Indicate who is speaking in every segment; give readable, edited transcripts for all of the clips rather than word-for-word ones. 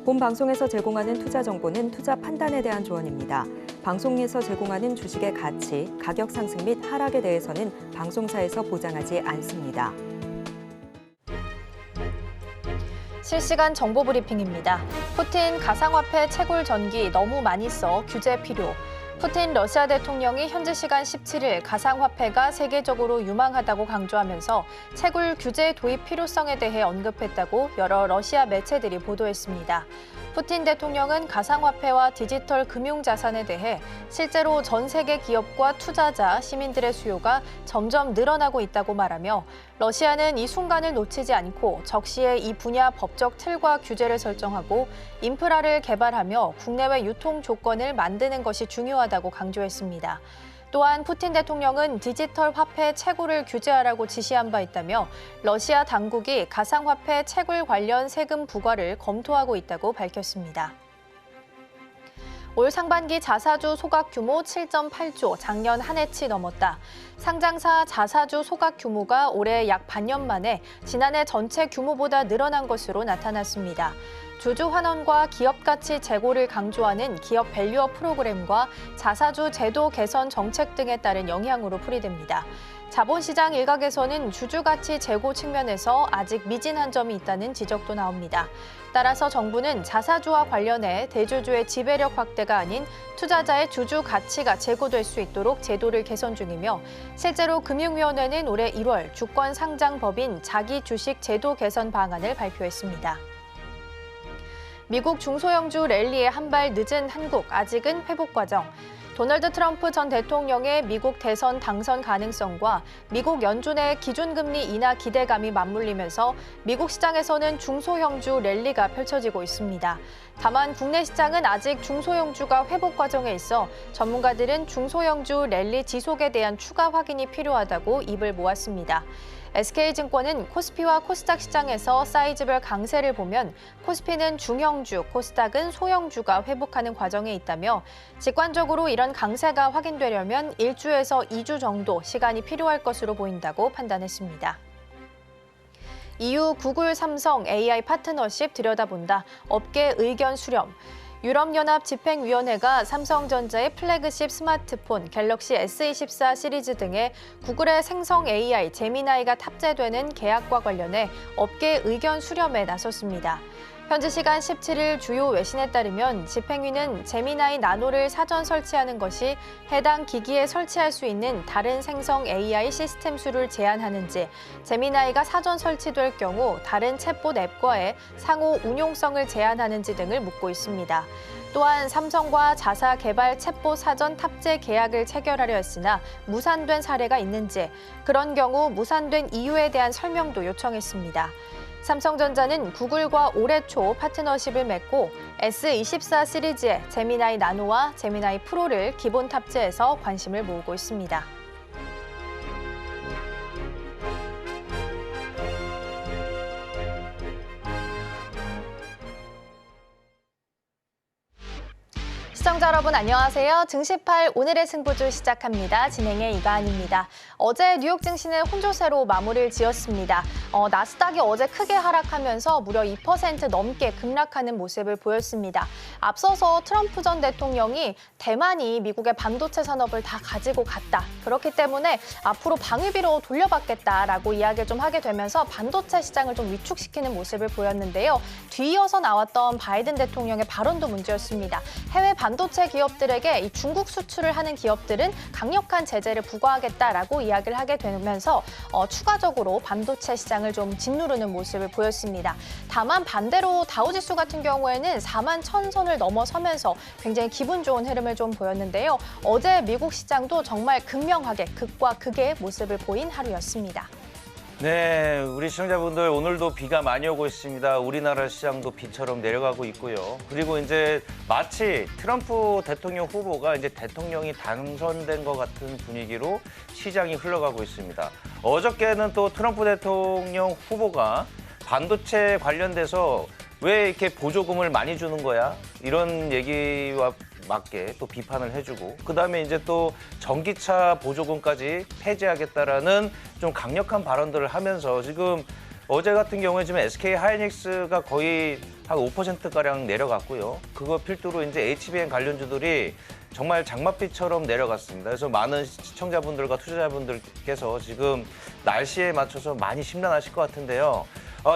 Speaker 1: 본 방송에서 제공하는 투자 정보는 투자 판단에 대한 조언입니다. 방송에서 제공하는 주식의 가치, 가격 상승 및 하락에 대해서는 방송사에서 보장하지 않습니다.
Speaker 2: 실시간 정보 브리핑입니다. 푸틴 가상화폐 채굴 전기 너무 많이 써 규제 필요. 푸틴 러시아 대통령이 현지 시간 17일 가상화폐가 세계적으로 유망하다고 강조하면서 채굴 규제 도입 필요성에 대해 언급했다고 여러 러시아 매체들이 보도했습니다. 푸틴 대통령은 가상화폐와 디지털 금융자산에 대해 실제로 전 세계 기업과 투자자, 시민들의 수요가 점점 늘어나고 있다고 말하며 러시아는 이 순간을 놓치지 않고 적시에 이 분야 법적 틀과 규제를 설정하고 인프라를 개발하며 국내외 유통 조건을 만드는 것이 중요하다고 강조했습니다. 또한 푸틴 대통령은 디지털 화폐 채굴을 규제하라고 지시한 바 있다며 러시아 당국이 가상화폐 채굴 관련 세금 부과를 검토하고 있다고 밝혔습니다. 올 상반기 자사주 소각 규모 7.8조, 작년 한 해치 넘었다. 상장사 자사주 소각 규모가 올해 약 반년 만에 지난해 전체 규모보다 늘어난 것으로 나타났습니다. 주주 환원과 기업 가치 제고를 강조하는 기업 밸류어 프로그램과 자사주 제도 개선 정책 등에 따른 영향으로 풀이됩니다. 자본시장 일각에서는 주주 가치 제고 측면에서 아직 미진한 점이 있다는 지적도 나옵니다. 따라서 정부는 자사주와 관련해 대주주의 지배력 확대가 아닌 투자자의 주주 가치가 제고될 수 있도록 제도를 개선 중이며 실제로 금융위원회는 올해 1월 주권 상장법인 자기주식 제도 개선 방안을 발표했습니다. 미국 중소형주 랠리에 한 발 늦은 한국, 아직은 회복 과정. 도널드 트럼프 전 대통령의 미국 대선 당선 가능성과 미국 연준의 기준금리 인하 기대감이 맞물리면서 미국 시장에서는 중소형주 랠리가 펼쳐지고 있습니다. 다만 국내 시장은 아직 중소형주가 회복 과정에 있어 전문가들은 중소형주 랠리 지속에 대한 추가 확인이 필요하다고 입을 모았습니다. SK증권은 코스피와 코스닥 시장에서 사이즈별 강세를 보면 코스피는 중형주, 코스닥은 소형주가 회복하는 과정에 있다며 직관적으로 이런 강세가 확인되려면 1주에서 2주 정도 시간이 필요할 것으로 보인다고 판단했습니다. EU, 구글, 삼성, AI 파트너십 들여다본다. 업계 의견 수렴. 유럽연합 집행위원회가 삼성전자의 플래그십 스마트폰 갤럭시 S24 시리즈 등에 구글의 생성 AI 제미나이가 탑재되는 계약과 관련해 업계 의견 수렴에 나섰습니다. 현지 시간 17일 주요 외신에 따르면 집행위는 제미나이 나노를 사전 설치하는 것이 해당 기기에 설치할 수 있는 다른 생성 AI 시스템 수를 제한하는지, 제미나이가 사전 설치될 경우 다른 챗봇 앱과의 상호 운용성을 제한하는지 등을 묻고 있습니다. 또한 삼성과 자사 개발 챗봇 사전 탑재 계약을 체결하려 했으나 무산된 사례가 있는지, 그런 경우 무산된 이유에 대한 설명도 요청했습니다. 삼성전자는 구글과 올해 초 파트너십을 맺고 S24 시리즈의 제미나이 나노와 제미나이 프로를 기본 탑재해서 관심을 모으고 있습니다. 시청자 여러분 안녕하세요. 증시8 오늘의 승부주 시작합니다. 진행의 이가은입니다. 어제 뉴욕 증시는 혼조세로 마무리를 지었습니다. 나스닥이 어제 크게 하락하면서 무려 2% 넘게 급락하는 모습을 보였습니다. 앞서서 트럼프 전 대통령이 대만이 미국의 반도체 산업을 다 가지고 갔다. 그렇기 때문에 앞으로 방위비로 돌려받겠다라고 이야기를 좀 하게 되면서 반도체 시장을 좀 위축시키는 모습을 보였는데요. 뒤이어서 나왔던 바이든 대통령의 발언도 문제였습니다. 해외 반도체 기업들에게 이 중국 수출을 하는 기업들은 강력한 제재를 부과하겠다라고 이야기를 하게 되면서 추가적으로 반도체 시장을 좀 짓누르는 모습을 보였습니다. 다만 반대로 다우지수 같은 경우에는 4만 1,000선을 넘어서면서 굉장히 기분 좋은 흐름을 좀 보였는데요. 어제 미국 시장도 정말 극명하게 극과 극의 모습을 보인 하루였습니다.
Speaker 3: 네, 우리 시청자분들 오늘도 비가 많이 오고 있습니다. 우리나라 시장도 비처럼 내려가고 있고요. 그리고 이제 마치 트럼프 대통령 후보가 이제 대통령이 당선된 것 같은 분위기로 시장이 흘러가고 있습니다. 어저께는 또 트럼프 대통령 후보가 반도체 관련돼서 왜 이렇게 보조금을 많이 주는 거야? 이런 얘기와 맞게 또 비판을 해주고, 그다음에 이제 또 전기차 보조금까지 폐지하겠다라는 좀 강력한 발언들을 하면서 지금 어제 같은 경우에 지금 SK 하이닉스가 거의 한 5%가량 내려갔고요. 그거 필두로 이제 HBM 관련주들이 정말 장맛비처럼 내려갔습니다. 그래서 많은 시청자분들과 투자자분들께서 지금 날씨에 맞춰서 많이 심란하실 것 같은데요.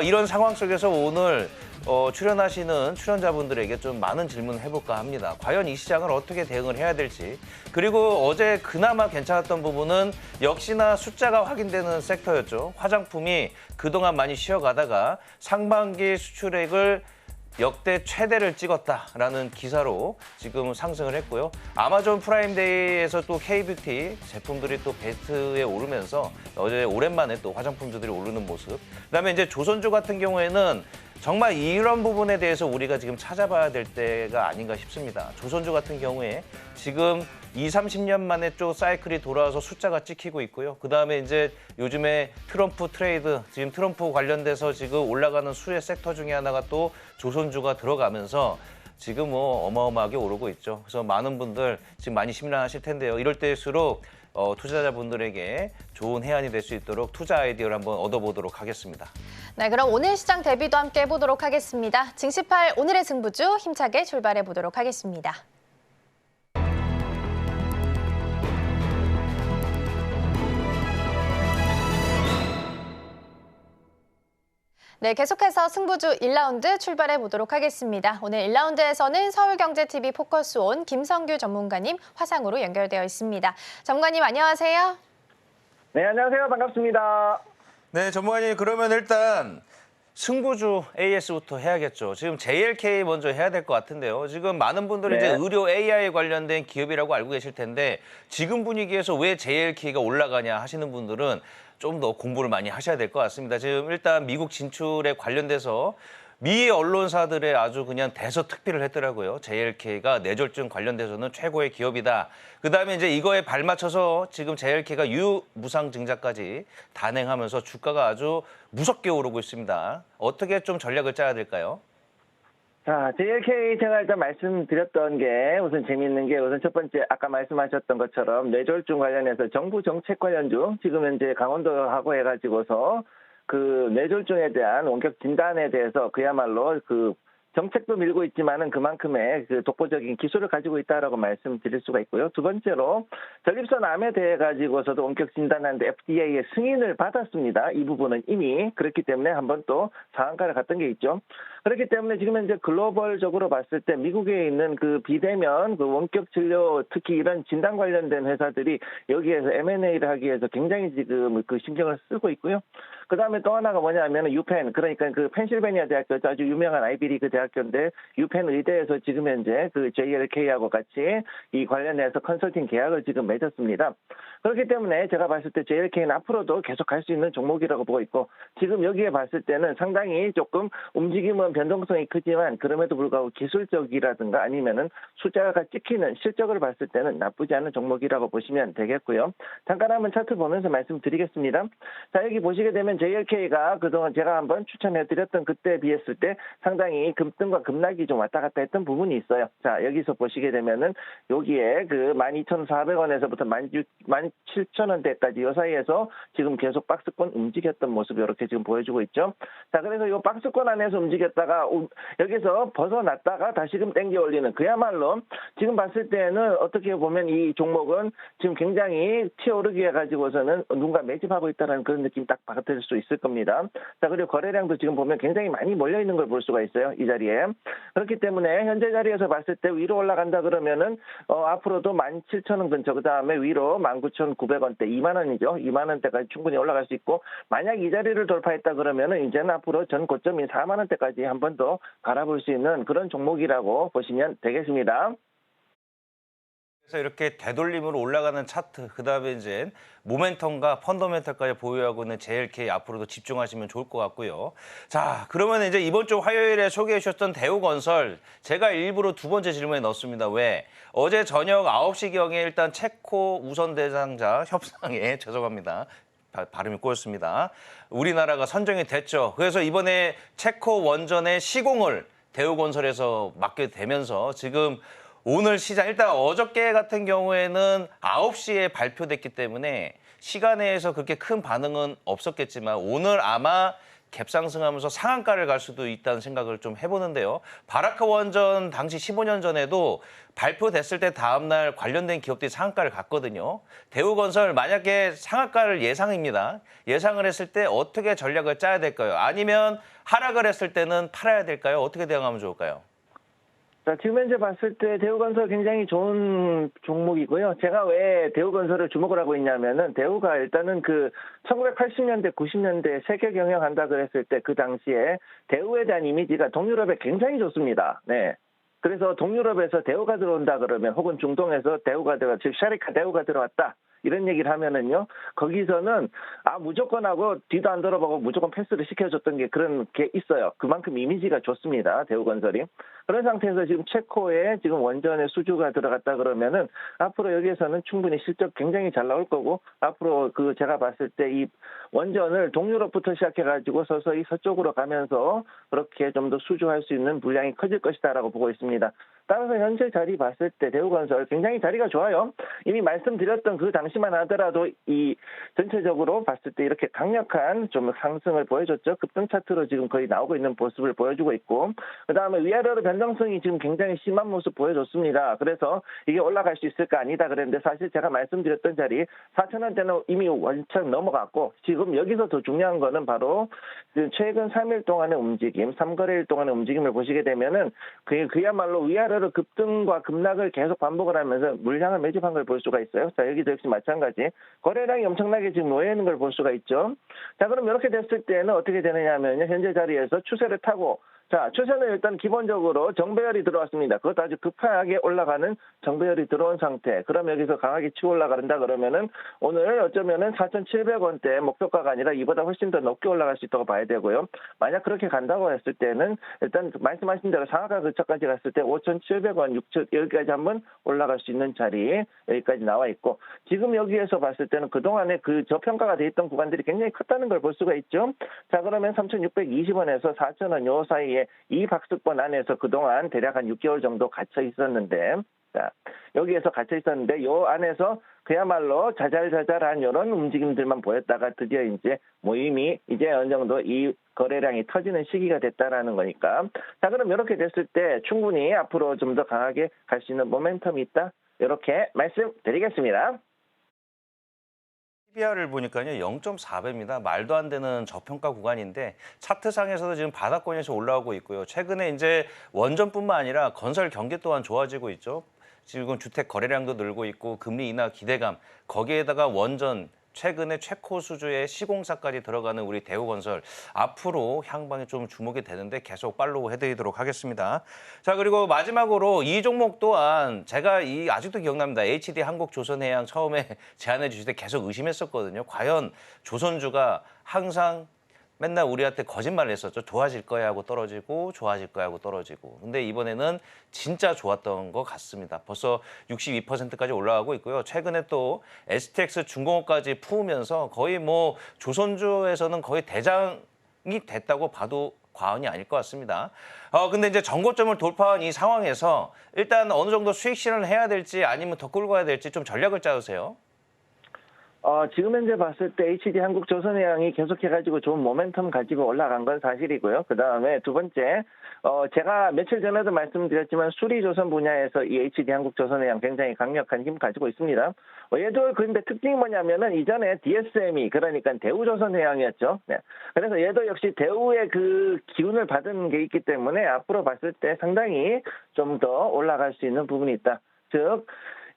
Speaker 3: 이런 상황 속에서 오늘 출연하시는 출연자분들에게 좀 많은 질문을 해볼까 합니다. 과연 이 시장을 어떻게 대응을 해야 될지, 그리고 어제 그나마 괜찮았던 부분은 역시나 숫자가 확인되는 섹터였죠. 화장품이 그동안 많이 쉬어가다가 상반기 수출액을 역대 최대를 찍었다라는 기사로 지금 상승을 했고요. 아마존 프라임데이에서 또 K뷰티 제품들이 또 베스트에 오르면서 어제 오랜만에 또 화장품주들이 오르는 모습. 그다음에 이제 조선주 같은 경우에는 정말 이런 부분에 대해서 우리가 지금 찾아봐야 될 때가 아닌가 싶습니다. 조선주 같은 경우에 지금 20-30년 만에 또 사이클이 돌아와서 숫자가 찍히고 있고요. 그다음에 이제 요즘에 트럼프 트레이드, 지금 트럼프 관련돼서 지금 올라가는 수혜 섹터 중에 하나가 또 조선주가 들어가면서 지금 뭐 어마어마하게 오르고 있죠. 그래서 많은 분들 지금 많이 심란하실 텐데요. 이럴 때일수록 투자자분들에게 좋은 해안이 될 수 있도록 투자 아이디어를 한번 얻어보도록 하겠습니다.
Speaker 2: 네, 그럼 오늘 시장 대비도 함께 해보도록 하겠습니다. 증시팔 오늘의 승부주 힘차게 출발해 보도록 하겠습니다. 네, 계속해서 승부주 1라운드 출발해 보도록 하겠습니다. 오늘 1라운드에서는 서울경제TV 포커스온 김성규 전문가님 화상으로 연결되어 있습니다. 전문가님 안녕하세요.
Speaker 4: 네, 안녕하세요. 반갑습니다.
Speaker 3: 네, 전문가님, 그러면 일단 승부주 AS부터 해야겠죠. 지금 JLK 먼저 해야 될 것 같은데요. 지금 많은 분들이
Speaker 4: 네.
Speaker 3: 이제 의료 AI 관련된 기업이라고 알고 계실 텐데 지금 분위기에서 왜 JLK가 올라가냐 하시는 분들은 좀 더 공부를 많이 하셔야 될 것 같습니다. 지금 일단 미국 진출에 관련돼서 미 언론사들의 아주 그냥 대서특필을 했더라고요. JLK가 뇌졸중 관련돼서는 최고의 기업이다. 그다음에 이제 이거에 발맞춰서 지금 JLK가 유무상 증자까지 단행하면서 주가가 아주 무섭게 오르고 있습니다. 어떻게 좀 전략을 짜야 될까요?
Speaker 4: 자, JLK 제가 일단 말씀드렸던 게 우선 재미있는 게 우선 첫 번째 아까 말씀하셨던 것처럼 뇌졸중 관련해서 정부 정책 관련주 지금 현재 강원도하고 해가지고서 그 뇌졸중에 대한 원격 진단에 대해서 그야말로 그 정책도 밀고 있지만은 그만큼의 그 독보적인 기술을 가지고 있다라고 말씀드릴 수가 있고요. 두 번째로 전립선 암에 대해 가지고서도 원격 진단하는데 FDA의 승인을 받았습니다. 이 부분은 이미 그렇기 때문에 한번 또 상한가를 갔던 게 있죠. 그렇기 때문에 지금 현재 글로벌적으로 봤을 때 미국에 있는 그 비대면 그 원격 진료 특히 이런 진단 관련된 회사들이 여기에서 M&A를 하기 위해서 굉장히 지금 그 신경을 쓰고 있고요. 그 다음에 또 하나가 뭐냐면 유펜, 그러니까 그 펜실베니아 대학교 아주 유명한 아이비리그 대학교인데 유펜 의대에서 지금 현재 그 JLK하고 같이 이 관련해서 컨설팅 계약을 지금 맺었습니다. 그렇기 때문에 제가 봤을 때 JLK는 앞으로도 계속 갈 수 있는 종목이라고 보고 있고 지금 여기에 봤을 때는 상당히 조금 움직임은 변동성이 크지만 그럼에도 불구하고 기술적이라든가 아니면은 숫자가 찍히는 실적을 봤을 때는 나쁘지 않은 종목이라고 보시면 되겠고요. 잠깐 한번 차트 보면서 말씀드리겠습니다. 자, 여기 보시게 되면 JLK가 그동안 제가 한번 추천해드렸던 그때에 비했을 때 상당히 급등과 급락이 좀 왔다 갔다 했던 부분이 있어요. 자, 여기서 보시게 되면은 여기에 그 12,400원에서부터 17,000원대까지 이 사이에서 지금 계속 박스권 움직였던 모습 이렇게 지금 보여주고 있죠. 자, 그래서 이 박스권 안에서 움직였다가 여기서 벗어났다가 다시금 땡겨 올리는 그야말로 지금 봤을 때는 어떻게 보면 이 종목은 지금 굉장히 튀어오르기 해가지고서는 누군가 매집하고 있다는 그런 느낌 딱 받을 수 있을 겁니다. 자, 그리고 거래량도 지금 보면 굉장히 많이 몰려 있는 걸 볼 수가 있어요. 이 자리에. 그렇기 때문에 현재 자리에서 봤을 때 위로 올라간다 그러면은 앞으로도 17,000원 근처 그다음에 위로 19,900원대 2만 원이죠. 2만 원대까지 충분히 올라갈 수 있고 만약 이 자리를 돌파했다 그러면은 이제는 앞으로 전 고점인 4만 원대까지 한 번 더 갈아볼 수 있는 그런 종목이라고 보시면 되겠습니다.
Speaker 3: 그래서 이렇게 되돌림으로 올라가는 차트, 그다음에 이제 모멘텀과 펀더멘털까지 보유하고 있는 JLK 앞으로도 집중하시면 좋을 것 같고요. 자, 그러면 이제 이번 주 화요일에 소개해 주셨던 대우건설 제가 일부러 두 번째 질문에 넣었습니다. 왜? 어제 저녁 9시경에 일단 체코 우선 대상자 협상에 죄송합니다. 발음이 꼬였습니다. 우리나라가 선정이 됐죠. 그래서 이번에 체코 원전의 시공을 대우건설에서 맡게 되면서 지금 오늘 시장 일단 어저께 같은 경우에는 9시에 발표됐기 때문에 시간에서 그렇게 큰 반응은 없었겠지만 오늘 아마 갭상승하면서 상한가를 갈 수도 있다는 생각을 좀 해보는데요. 바라카 원전 당시 15년 전에도 발표됐을 때 다음날 관련된 기업들이 상한가를 갔거든요. 대우건설 만약에 상한가를 예상을 했을 때 어떻게 전략을 짜야 될까요? 아니면 하락을 했을 때는 팔아야 될까요? 어떻게 대응하면 좋을까요?
Speaker 4: 자, 지금 현재 봤을 때 대우건설 굉장히 좋은 종목이고요. 제가 왜 대우건설을 주목을 하고 있냐면은 대우가 일단은 그 1980년대, 90년대 세계 경영한다 그랬을 때 그 당시에 대우에 대한 이미지가 동유럽에 굉장히 좋습니다. 네. 그래서 동유럽에서 대우가 들어온다 그러면 혹은 중동에서 대우가 들어, 즉 샤리카 대우가 들어왔다. 이런 얘기를 하면은요, 거기서는, 무조건 하고 뒤도 안 돌아보고 무조건 패스를 시켜줬던 게 그런 게 있어요. 그만큼 이미지가 좋습니다. 대우건설이. 그런 상태에서 지금 체코에 지금 원전에 수주가 들어갔다 그러면은 앞으로 여기에서는 충분히 실적 굉장히 잘 나올 거고, 앞으로 그 제가 봤을 때 이 원전을 동유럽부터 시작해가지고 서서히 서쪽으로 가면서 그렇게 좀 더 수주할 수 있는 분량이 커질 것이다라고 보고 있습니다. 따라서 현재 자리 봤을 때 대우건설 굉장히 자리가 좋아요. 이미 말씀드렸던 그 당시만 하더라도 이 전체적으로 봤을 때 이렇게 강력한 좀 상승을 보여줬죠. 급등 차트로 지금 거의 나오고 있는 모습을 보여주고 있고, 그다음에 위아래로 변동성이 지금 굉장히 심한 모습 보여줬습니다. 그래서 이게 올라갈 수 있을까 아니다 그랬는데 사실 제가 말씀드렸던 자리 4,000원대는 이미 원천 넘어갔고, 지금 여기서 더 중요한 거는 바로 최근 3일 동안의 움직임, 3거래일 동안의 움직임을 보시게 되면은 그야말로 위아래로 급등과 급락을 계속 반복을 하면서 물량을 매집한 걸 볼 수가 있어요. 자, 여기도 역시 마찬가지. 거래량이 엄청나게 지금 놓여 있는 걸 볼 수가 있죠. 자, 그럼 이렇게 됐을 때는 어떻게 되느냐 하면요. 현재 자리에서 추세를 타고, 자, 추세는 일단 기본적으로 정배열이 들어왔습니다. 그것도 아주 급하게 올라가는 정배열이 들어온 상태. 그럼 여기서 강하게 치고 올라간다 그러면은 오늘 어쩌면은 4,700원대 목표가가 아니라 이보다 훨씬 더 높게 올라갈 수 있다고 봐야 되고요. 만약 그렇게 간다고 했을 때는 일단 말씀하신 대로 상하가 근처까지 갔을 때 5,700원, 6,000 여기까지 한번 올라갈 수 있는 자리 여기까지 나와 있고, 지금 여기에서 봤을 때는 그동안에 그 저평가가 돼 있던 구간들이 굉장히 컸다는 걸 볼 수가 있죠. 자, 그러면 3,620원에서 4,000원 요 사이에 이 박스권 안에서 그동안 대략 한 6개월 정도 갇혀 있었는데, 자, 여기에서 갇혀 있었는데 요 안에서 그야말로 자잘자잘한 이런 움직임들만 보였다가 드디어 이제 모임이 이제 어느 정도 이 거래량이 터지는 시기가 됐다라는 거니까, 자, 그럼 이렇게 됐을 때 충분히 앞으로 좀 더 강하게 갈 수 있는 모멘텀이 있다, 이렇게 말씀드리겠습니다.
Speaker 3: PBR을 보니까요, 0.4배입니다. 말도 안 되는 저평가 구간인데 차트상에서도 지금 바닥권에서 올라오고 있고요. 최근에 이제 원전뿐만 아니라 건설 경기 또한 좋아지고 있죠. 지금 주택 거래량도 늘고 있고 금리 인하 기대감, 거기에다가 원전 최근에 최고 수주의 시공사까지 들어가는 우리 대우건설, 앞으로 향방에 좀 주목이 되는데 계속 팔로우 해드리도록 하겠습니다. 자, 그리고 마지막으로 이 종목 또한 제가 아직도 기억납니다. HD 한국조선해양 처음에 제안해 주실 때 계속 의심했었거든요. 과연 조선주가 항상 맨날 우리한테 거짓말을 했었죠. 좋아질 거야 하고 떨어지고 좋아질 거야 하고 떨어지고. 근데 이번에는 진짜 좋았던 것 같습니다. 벌써 62%까지 올라가고 있고요. 최근에 또 STX 중공업까지 품으면서 거의 뭐 조선주에서는 거의 대장이 됐다고 봐도 과언이 아닐 것 같습니다. 근데 이제 전고점을 돌파한 이 상황에서 일단 어느 정도 수익 실현을 해야 될지 아니면 더 끌고 가야 될지 좀 전략을 짜주세요.
Speaker 4: 지금 현재 봤을 때 HD 한국조선해양이 계속해가지고 좋은 모멘텀 가지고 올라간 건 사실이고요. 그 다음에 두 번째, 제가 며칠 전에도 말씀드렸지만 수리조선 분야에서 이 HD 한국조선해양 굉장히 강력한 힘 가지고 있습니다. 얘도 근데 특징이 뭐냐면은 이전에 DSM이 그러니까 대우조선해양이었죠. 네. 그래서 얘도 역시 대우의 그 기운을 받은 게 있기 때문에 앞으로 봤을 때 상당히 좀 더 올라갈 수 있는 부분이 있다. 즉,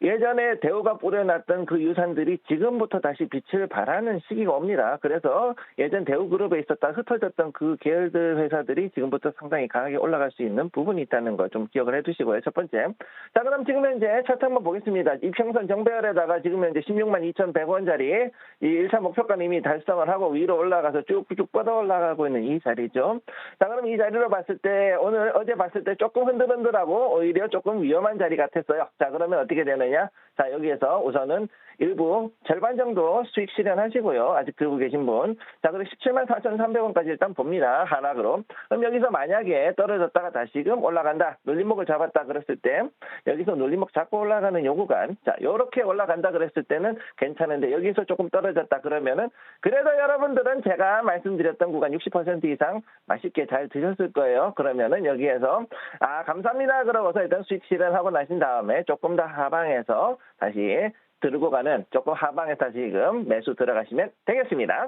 Speaker 4: 예전에 대우가 뿌려놨던 그 유산들이 지금부터 다시 빛을 발하는 시기가 옵니다. 그래서 예전 대우그룹에 있었다 흩어졌던 그 계열들 회사들이 지금부터 상당히 강하게 올라갈 수 있는 부분이 있다는 거 좀 기억을 해두시고요. 첫 번째. 자, 그럼 지금 현재 차트 한번 보겠습니다. 이평선 정배열에다가 지금 현재 162,100원짜리 이 1차 목표가는 이미 달성을 하고 위로 올라가서 쭉쭉 뻗어 올라가고 있는 이 자리죠. 자, 그럼 이 자리로 봤을 때 어제 봤을 때 조금 흔들흔들하고 오히려 조금 위험한 자리 같았어요. 자, 그러면 어떻게 되느냐? 자, 여기에서 우선은 일부 절반 정도 수익 실현하시고요. 아직 들고 계신 분. 자, 그리고 174,300원까지 일단 봅니다. 하락으로. 그럼 여기서 만약에 떨어졌다가 다시금 올라간다. 눌림목을 잡았다 그랬을 때 여기서 눌림목 잡고 올라가는 요 구간. 자, 요렇게 올라간다 그랬을 때는 괜찮은데 여기서 조금 떨어졌다 그러면은 그래도 여러분들은 제가 말씀드렸던 구간 60% 이상 맛있게 잘 드셨을 거예요. 그러면은 여기에서 감사합니다 그러고서 일단 수익 실현하고 나신 다음에 조금 더 하방해서 다시 들고 가는 조금 하방에서 지금 매수 들어가시면 되겠습니다.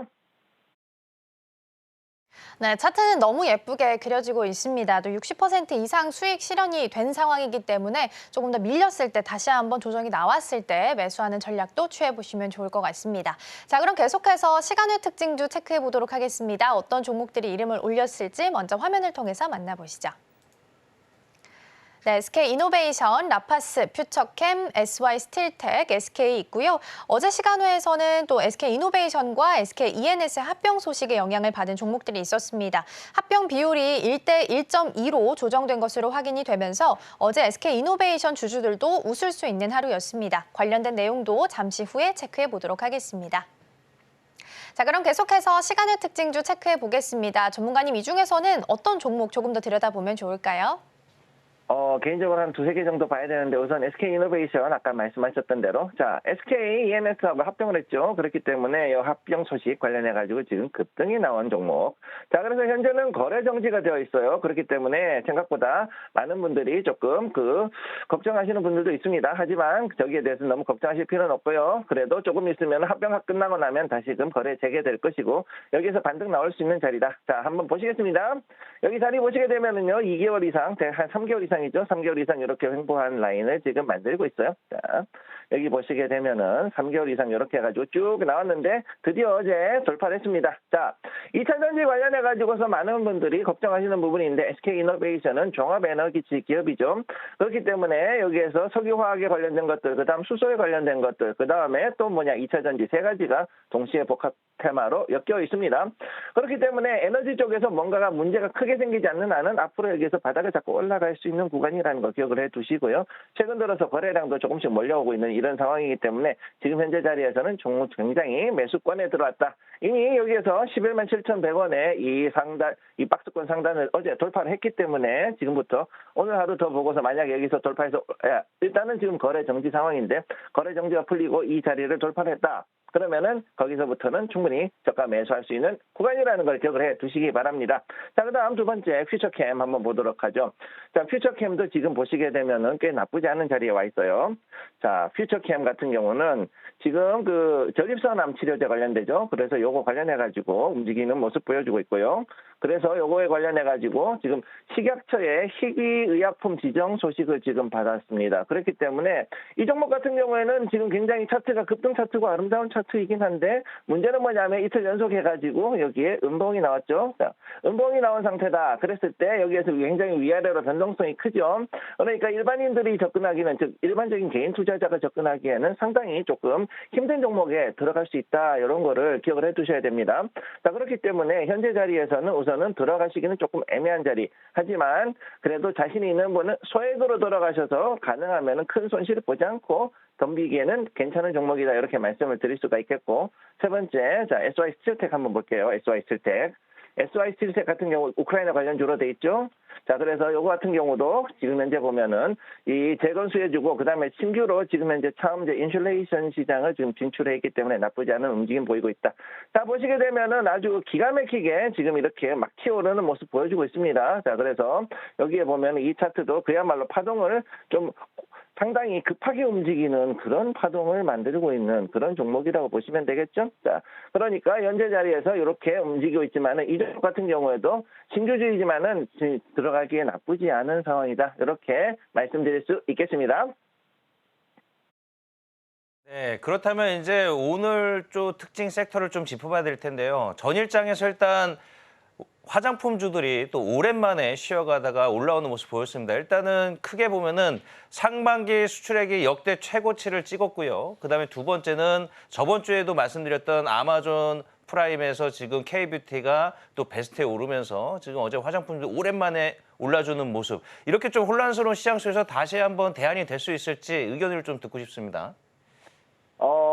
Speaker 2: 네, 차트는 너무 예쁘게 그려지고 있습니다. 또 60% 이상 수익 실현이 된 상황이기 때문에 조금 더 밀렸을 때 다시 한번 조정이 나왔을 때 매수하는 전략도 취해보시면 좋을 것 같습니다. 자, 그럼 계속해서 시간의 특징주 체크해 보도록 하겠습니다. 어떤 종목들이 이름을 올렸을지 먼저 화면을 통해서 만나보시죠. 네, SK이노베이션, 라파스, 퓨처캠, SY스틸텍, SK 있고요. 어제 시간회에서는 또 SK이노베이션과 SKENS의 합병 소식에 영향을 받은 종목들이 있었습니다. 합병 비율이 1대 1.2로 조정된 것으로 확인이 되면서 어제 SK이노베이션 주주들도 웃을 수 있는 하루였습니다. 관련된 내용도 잠시 후에 체크해 보도록 하겠습니다. 자, 그럼 계속해서 시간의 특징주 체크해 보겠습니다. 전문가님, 이 중에서는 어떤 종목 조금 더 들여다보면 좋을까요?
Speaker 4: 개인적으로 한 두세 개 정도 봐야 되는데 우선 SK이노베이션 아까 말씀하셨던 대로 자, SKENS하고 합병을 했죠. 그렇기 때문에 이 합병 소식 관련해가지고 지금 급등이 나온 종목. 자, 그래서 현재는 거래 정지가 되어 있어요. 그렇기 때문에 생각보다 많은 분들이 조금 걱정하시는 분들도 있습니다. 하지만 저기에 대해서 너무 걱정하실 필요는 없고요. 그래도 조금 있으면 합병가 끝나고 나면 다시금 거래 재개될 것이고 여기서 반등 나올 수 있는 자리다. 자, 한번 보시겠습니다. 여기 자리 보시게 되면은요, 2개월 이상, 한 3개월 이상이죠. 3개월 이상 이렇게 횡보한 라인을 지금 만들고 있어요. 자, 여기 보시게 되면은 3개월 이상 이렇게 해가지고 쭉 나왔는데 드디어 어제 돌파를 했습니다. 자, 2차 전지 관련해가지고서 많은 분들이 걱정하시는 부분인데 SK이노베이션은 종합에너지 기업이죠. 그렇기 때문에 여기에서 석유화학에 관련된 것들, 그 다음 수소에 관련된 것들, 그 다음에 또 2차 전지 세 가지가 동시에 복합 테마로 엮여 있습니다. 그렇기 때문에 에너지 쪽에서 뭔가가 문제가 크게 생기지 않는 한은 앞으로 여기에서 바닥을 잡고 올라갈 수 있는 구간이라는 거 기억을 해두시고요. 최근 들어서 거래량도 조금씩 몰려오고 있는 이런 상황이기 때문에 지금 현재 자리에서는 종목 굉장히 매수권에 들어왔다. 이미 여기에서 11만 7,100원에 이 박스권 상단을 어제 돌파를 했기 때문에 지금부터 오늘 하루 더 보고서 만약 여기서 돌파해서 일단은 지금 거래 정지 상황인데 거래 정지가 풀리고 이 자리를 돌파를 했다. 그러면은 거기서부터는 충분히 저가 매수할 수 있는 구간이라는 걸 기억을 해 두시기 바랍니다. 자, 그다음 두 번째 퓨처캠 한번 보도록 하죠. 자, 퓨처캠도 지금 보시게 되면은 꽤 나쁘지 않은 자리에 와 있어요. 자, 퓨처캠 같은 경우는 지금 전립선암 치료제 관련되죠. 그래서 요거 관련해가지고 움직이는 모습 보여주고 있고요. 그래서 요거에 관련해가지고 지금 식약처의 희귀의약품 지정 소식을 지금 받았습니다. 그렇기 때문에 이 종목 같은 경우에는 지금 굉장히 차트가 급등 차트고 아름다운 차트이긴 한데 문제는 뭐냐면 이틀 연속해가지고 여기에 음봉이 나왔죠. 자, 음봉이 나온 상태다. 그랬을 때 여기에서 굉장히 위아래로 변동성이 크죠. 그러니까 일반인들이 접근하기는 즉 일반적인 개인 투자자가 접근하기에는 상당히 조금 힘든 종목에 들어갈 수 있다. 이런 거를 기억을 해두셔야 됩니다. 자, 그렇기 때문에 현재 자리에서는 우선은 들어가시기는 조금 애매한 자리. 하지만 그래도 자신이 있는 분은 소액으로 들어가셔서 가능하면 큰 손실을 보지 않고 덤비기에는 괜찮은 종목이다. 이렇게 말씀을 드릴 수가 있겠고 세 번째, 자, SY스틸텍 한번 볼게요. SY스틸텍 같은 경우 우크라이나 관련 주로 돼 있죠. 자, 그래서 요거 같은 경우도 지금 현재 보면은 이 재건수해주고 그다음에 신규로 지금 현재 처음 이제 인슐레이션 시장을 지금 진출해 있기 때문에 나쁘지 않은 움직임 보이고 있다. 자, 보시게 되면은 아주 기가 막히게 지금 이렇게 막 튀어오르는 모습 보여주고 있습니다. 자, 그래서 여기에 보면 이 차트도 그야말로 파동을 좀 상당히 급하게 움직이는 그런 파동을 만들고 있는 그런 종목이라고 보시면 되겠죠. 자, 그러니까 현재 자리에서 이렇게 움직이고 있지만은 이 종목 같은 경우에도 신규주의지만은 들어가기에 나쁘지 않은 상황이다. 이렇게 말씀드릴 수 있겠습니다.
Speaker 3: 네, 그렇다면 이제 오늘 좀 특징 섹터를 좀 짚어봐야 될 텐데요. 전일장에서 일단 화장품주들이 또 오랜만에 쉬어가다가 올라오는 모습 보였습니다. 일단은 크게 보면은 상반기 수출액이 역대 최고치를 찍었고요. 그다음에 두 번째는 저번 주에도 말씀드렸던 아마존 프라임에서 지금 K뷰티가 또 베스트에 오르면서 지금 어제 화장품도 오랜만에 올라주는 모습. 이렇게 좀 혼란스러운 시장 속에서 다시 한번 대안이 될 수 있을지 의견을 좀 듣고 싶습니다.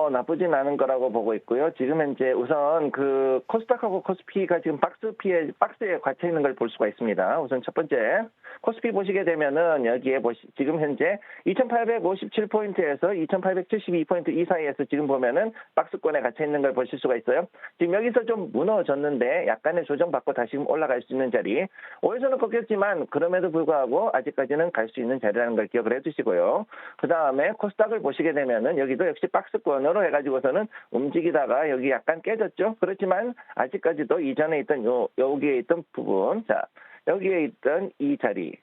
Speaker 4: 나쁘진 않은 거라고 보고 있고요. 지금 현재 우선 그 코스닥하고 코스피가 지금 박스에 갇혀 있는 걸 볼 수가 있습니다. 우선 첫 번째 코스피 보시게 되면은 여기에 지금 현재 2,857포인트에서 2,872포인트 이 사이에서 지금 보면은 박스권에 갇혀 있는 걸 보실 수가 있어요. 지금 여기서 좀 무너졌는데 약간의 조정받고 다시 올라갈 수 있는 자리. 5에서는 꺾였지만 그럼에도 불구하고 아직까지는 갈 수 있는 자리라는 걸 기억을 해두시고요. 그 다음에 코스닥을 보시게 되면은 여기도 역시 박스권으로 해가지고서는 움직이다가 여기 약간 깨졌죠. 그렇지만 아직까지도 이전에 있던 여기에 있던 부분, 자 여기에 있던 이 자리.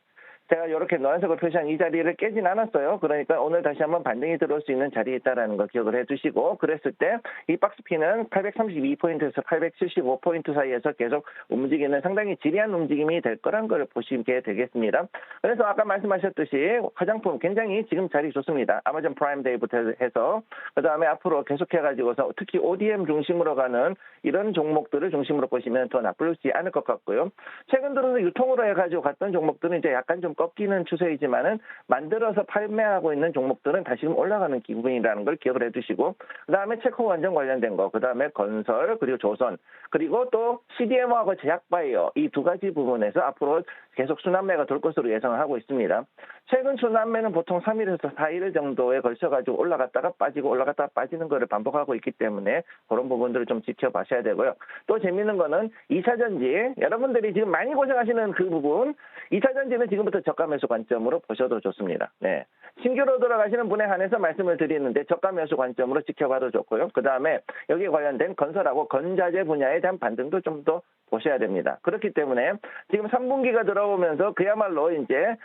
Speaker 4: 제가 이렇게 노란색으로 표시한 이 자리를 깨진 않았어요. 그러니까 오늘 다시 한번 반등이 들어올 수 있는 자리에 있다는 거 기억을 해두시고, 그랬을 때 이 박스피는 832포인트에서 875포인트 사이에서 계속 움직이는 상당히 지리한 움직임이 될 거란 걸 보시게 되겠습니다. 그래서 아까 말씀하셨듯이 화장품 굉장히 지금 자리 좋습니다. 아마존 프라임 데이부터 해서 그 다음에 앞으로 계속해가지고서 특히 ODM 중심으로 가는 이런 종목들을 중심으로 보시면 더 나쁘지 않을 것 같고요. 최근 들어서 유통으로 해가지고 갔던 종목들은 이제 약간 좀 꺾이는 추세이지만은 만들어서 판매하고 있는 종목들은 다시금 올라가는 기분이라는 걸 기억을 해두시고, 그 다음에 체코 원전 관련된 거, 그 다음에 건설, 그리고 조선, 그리고 또 CDMO하고 제약바이오 이 두 가지 부분에서 앞으로 계속 순환매가 돌 것으로 예상을 하고 있습니다. 최근 순환매는 보통 3일에서 4일 정도에 걸쳐가지고 올라갔다가 빠지고 올라갔다가 빠지는 거를 반복하고 있기 때문에 그런 부분들을 좀 지켜봐셔야 되고요. 또 재밌는 거는 2차전지, 여러분들이 지금 많이 고생하시는 그 부분, 2차전지는 지금부터 저가 매수 관점으로 보셔도 좋습니다. 네. 신규로 들어가시는 분에 한해서 말씀을 드리는데 저가 매수 관점으로 지켜봐도 좋고요. 그 다음에 여기에 관련된 건설하고 건자재 분야에 대한 반등도 좀 더 보셔야 됩니다. 그렇기 때문에 지금 3분기가 들어오면서 그야말로 이제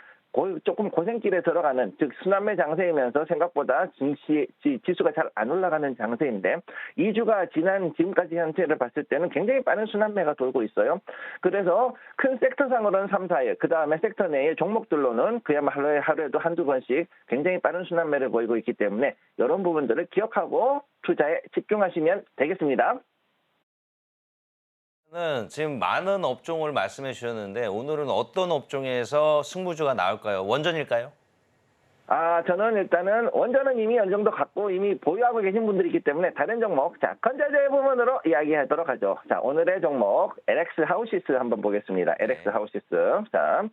Speaker 4: 조금 고생길에 들어가는, 즉 순환매 장세이면서 생각보다 지수가 잘 안 올라가는 장세인데 2주가 지난 지금까지 현재를 봤을 때는 굉장히 빠른 순환매가 돌고 있어요. 그래서 큰 섹터상으로는 3, 4일, 그 다음에 섹터 내의 종목들로는 그야말로 하루에도 한두 번씩 굉장히 빠른 순환매를 보이고 있기 때문에 이런 부분들을 기억하고 투자에 집중하시면 되겠습니다.
Speaker 3: 는 지금 많은 업종을 말씀해 주셨는데 오늘은 어떤 업종에서 승부주가 나올까요? 원전일까요?
Speaker 4: 저는 일단은 원전은 이미 어느 정도 갖고 이미 보유하고 계신 분들이기 때문에 다른 종목, 자, 건자재 부분으로 이야기하도록 하죠. 자, 오늘의 종목, LX 하우시스 한번 보겠습니다. LX 하우시스. 자,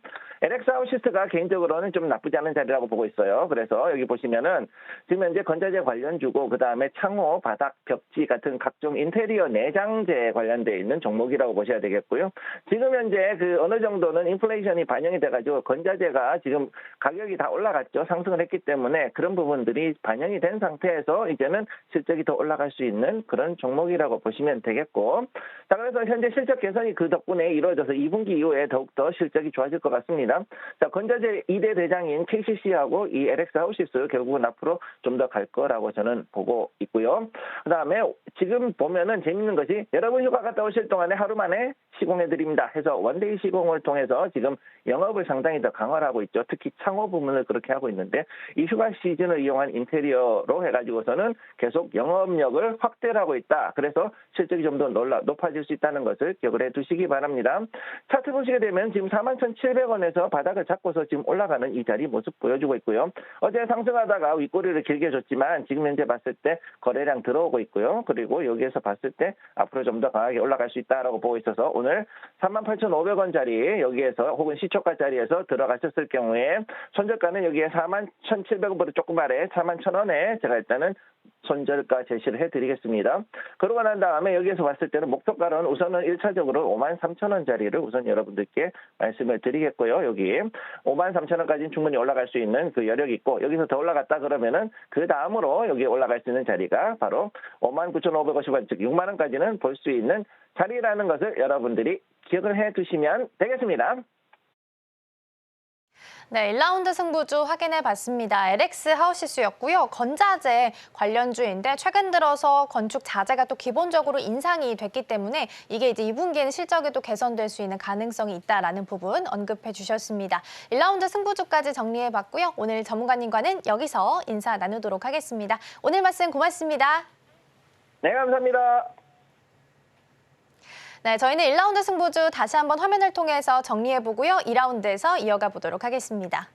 Speaker 4: LX 하우시스가 개인적으로는 좀 나쁘지 않은 자리라고 보고 있어요. 그래서 여기 보시면은 지금 현재 건자재 관련주고 그 다음에 창호, 바닥, 벽지 같은 각종 인테리어 내장재 관련되어 있는 종목이라고 보셔야 되겠고요. 지금 현재 그 어느 정도는 인플레이션이 반영이 돼가지고 건자재가 지금 가격이 다 올라갔죠. 상승을 했기 때문에 그런 부분들이 반영이 된 상태에서 이제는 실적이 더 올라갈 수 있는 그런 종목이라고 보시면 되겠고, 자, 그래서 현재 실적 개선이 그 덕분에 이루어져서 2분기 이후에 더욱더 실적이 좋아질 것 같습니다. 자, 건자재 2대 대장인 KCC하고 이 LX 하우시스 결국은 앞으로 좀 더 갈 거라고 저는 보고 있고요. 그 다음에 지금 보면은 재밌는 것이 여러분 휴가 갔다 오실 동안에 하루 만에 시공해드립니다 해서 원데이 시공을 통해서 지금 영업을 상당히 더 강화를 하고 있죠. 특히 창호 부분을 그렇게 하고 있는데 이 휴가 시즌을 이용한 인테리어로 해가지고서는 계속 영업력을 확대를 하고 있다. 그래서 실적이 좀 더 높아질 수 있다는 것을 기억을 해두시기 바랍니다. 차트 보시게 되면 지금 41,700원에서 바닥을 잡고서 지금 올라가는 이 자리 모습 보여주고 있고요. 어제 상승하다가 윗꼬리를 길게 줬지만 지금 현재 봤을 때 거래량 들어오고 있고요. 그리고 여기에서 봤을 때 앞으로 좀 더 강하게 올라갈 수 있다라고 보고 있어서 오늘 38,500원짜리 여기에서 혹은 시초가 자리에서 들어가셨을 경우에 손절가는 여기에 41,700원보다 조금 아래 41,000원에 제가 일단은 손절가 제시를 해드리겠습니다. 그러고 난 다음에 여기에서 봤을 때는 목표가는 우선은 1차적으로 53,000원짜리를 우선 여러분들께 말씀을 드리겠고요. 여기 53,000원까지는 충분히 올라갈 수 있는 그 여력이 있고 여기서 더 올라갔다 그러면은 그 다음으로 여기 올라갈 수 있는 자리가 바로 59,550원, 즉 6만 원까지는 볼 수 있는 자리라는 것을 여러분들이 기억을 해두시면 되겠습니다.
Speaker 2: 네, 1라운드 승부주 확인해 봤습니다. LX 하우시스였고요. 건자재 관련주인데 최근 들어서 건축 자재가 또 기본적으로 인상이 됐기 때문에 이게 이제 2분기에는 실적에도 개선될 수 있는 가능성이 있다라는 부분 언급해 주셨습니다. 1라운드 승부주까지 정리해 봤고요. 오늘 전문가님과는 여기서 인사 나누도록 하겠습니다. 오늘 말씀 고맙습니다.
Speaker 4: 네, 감사합니다.
Speaker 2: 네, 저희는 1라운드 승부주 다시 한번 화면을 통해서 정리해보고요. 2라운드에서 이어가 보도록 하겠습니다.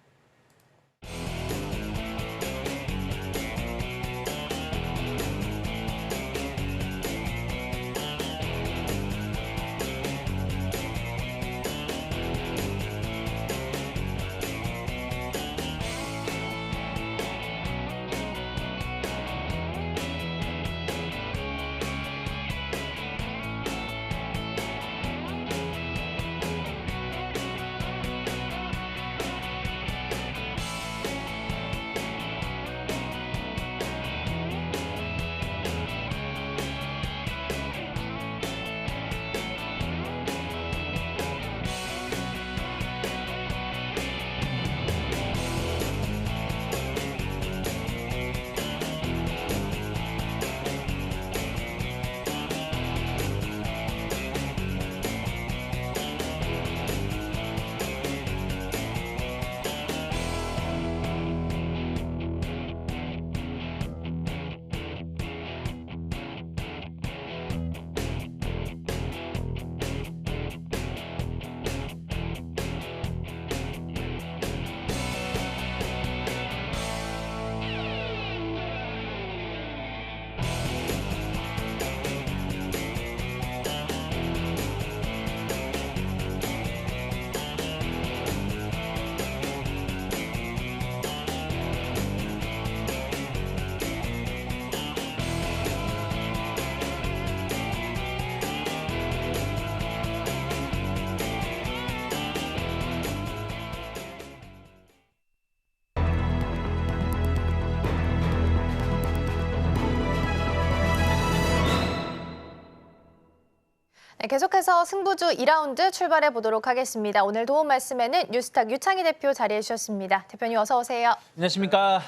Speaker 2: 네, 계속해서 승부주 2라운드 출발해 보도록 하겠습니다. 오늘 도움 말씀에는 뉴스탁 유창희 대표 자리해 주셨습니다. 대표님 어서 오세요.
Speaker 5: 안녕하십니까.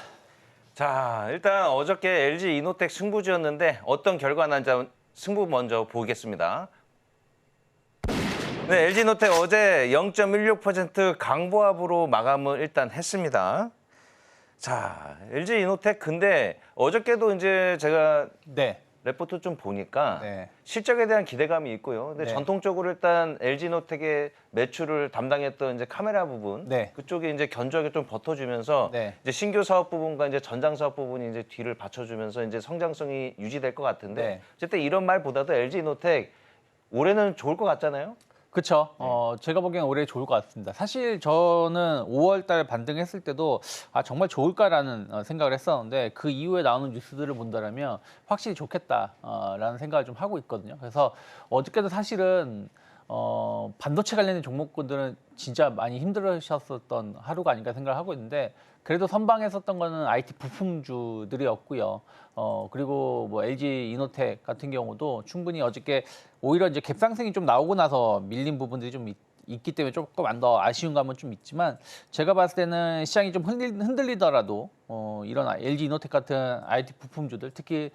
Speaker 3: 자, 일단 어저께 LG 이노텍 승부주였는데 어떤 결과 난지 승부 먼저 보겠습니다. 네, LG 이노텍 어제 0.16% 강보합으로 마감을 일단 했습니다. 자, LG 이노텍 근데 어저께도 이제 제가
Speaker 5: 네.
Speaker 3: 레포트 좀 보니까
Speaker 5: 네.
Speaker 3: 실적에 대한 기대감이 있고요. 근데
Speaker 5: 네.
Speaker 3: 전통적으로 일단 LG노텍의 매출을 담당했던 이제 카메라 부분
Speaker 5: 네.
Speaker 3: 그쪽에 이제 견조하게 좀 버텨주면서
Speaker 5: 네.
Speaker 3: 이제 신규 사업 부분과 이제 전장 사업 부분이 이제 뒤를 받쳐주면서 이제 성장성이 유지될 것 같은데
Speaker 5: 네.
Speaker 3: 어쨌든 이런 말보다도 LG노텍 올해는 좋을 것 같잖아요.
Speaker 5: 그렇죠. 제가 보기엔 올해 좋을 것 같습니다. 사실 저는 5월 달 반등했을 때도 정말 좋을까라는 생각을 했었는데 그 이후에 나오는 뉴스들을 본다면 확실히 좋겠다라는 생각을 좀 하고 있거든요. 그래서 어저께도 사실은 반도체 관련된 종목군들은 진짜 많이 힘들으셨었던 하루가 아닌가 생각을 하고 있는데 그래도 선방했었던 거는 IT 부품주들이었고요. 그리고 뭐 LG 이노텍 같은 경우도 충분히 어저께 오히려 이제 갭상승이 좀 나오고 나서 밀린 부분들이 좀 있기 때문에 조금 더 아쉬운 감은 좀 있지만 제가 봤을 때는 시장이 좀 흔들리더라도 이런 LG 이노텍 같은 IT 부품주들 특히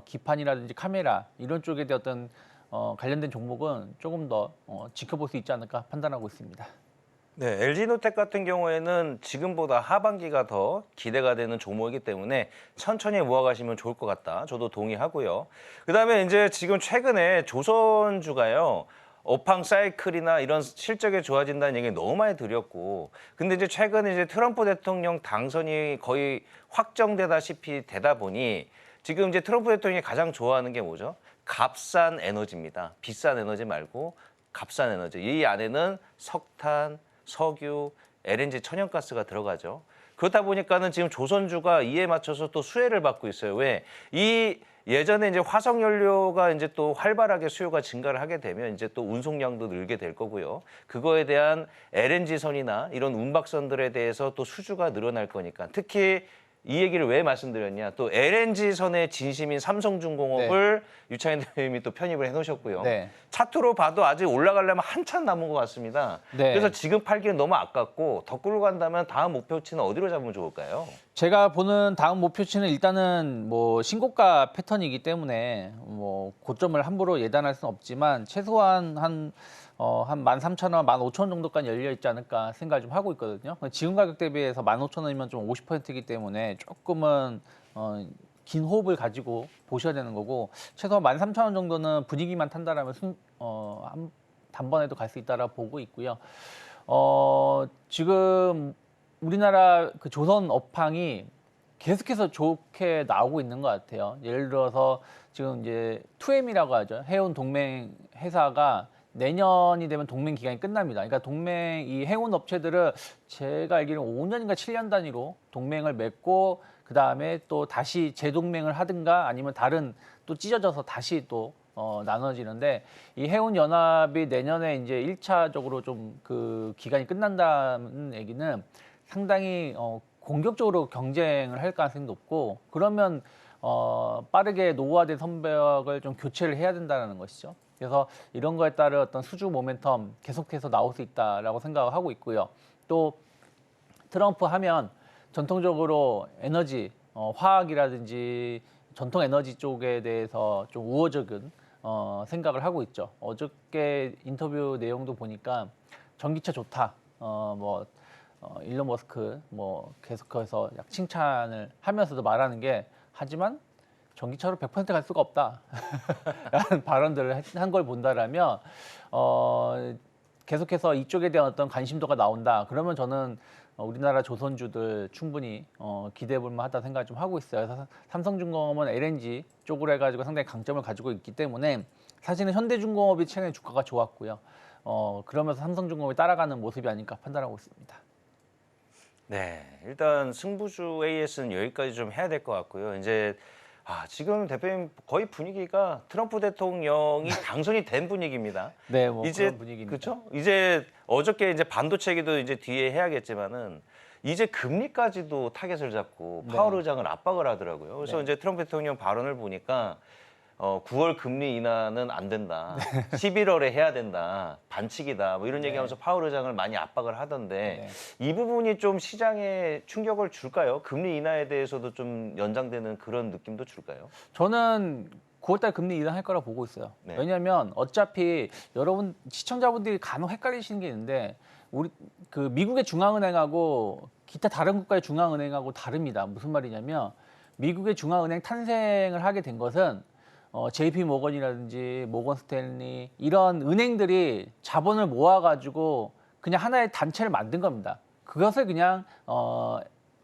Speaker 5: 기판이라든지 카메라 이런 쪽에 대한 어떤 관련된 종목은 조금 더 지켜볼 수 있지 않을까 판단하고 있습니다.
Speaker 3: 네, LG노텍 같은 경우에는 지금보다 하반기가 더 기대가 되는 종목이기 때문에 천천히 모아가시면 좋을 것 같다. 저도 동의하고요. 그다음에 이제 지금 최근에 조선주가요. 업황 사이클이나 이런 실적이 좋아진다는 얘기 너무 많이 드렸고 근데 이제 최근에 이제 트럼프 대통령 당선이 거의 확정되다시피 되다 보니 지금 이제 트럼프 대통령이 가장 좋아하는 게 뭐죠? 값싼 에너지입니다. 비싼 에너지 말고 값싼 에너지. 이 안에는 석탄, 석유, LNG 천연가스가 들어가죠. 그렇다 보니까는 지금 조선주가 이에 맞춰서 또 수혜를 받고 있어요. 왜? 이 예전에 이제 화석연료가 이제 또 활발하게 수요가 증가를 하게 되면 이제 또 운송량도 늘게 될 거고요. 그거에 대한 LNG선이나 이런 운박선들에 대해서 또 수주가 늘어날 거니까 특히 이 얘기를 왜 말씀드렸냐. 또 LNG선의 진심인 삼성중공업을 유창현 대표님이 또 편입을 해놓으셨고요.
Speaker 5: 네.
Speaker 3: 차트로 봐도 아직 올라가려면 한참 남은 것 같습니다.
Speaker 5: 네.
Speaker 3: 그래서 지금 팔기는 너무 아깝고 더 끌고 간다면 다음 목표치는 어디로 잡으면 좋을까요?
Speaker 5: 제가 보는 다음 목표치는 일단은 뭐 신고가 패턴이기 때문에 뭐 고점을 함부로 예단할 수는 없지만 최소한 한 13,000원, 15,000원 정도까지 열려 있지 않을까 생각을 좀 하고 있거든요. 지금 가격 대비해서 15,000원이면 좀 50%이기 때문에 조금은 긴 호흡을 가지고 보셔야 되는 거고 최소한 13,000원 정도는 분위기만 탄다라면 단번에도 갈 수 있다라고 보고 있고요. 지금 우리나라 그 조선 업황이 계속해서 좋게 나오고 있는 것 같아요. 예를 들어서 지금 이제 2M이라고 하죠. 해운 동맹 회사가 내년이 되면 동맹 기간이 끝납니다. 그러니까 이 해운 업체들은 제가 알기로는 5년인가 7년 단위로 동맹을 맺고 그 다음에 또 다시 재동맹을 하든가 아니면 다른 또 찢어져서 다시 또 나눠지는데 이 해운 연합이 내년에 이제 1차적으로 좀 그 기간이 끝난다는 얘기는 상당히 공격적으로 경쟁을 할 가능성이 높고 그러면 빠르게 노후화된 선벽을 좀 교체를 해야 된다는 것이죠. 그래서 이런 거에 따른 어떤 수주 모멘텀 계속해서 나올 수 있다라고 생각을 하고 있고요. 또 트럼프 하면 전통적으로 에너지, 화학이라든지 전통 에너지 쪽에 대해서 좀 우호적인 생각을 하고 있죠. 어저께 인터뷰 내용도 보니까 전기차 좋다. 일론 머스크 계속해서 약 칭찬을 하면서도 말하는 게 하지만 전기차로 100% 갈 수가 없다 라는 발언들을 한 걸 본다라면 계속해서 이쪽에 대한 어떤 관심도가 나온다. 그러면 저는 우리나라 조선주들 충분히 기대해 볼 만하다 생각을 좀 하고 있어요. 그래서 삼성중공업은 LNG 쪽으로 해가지고 상당히 강점을 가지고 있기 때문에 사실은 현대중공업이 최근에 주가가 좋았고요. 그러면서 삼성중공업이 따라가는 모습이 아닐까 판단하고 있습니다.
Speaker 3: 네, 일단 승부주 AS는 여기까지 좀 해야 될 것 같고요. 이제 지금 대표님 거의 분위기가 트럼프 대통령이 당선이 된 분위기입니다.
Speaker 5: 네, 뭐
Speaker 3: 이제
Speaker 5: 그런 분위기입니다.
Speaker 3: 그렇죠? 이제 어저께 이제 반도체 얘기도 이제 뒤에 해야겠지만은 이제 금리까지도 타겟을 잡고 파월 의장을 압박을 하더라고요. 그래서
Speaker 5: 네.
Speaker 3: 이제 트럼프 대통령 발언을 보니까 9월 금리 인하는 안 된다. 11월에 해야 된다. 반칙이다. 뭐 이런 얘기하면서 파월 의장을 많이 압박을 하던데 이 부분이 좀 시장에 충격을 줄까요? 금리 인하에 대해서도 좀 연장되는 그런 느낌도 줄까요?
Speaker 5: 저는 9월달 금리 인하할 거라 보고 있어요.
Speaker 3: 네.
Speaker 5: 왜냐하면 어차피 여러분 시청자분들이 간혹 헷갈리시는 게 있는데 우리 그 미국의 중앙은행하고 기타 다른 국가의 중앙은행하고 다릅니다. 무슨 말이냐면 미국의 중앙은행 탄생을 하게 된 것은 JP 모건이라든지 모건 스탠리 이런 은행들이 자본을 모아가지고 그냥 하나의 단체를 만든 겁니다. 그것을 그냥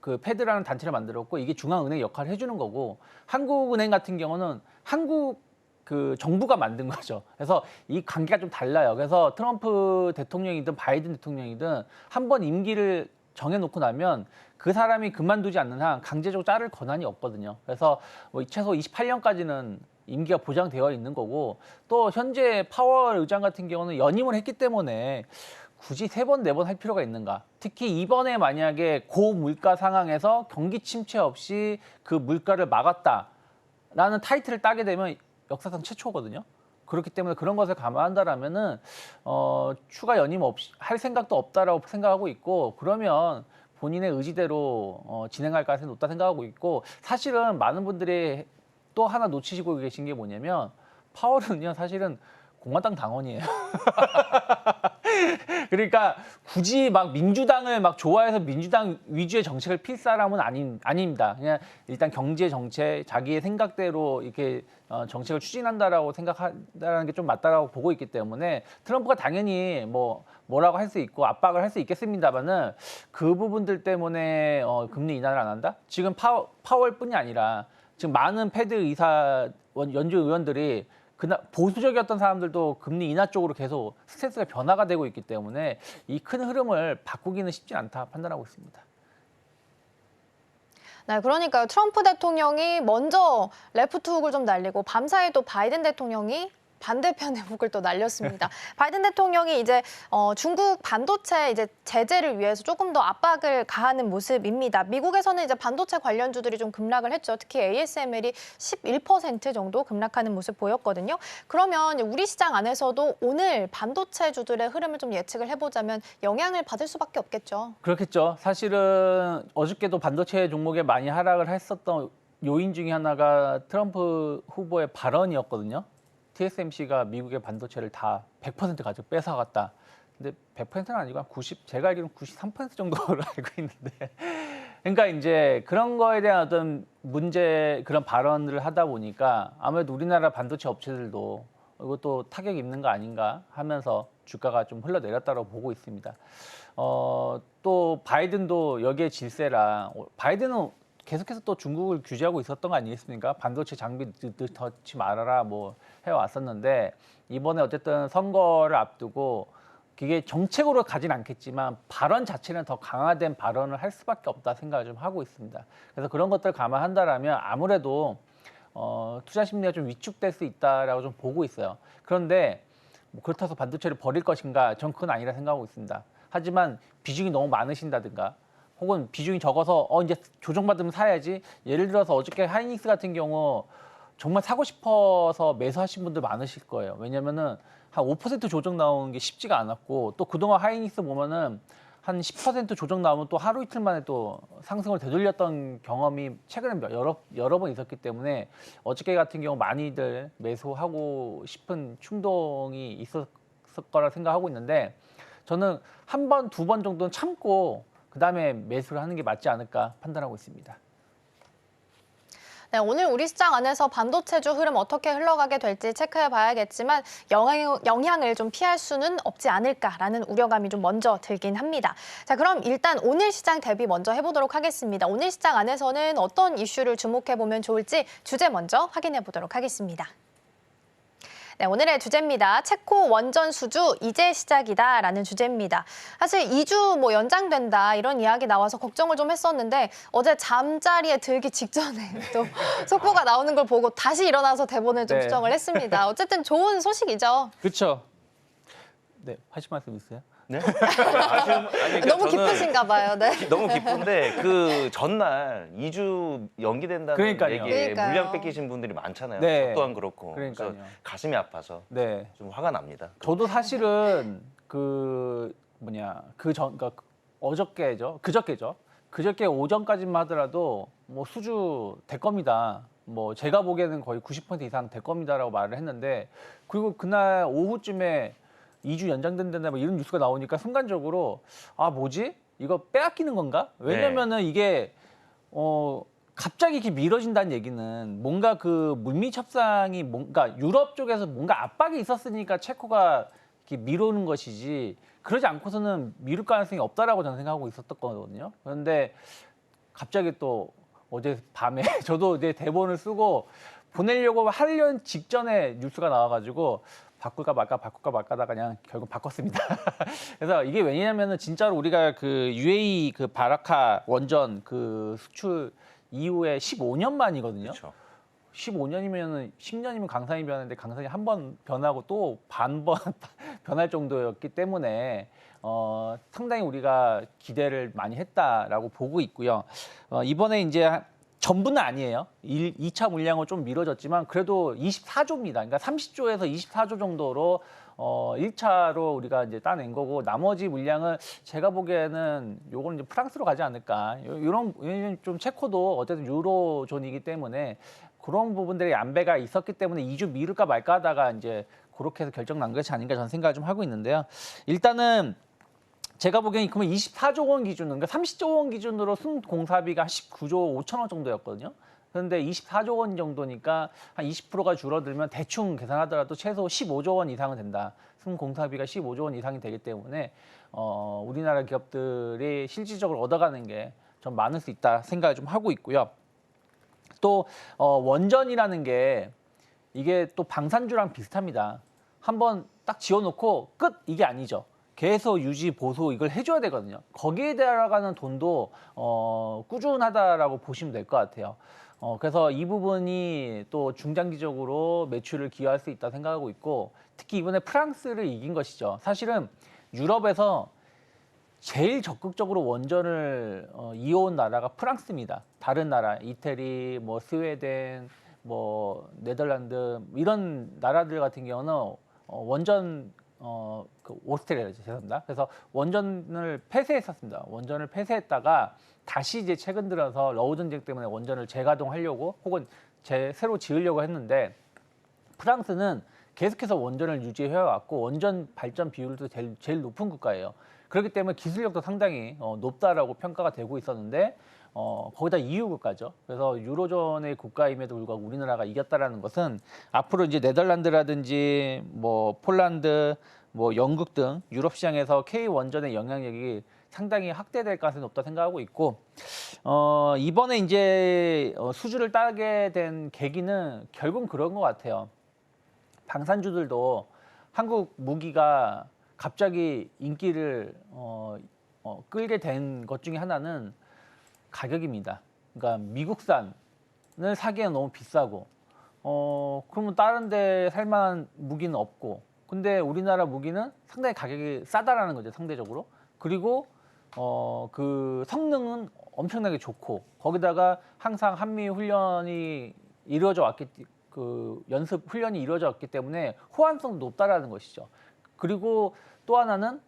Speaker 5: 그 패드라는 단체를 만들었고 이게 중앙은행 역할을 해주는 거고 한국은행 같은 경우는 한국 그 정부가 만든 거죠. 그래서 이 관계가 좀 달라요. 그래서 트럼프 대통령이든 바이든 대통령이든 한 번 임기를 정해놓고 나면 그 사람이 그만두지 않는 한 강제적으로 자를 권한이 없거든요. 그래서 뭐 최소 28년까지는 임기가 보장되어 있는 거고 또 현재 파월 의장 같은 경우는 연임을 했기 때문에 굳이 3번, 4번 할 필요가 있는가? 특히 이번에 만약에 고물가 상황에서 경기 침체 없이 그 물가를 막았다라는 타이틀을 따게 되면 역사상 최초거든요. 그렇기 때문에 그런 것을 감안한다라면은 추가 연임 없이 할 생각도 없다라고 생각하고 있고 그러면 본인의 의지대로 진행할 가능성이 높다 생각하고 있고 사실은 많은 분들이 또 하나 놓치시고 계신 게 뭐냐면 파월은요 사실은 공화당 당원이에요. 그러니까 굳이 막 민주당을 막 좋아해서 민주당 위주의 정책을 필 사람은 아닙니다. 그냥 일단 경제 정책, 자기의 생각대로 이렇게 정책을 추진한다라고 생각한다는 게 좀 맞다라고 보고 있기 때문에 트럼프가 당연히 뭐라고 할 수 있고 압박을 할 수 있겠습니다만은 그 부분들 때문에 금리 인하를 안 한다? 지금 파월뿐이 아니라 지금 많은 패드 의사 연준 의원들이 그날 보수적이었던 사람들도 금리 인하 쪽으로 계속 스탠스가 변화가 되고 있기 때문에 이 큰 흐름을 바꾸기는 쉽지 않다 판단하고 있습니다.
Speaker 2: 네, 그러니까요. 트럼프 대통령이 먼저 레프트 훅을 좀 날리고 밤사이 또 바이든 대통령이 반대편의 훅을 또 날렸습니다. 바이든 대통령이 이제 중국 반도체 이제 제재를 위해서 조금 더 압박을 가하는 모습입니다. 미국에서는 이제 반도체 관련주들이 좀 급락을 했죠. 특히 ASML이 11% 정도 급락하는 모습 보였거든요. 그러면 우리 시장 안에서도 오늘 반도체주들의 흐름을 좀 예측을 해보자면 영향을 받을 수밖에 없겠죠.
Speaker 5: 그렇겠죠. 사실은 어저께도 반도체 종목에 많이 하락을 했었던 요인 중에 하나가 트럼프 후보의 발언이었거든요. TSMC가 미국의 반도체를 다 100% 가지고 뺏어갔다. 근데 100%는 아니고 제가 알기로는 93% 정도로 알고 있는데. 그러니까 이제 그런 거에 대한 어떤 그런 발언을 하다 보니까 아무래도 우리나라 반도체 업체들도 이것도 타격이 있는 거 아닌가 하면서 주가가 좀 흘러내렸다고 보고 있습니다. 또 바이든도 여기에 질세라 바이든은 계속해서 또 중국을 규제하고 있었던 거 아니겠습니까? 반도체 장비 넣지 말아라 뭐 해왔었는데 이번에 어쨌든 선거를 앞두고 그게 정책으로 가진 않겠지만 발언 자체는 더 강화된 발언을 할 수밖에 없다 생각을 좀 하고 있습니다. 그래서 그런 것들을 감안한다라면 아무래도 투자 심리가 좀 위축될 수 있다라고 좀 보고 있어요. 그런데 뭐 그렇다고 해서 반도체를 버릴 것인가? 전 그건 아니라 생각하고 있습니다. 하지만 비중이 너무 많으신다든가 혹은 비중이 적어서 이제 조정받으면 사야지. 예를 들어서 어저께 하이닉스 같은 경우 정말 사고 싶어서 매수하신 분들 많으실 거예요. 왜냐면은 한 5% 조정 나오는 게 쉽지가 않았고 또 그동안 하이닉스 보면은 한 10% 조정 나오면 또 하루 이틀 만에 또 상승을 되돌렸던 경험이 최근에 여러 번 있었기 때문에 어저께 같은 경우 많이들 매수하고 싶은 충동이 있었을 거라 생각하고 있는데 저는 한 번, 두 번 정도는 참고 그다음에 매수를 하는 게 맞지 않을까 판단하고 있습니다.
Speaker 2: 네, 오늘 우리 시장 안에서 반도체주 흐름 어떻게 흘러가게 될지 체크해 봐야겠지만 영향을 좀 피할 수는 없지 않을까라는 우려감이 좀 먼저 들긴 합니다. 자, 그럼 일단 오늘 시장 대비 먼저 해보도록 하겠습니다. 오늘 시장 안에서는 어떤 이슈를 주목해 보면 좋을지 주제 먼저 확인해 보도록 하겠습니다. 네, 오늘의 주제입니다. 체코 원전 수주 이제 시작이다라는 주제입니다. 사실 2주 연장된다 이런 이야기 나와서 걱정을 좀 했었는데 어제 잠자리에 들기 직전에 또 속보가 나오는 걸 보고 다시 일어나서 대본을 좀 수정을 했습니다. 어쨌든 좋은 소식이죠.
Speaker 5: 그렇죠. 네, 하실 말씀 있어요?
Speaker 3: 네? 아쉬움? 아니, 그러니까
Speaker 2: 너무
Speaker 3: 저는
Speaker 2: 기쁘신가 봐요. 네.
Speaker 3: 너무 기쁜데 그 전날 2주 연기된다는
Speaker 5: 그러니까요.
Speaker 3: 얘기에
Speaker 2: 그러니까요.
Speaker 3: 물량 뺏기신 분들이 많잖아요.
Speaker 5: 네.
Speaker 3: 저 또한 그렇고.
Speaker 5: 그러니까요.
Speaker 3: 그래서 가슴이 아파서
Speaker 5: 네.
Speaker 3: 좀 화가 납니다.
Speaker 5: 저도 사실은 그러니까 어저께죠. 그저께 오전까지만 하더라도 뭐 수주 될 겁니다. 뭐 제가 보기에는 거의 90% 이상 될 겁니다라고 말을 했는데, 그리고 그날 오후쯤에 2주 연장된다 뭐 이런 뉴스가 나오니까 순간적으로 아 뭐지? 이거 빼앗기는 건가? 왜냐면은 이게 갑자기 이렇게 미뤄진다는 얘기는 뭔가 그 물밑 협상이 뭔가 유럽 쪽에서 뭔가 압박이 있었으니까 체코가 이렇게 미루는 것이지, 그러지 않고서는 미룰 가능성이 없다라고 저는 생각하고 있었던 거거든요. 그런데 갑자기 또 어제 밤에 저도 이제 대본을 쓰고 보내려고 하려는 직전에 뉴스가 나와가지고 바꿀까 말까 하다가 그냥 결국 바꿨습니다. 그래서 이게 왜냐면은 진짜로 우리가 그 UAE 그 바라카 원전 그 수출 이후에 15년 만이거든요.
Speaker 3: 그렇죠.
Speaker 5: 15년이면은 10년이면 강산이 변했는데 강산이 한 번 변하고 또 반번 변할 정도였기 때문에 상당히 우리가 기대를 많이 했다라고 보고 있고요. 이번에 이제 전부는 아니에요. 2차 물량은 좀 미뤄졌지만 그래도 24조입니다. 그러니까 30조에서 24조 정도로 1차로 우리가 이제 따낸 거고, 나머지 물량을 제가 보기에는 요거는 이제 프랑스로 가지 않을까. 이런 좀 체코도 어쨌든 유로존이기 때문에 그런 부분들의 안배가 있었기 때문에 2주 미룰까 말까 하다가 이제 그렇게 해서 결정 난 것이 아닌가 저는 생각을 좀 하고 있는데요. 일단은 제가 보기엔 그러면 24조 원 기준, 그러니까 30조 원 기준으로 순공사비가 19조 5천억 정도였거든요. 그런데 24조 원 정도니까 한 20%가 줄어들면 대충 계산하더라도 최소 15조 원 이상은 된다. 순공사비가 15조 원 이상이 되기 때문에 우리나라 기업들이 실질적으로 얻어가는 게 좀 많을 수 있다 생각을 좀 하고 있고요. 또 원전이라는 게 이게 또 방산주랑 비슷합니다. 한번 딱 지어놓고 끝, 이게 아니죠. 계속 유지 보수 이걸 해줘야 되거든요. 거기에 들어가는 돈도 꾸준하다라고 보시면 될 것 같아요. 그래서 이 부분이 또 중장기적으로 매출을 기여할 수 있다 생각하고 있고, 특히 이번에 프랑스를 이긴 것이죠. 사실은 유럽에서 제일 적극적으로 원전을 이어온 나라가 프랑스입니다. 다른 나라, 이태리, 뭐 스웨덴, 뭐 네덜란드 이런 나라들 같은 경우는 원전 오스트리아죠, 죄송합니다. 그래서 원전을 폐쇄했었습니다. 원전을 폐쇄했다가 다시 이제 최근 들어서 러우 전쟁 때문에 원전을 재가동하려고 혹은 새로 지으려고 했는데, 프랑스는 계속해서 원전을 유지해왔고 원전 발전 비율도 제일 높은 국가예요. 그렇기 때문에 기술력도 상당히 높다라고 평가가 되고 있었는데 거기다 EU 국가죠. 그래서 유로존의 국가임에도 불구하고 우리나라가 이겼다라는 것은 앞으로 이제 네덜란드라든지 뭐 폴란드, 뭐 영국 등 유럽 시장에서 K 원전의 영향력이 상당히 확대될 가능성이 높다 생각하고 있고, 이번에 이제 수주를 따게 된 계기는 결국은 그런 것 같아요. 방산주들도 한국 무기가 갑자기 인기를 끌게 된 것 중에 하나는 가격입니다. 그러니까 미국산을 사기에는 너무 비싸고, 그러면 다른 데 살만한 무기는 없고, 근데 우리나라 무기는 상당히 가격이 싸다라는 거죠, 상대적으로. 그리고 그 성능은 엄청나게 좋고, 거기다가 항상 한미 훈련이 이루어져 왔기, 그 연습 훈련이 이루어져 왔기 때문에 호환성도 높다라는 것이죠. 그리고 또 하나는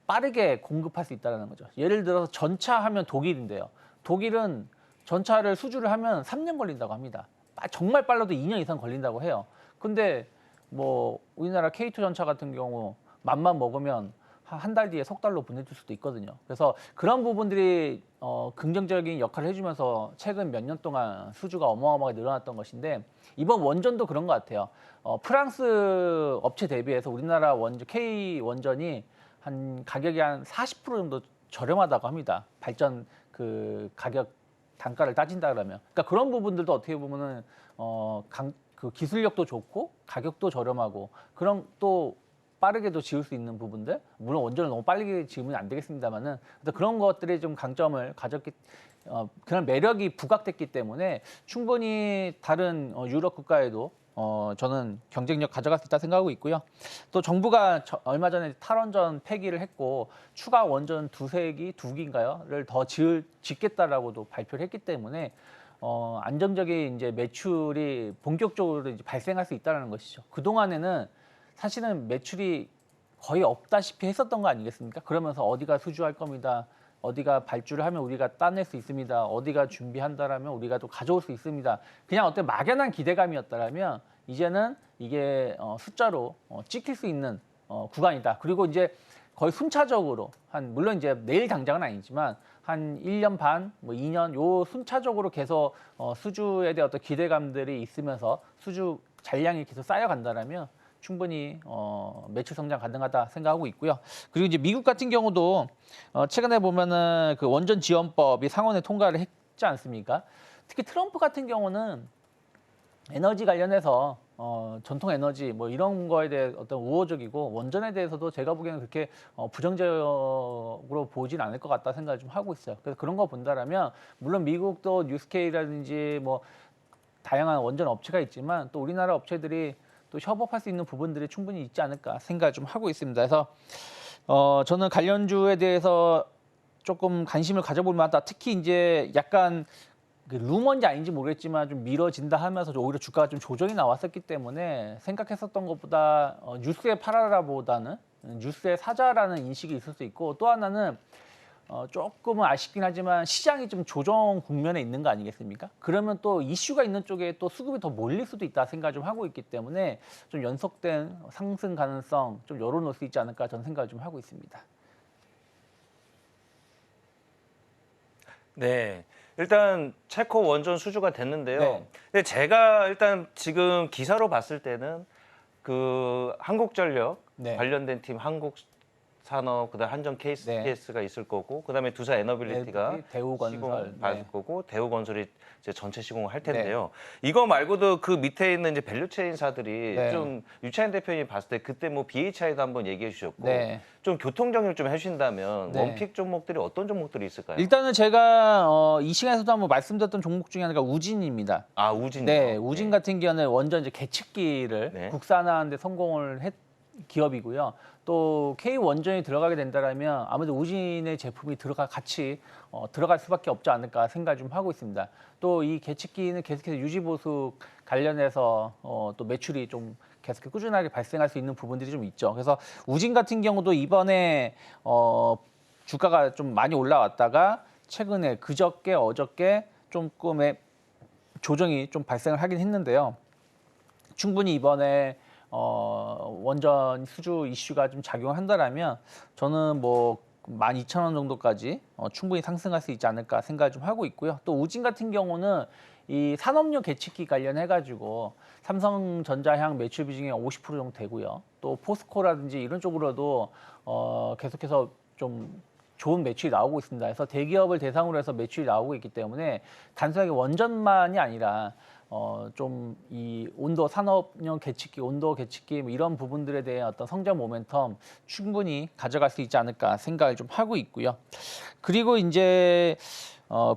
Speaker 5: 빠르게 공급할 수 있다는 거죠. 예를 들어서 전차하면 독일인데요. 독일은 전차를 수주를 하면 3년 걸린다고 합니다. 정말 빨라도 2년 이상 걸린다고 해요. 근데 뭐 우리나라 K2 전차 같은 경우 맘만 먹으면 한 달 뒤에 석 달로 보내줄 수도 있거든요. 그래서 그런 부분들이 긍정적인 역할을 해주면서 최근 몇 년 동안 수주가 어마어마하게 늘어났던 것인데, 이번 원전도 그런 것 같아요. 프랑스 업체 대비해서 우리나라 K 원전이 한 가격이 한 40% 정도 저렴하다고 합니다. 발전 그 가격 단가를 따진다 그러면. 그러니까 그런 부분들도 어떻게 보면은 그 기술력도 좋고 가격도 저렴하고, 그런 또 빠르게도 지을 수 있는 부분들, 물론 원전을 너무 빨리 지으면 안 되겠습니다만은 그런 것들이 좀 강점을 가졌기, 그런 매력이 부각됐기 때문에 충분히 다른 유럽 국가에도 저는 경쟁력 가져갈 수 있다 생각하고 있고요. 또 정부가 얼마 전에 탈원전 폐기를 했고 추가 원전 두세 기인가요?를 더 짓겠다라고도 발표를 했기 때문에 안정적인 이제 매출이 본격적으로 이제 발생할 수 있다는 것이죠. 그 동안에는 사실은 매출이 거의 없다시피 했었던 거 아니겠습니까? 그러면서 어디가 수주할 겁니다. 어디가 발주를 하면 우리가 따낼 수 있습니다. 어디가 준비한다라면 우리가 또 가져올 수 있습니다. 그냥 어떤 막연한 기대감이었다라면 이제는 이게 숫자로 찍힐 수 있는 구간이다. 그리고 이제 거의 순차적으로 물론 이제 내일 당장은 아니지만 한 1년 반, 뭐 2년 요 순차적으로 계속 수주에 대한 어떤 기대감들이 있으면서 수주 잔량이 계속 쌓여간다라면 충분히 매출 성장 가능하다 생각하고 있고요. 그리고 이제 미국 같은 경우도 최근에 보면은 그 원전 지원법이 상원에 통과를 했지 않습니까? 특히 트럼프 같은 경우는 에너지 관련해서 전통 에너지 뭐 이런 거에 대해 어떤 우호적이고 원전에 대해서도 제가 보기에는 그렇게 부정적으로 보진 않을 것 같다 생각을 좀 하고 있어요. 그래서 그런 거 본다라면 물론 미국도 뉴스케이라든지 뭐 다양한 원전 업체가 있지만 또 우리나라 업체들이 또 협업할 수 있는 부분들이 충분히 있지 않을까 생각을 좀 하고 있습니다. 그래서 저는 관련주에 대해서 조금 관심을 가져볼 만하다. 특히 이제 약간 그 루머인지 아닌지 모르겠지만 좀 미뤄진다 하면서 오히려 주가가 좀 조정이 나왔었기 때문에 생각했었던 것보다 뉴스에 팔아라보다는 뉴스에 사자라는 인식이 있을 수 있고 또 하나는 조금은 아쉽긴 하지만 시장이 좀 조정 국면에 있는 거 아니겠습니까? 그러면 또 이슈가 있는 쪽에 또 수급이 더 몰릴 수도 있다 생각을 좀 하고 있기 때문에 좀 연속된 상승 가능성 좀 열어놓을 수 있지 않을까 저는 생각을 좀 하고 있습니다.
Speaker 3: 네. 일단 체코 원전 수주가 됐는데요.
Speaker 5: 네.
Speaker 3: 근데 제가 일단 지금 기사로 봤을 때는 그 한국전력
Speaker 5: 네.
Speaker 3: 관련된 팀 한국산업 그다음 한전 KCS가 있을 거고 그다음에 두산 에너빌리티가
Speaker 5: 대우건설
Speaker 3: 시공 받을 거고 대우건설이 이제 전체 시공을 할
Speaker 5: 네.
Speaker 3: 텐데요. 이거 말고도 그 밑에 있는 이제 밸류체인사들이
Speaker 5: 네.
Speaker 3: 좀 유차인 대표님 봤을 때 그때 뭐 BHI도 한번 얘기해 주셨고
Speaker 5: 네.
Speaker 3: 좀 교통 정리를 좀 해주신다면
Speaker 5: 네.
Speaker 3: 원픽 종목들이 어떤 종목들이 있을까요?
Speaker 5: 일단은 제가 이 시간에서도 한번 말씀드렸던 종목 중에 하나가 우진입니다.
Speaker 3: 아 우진.
Speaker 5: 네, 우진 같은 경우는 원전 이제 개측기를
Speaker 3: 네.
Speaker 5: 국산화하는데 성공을 했 기업이고요. 또 K 원전이 들어가게 된다라면 아무래도 우진의 제품이 같이 들어갈 수밖에 없지 않을까 생각 좀 하고 있습니다. 또 이 개측기는 계속해서 유지 보수 관련해서 또 매출이 좀 계속 꾸준하게 발생할 수 있는 부분들이 좀 있죠. 그래서 우진 같은 경우도 이번에 주가가 좀 많이 올라왔다가 최근에 그저께 어저께 조금의 조정이 좀 발생을 하긴 했는데요. 충분히 이번에 원전 수주 이슈가 좀 작용한다라면 저는 뭐 12,000원 정도까지 충분히 상승할 수 있지 않을까 생각을 좀 하고 있고요. 또 우진 같은 경우는 이 산업용 계측기 관련해가지고 삼성전자 향 매출 비중이 50% 정도 되고요. 또 포스코라든지 이런 쪽으로도 계속해서 좀 좋은 매출이 나오고 있습니다. 그래서 대기업을 대상으로 해서 매출이 나오고 있기 때문에 단순하게 원전만이 아니라 좀 이 온도 산업용 계측기, 온도 계측기 뭐 이런 부분들에 대한 어떤 성장 모멘텀 충분히 가져갈 수 있지 않을까 생각을 좀 하고 있고요. 그리고 이제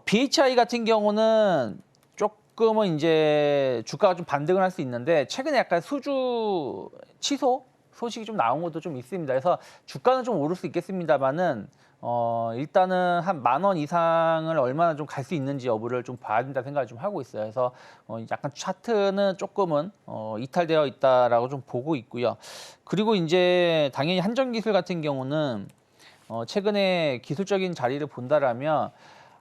Speaker 5: BHI 같은 경우는 조금은 이제 주가가 좀 반등을 할 수 있는데 최근에 약간 수주 취소 소식이 좀 나온 것도 좀 있습니다. 그래서 주가는 좀 오를 수 있겠습니다만은 일단은 한 10,000원 이상을 얼마나 좀 갈 수 있는지 여부를 좀 봐야 된다 생각을 좀 하고 있어요. 그래서 약간 차트는 조금은 이탈되어 있다라고 좀 보고 있고요. 그리고 이제 당연히 한전기술 같은 경우는 최근에 기술적인 자리를 본다라면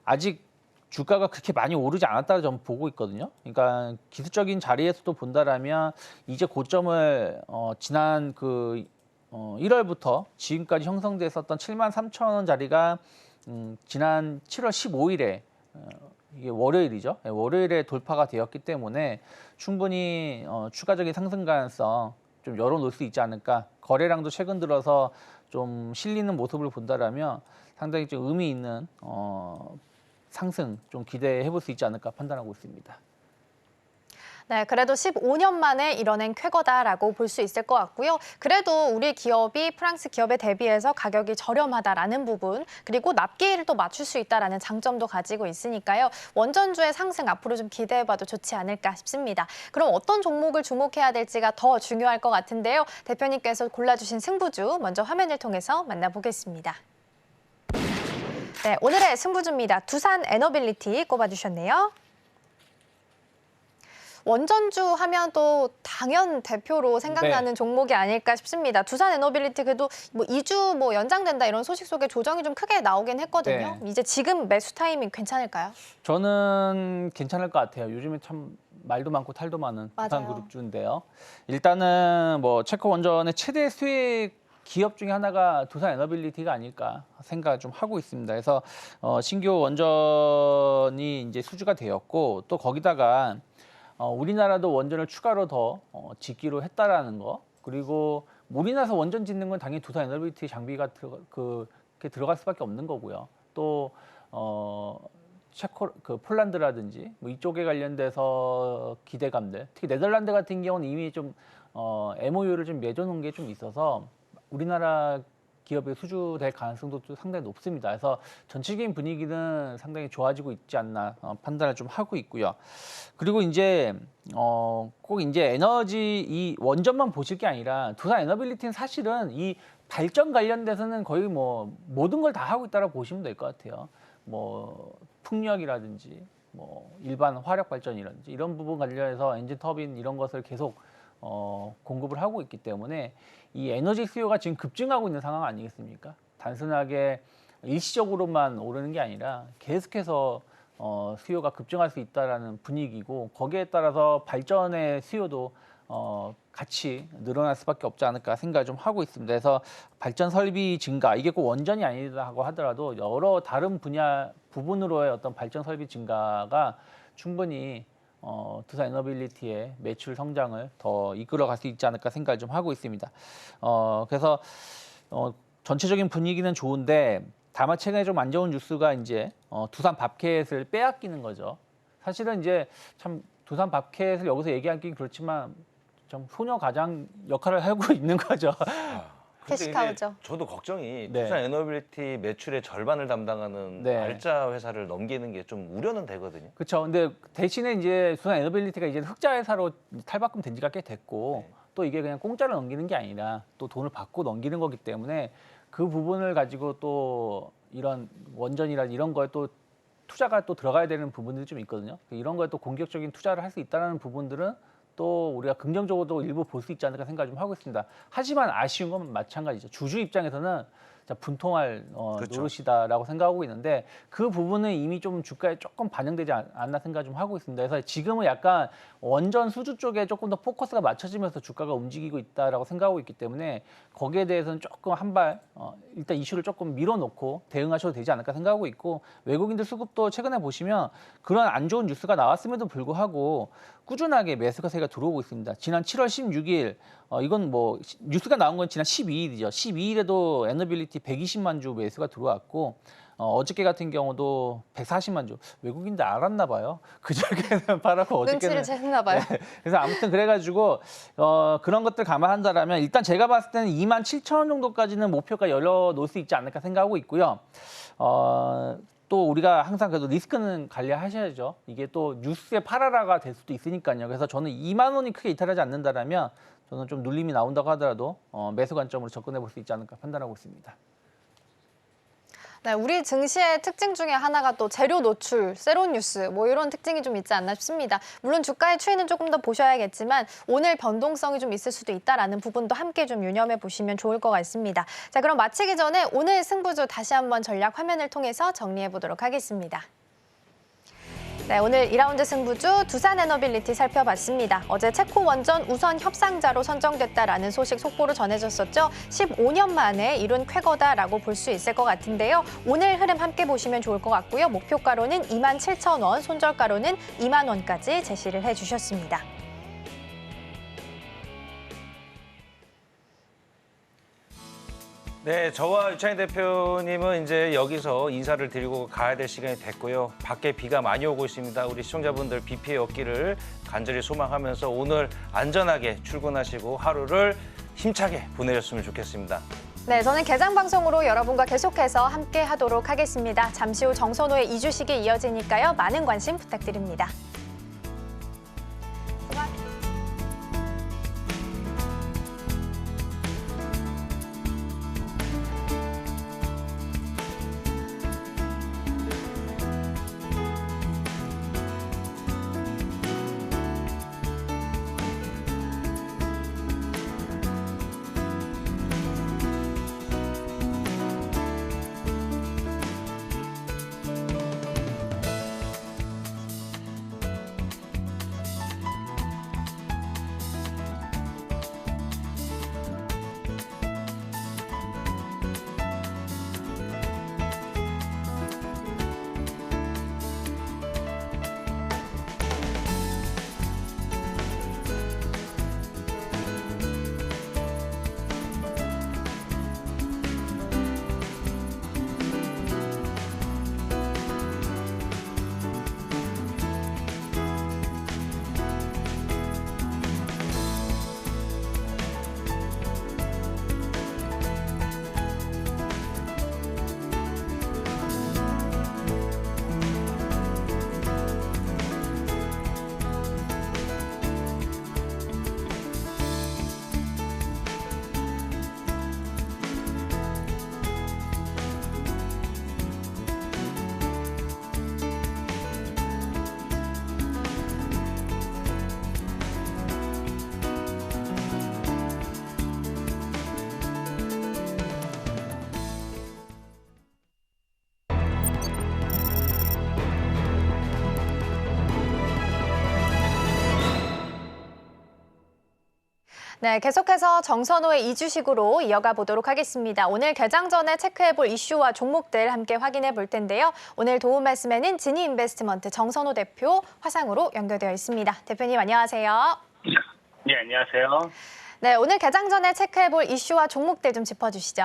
Speaker 5: 아직 주가가 그렇게 많이 오르지 않았다고 저는 보고 있거든요. 그러니까 기술적인 자리에서도 본다라면 이제 고점을 지난 그 1월부터 지금까지 형성됐었던 73,000원 자리가 지난 7월 15일에 이게 월요일이죠. 월요일에 돌파가 되었기 때문에 충분히 추가적인 상승 가능성 좀 열어놓을 수 있지 않을까. 거래량도 최근 들어서 좀 실리는 모습을 본다라면 상당히 좀 의미 있는 상승 좀 기대해 볼 수 있지 않을까 판단하고 있습니다.
Speaker 2: 네, 그래도 15년 만에 이뤄낸 쾌거다라고 볼 수 있을 것 같고요. 그래도 우리 기업이 프랑스 기업에 대비해서 가격이 저렴하다라는 부분, 그리고 납기를 또 맞출 수 있다라는 장점도 가지고 있으니까요. 원전주의 상승 앞으로 좀 기대해봐도 좋지 않을까 싶습니다. 그럼 어떤 종목을 주목해야 될지가 더 중요할 것 같은데요. 대표님께서 골라주신 승부주 먼저 화면을 통해서 만나보겠습니다. 네, 오늘의 승부주입니다. 두산 에너빌리티 꼽아주셨네요. 원전주 하면 또 당연 대표로 생각나는 종목이 아닐까 싶습니다. 두산 에너빌리티 그래도 뭐 2주 뭐 연장된다 이런 소식 속에 조정이 좀 크게 나오긴 했거든요. 이제 지금 매수 타이밍 괜찮을까요?
Speaker 5: 저는 괜찮을 것 같아요. 요즘에 참 말도 많고 탈도 많은
Speaker 2: 맞아요.
Speaker 5: 두산그룹주인데요. 일단은 뭐 체코 원전의 최대 수익 기업 중에 하나가 두산 에너빌리티가 아닐까 생각을 좀 하고 있습니다. 그래서 신규 원전이 이제 수주가 되었고 또 거기다가 우리나라도 원전을 추가로 더 짓기로 했다라는 거, 그리고 우리나라에서 원전 짓는 건 당연히 두산 에너빌리티 장비가 그렇게 들어갈 수밖에 없는 거고요. 또 체코 폴란드라든지 뭐 이쪽에 관련돼서 기대감들, 특히 네덜란드 같은 경우는 이미 좀 MOU를 좀 맺어놓은 게 좀 있어서 우리나라 기업이 수주될 가능성도 상당히 높습니다. 그래서 전체적인 분위기는 상당히 좋아지고 있지 않나 판단을 좀 하고 있고요. 그리고 이제 꼭 이제 에너지 이 원전만 보실 게 아니라 두산 에너빌리티는 사실은 이 발전 관련돼서는 거의 뭐 모든 걸 다 하고 있다고 보시면 될 것 같아요. 뭐 풍력이라든지 뭐 일반 화력 발전이라든지 이런 부분 관련해서 엔진 터빈 이런 것을 계속 공급을 하고 있기 때문에 이 에너지 수요가 지금 급증하고 있는 상황 아니겠습니까? 단순하게 일시적으로만 오르는 게 아니라 계속해서 수요가 급증할 수 있다라는 분위기고 거기에 따라서 발전의 수요도 같이 늘어날 수밖에 없지 않을까 생각을 좀 하고 있습니다. 그래서 발전 설비 증가, 이게 꼭 원전이 아니라고 하더라도 여러 다른 분야 부분으로의 어떤 발전 설비 증가가 충분히 두산 에너빌리티의 매출 성장을 더 이끌어갈 수 있지 않을까 생각을 좀 하고 있습니다. 그래서 전체적인 분위기는 좋은데 다만 최근에 좀 안 좋은 뉴스가 이제 두산 밥켓을 빼앗기는 거죠. 사실은 이제 참 두산 밥켓을 여기서 얘기하기 그렇지만 좀 소녀 가장 역할을 하고 있는 거죠.
Speaker 3: 근데
Speaker 2: 캐시카우죠.
Speaker 3: 이제 저도 걱정이
Speaker 5: 네.
Speaker 3: 두산 에너빌리티 매출의 절반을 담당하는
Speaker 5: 네.
Speaker 3: 알짜 회사를 넘기는 게 좀 우려는 되거든요.
Speaker 5: 그렇죠. 근데 대신에 이제 두산 에너빌리티가 이제 흑자 회사로 탈바꿈 된 지가 꽤 됐고
Speaker 3: 네.
Speaker 5: 또 이게 그냥 공짜로 넘기는 게 아니라 또 돈을 받고 넘기는 거기 때문에 그 부분을 가지고 또 이런 원전이라 이런 거에 또 투자가 또 들어가야 되는 부분들이 좀 있거든요. 이런 거에 또 공격적인 투자를 할 수 있다는 부분들은 또 우리가 긍정적으로도 일부 볼 수 있지 않을까 생각을 좀 하고 있습니다. 하지만 아쉬운 건 마찬가지죠. 주주 입장에서는 분통할
Speaker 3: 그렇죠.
Speaker 5: 노릇이다라고 생각하고 있는데 그 부분은 이미 좀 주가에 조금 반영되지 않나 생각을 좀 하고 있습니다. 그래서 지금은 약간 원전 수주 쪽에 조금 더 포커스가 맞춰지면서 주가가 움직이고 있다라고 생각하고 있기 때문에 거기에 대해서는 조금 한발 일단 이슈를 조금 밀어놓고 대응하셔도 되지 않을까 생각하고 있고 외국인들 수급도 최근에 보시면 그런 안 좋은 뉴스가 나왔음에도 불구하고 꾸준하게 매수세가 들어오고 있습니다. 지난 7월 16일 이건 뭐 뉴스가 나온 건 지난 12일이죠. 12일에도 에너빌리티 120만 주 매수가 들어왔고 어저께 같은 경우도 140만 주. 외국인들 알았나 봐요. 그저께는 팔았고 어저께는
Speaker 2: 눈치를 챘나 봐요.
Speaker 5: 네. 그래서 아무튼 그래가지고 그런 것들 감안한다라면 일단 제가 봤을 때는 27,000원 정도까지는 목표가 열어놓을 수 있지 않을까 생각하고 있고요. 또 우리가 항상 그래도 리스크는 관리하셔야죠. 이게 또 뉴스의 파라라가 될 수도 있으니까요. 그래서 저는 2만 원이 크게 이탈하지 않는다라면 저는 좀 눌림이 나온다고 하더라도 매수 관점으로 접근해 볼 수 있지 않을까 판단하고 있습니다.
Speaker 2: 네, 우리 증시의 특징 중에 하나가 또 재료 노출, 새로운 뉴스 뭐 이런 특징이 좀 있지 않나 싶습니다. 물론 주가의 추이는 조금 더 보셔야겠지만 오늘 변동성이 좀 있을 수도 있다라는 부분도 함께 좀 유념해 보시면 좋을 것 같습니다. 자, 그럼 마치기 전에 오늘 승부주 다시 한번 전략 화면을 통해서 정리해 보도록 하겠습니다. 네, 오늘 2라운드 승부주 두산 에너빌리티 살펴봤습니다. 어제 체코 원전 우선 협상자로 선정됐다라는 소식 속보로 전해졌었죠. 15년 만에 이룬 쾌거다라고 볼 수 있을 것 같은데요. 오늘 흐름 함께 보시면 좋을 것 같고요. 목표가로는 27,000원, 손절가로는 2만 원까지 제시를 해주셨습니다.
Speaker 3: 네, 저와 유창희 대표님은 이제 여기서 인사를 드리고 가야 될 시간이 됐고요. 밖에 비가 많이 오고 있습니다. 우리 시청자분들 비 피해 없기를 간절히 소망하면서 오늘 안전하게 출근하시고 하루를 힘차게 보내셨으면 좋겠습니다.
Speaker 2: 네, 저는 개장 방송으로 여러분과 계속해서 함께 하도록 하겠습니다. 잠시 후 정선호의 이주식이 이어지니까요. 많은 관심 부탁드립니다. 네, 계속해서 정선호의 이주식으로 이어가 보도록 하겠습니다. 오늘 개장 전에 체크해볼 이슈와 종목들 함께 확인해 볼 텐데요. 오늘 도움 말씀에는 지니인베스트먼트 정선호 대표 화상으로 연결되어 있습니다. 대표님 안녕하세요.
Speaker 6: 네, 안녕하세요.
Speaker 2: 네, 오늘 개장 전에 체크해볼 이슈와 종목들 좀 짚어주시죠.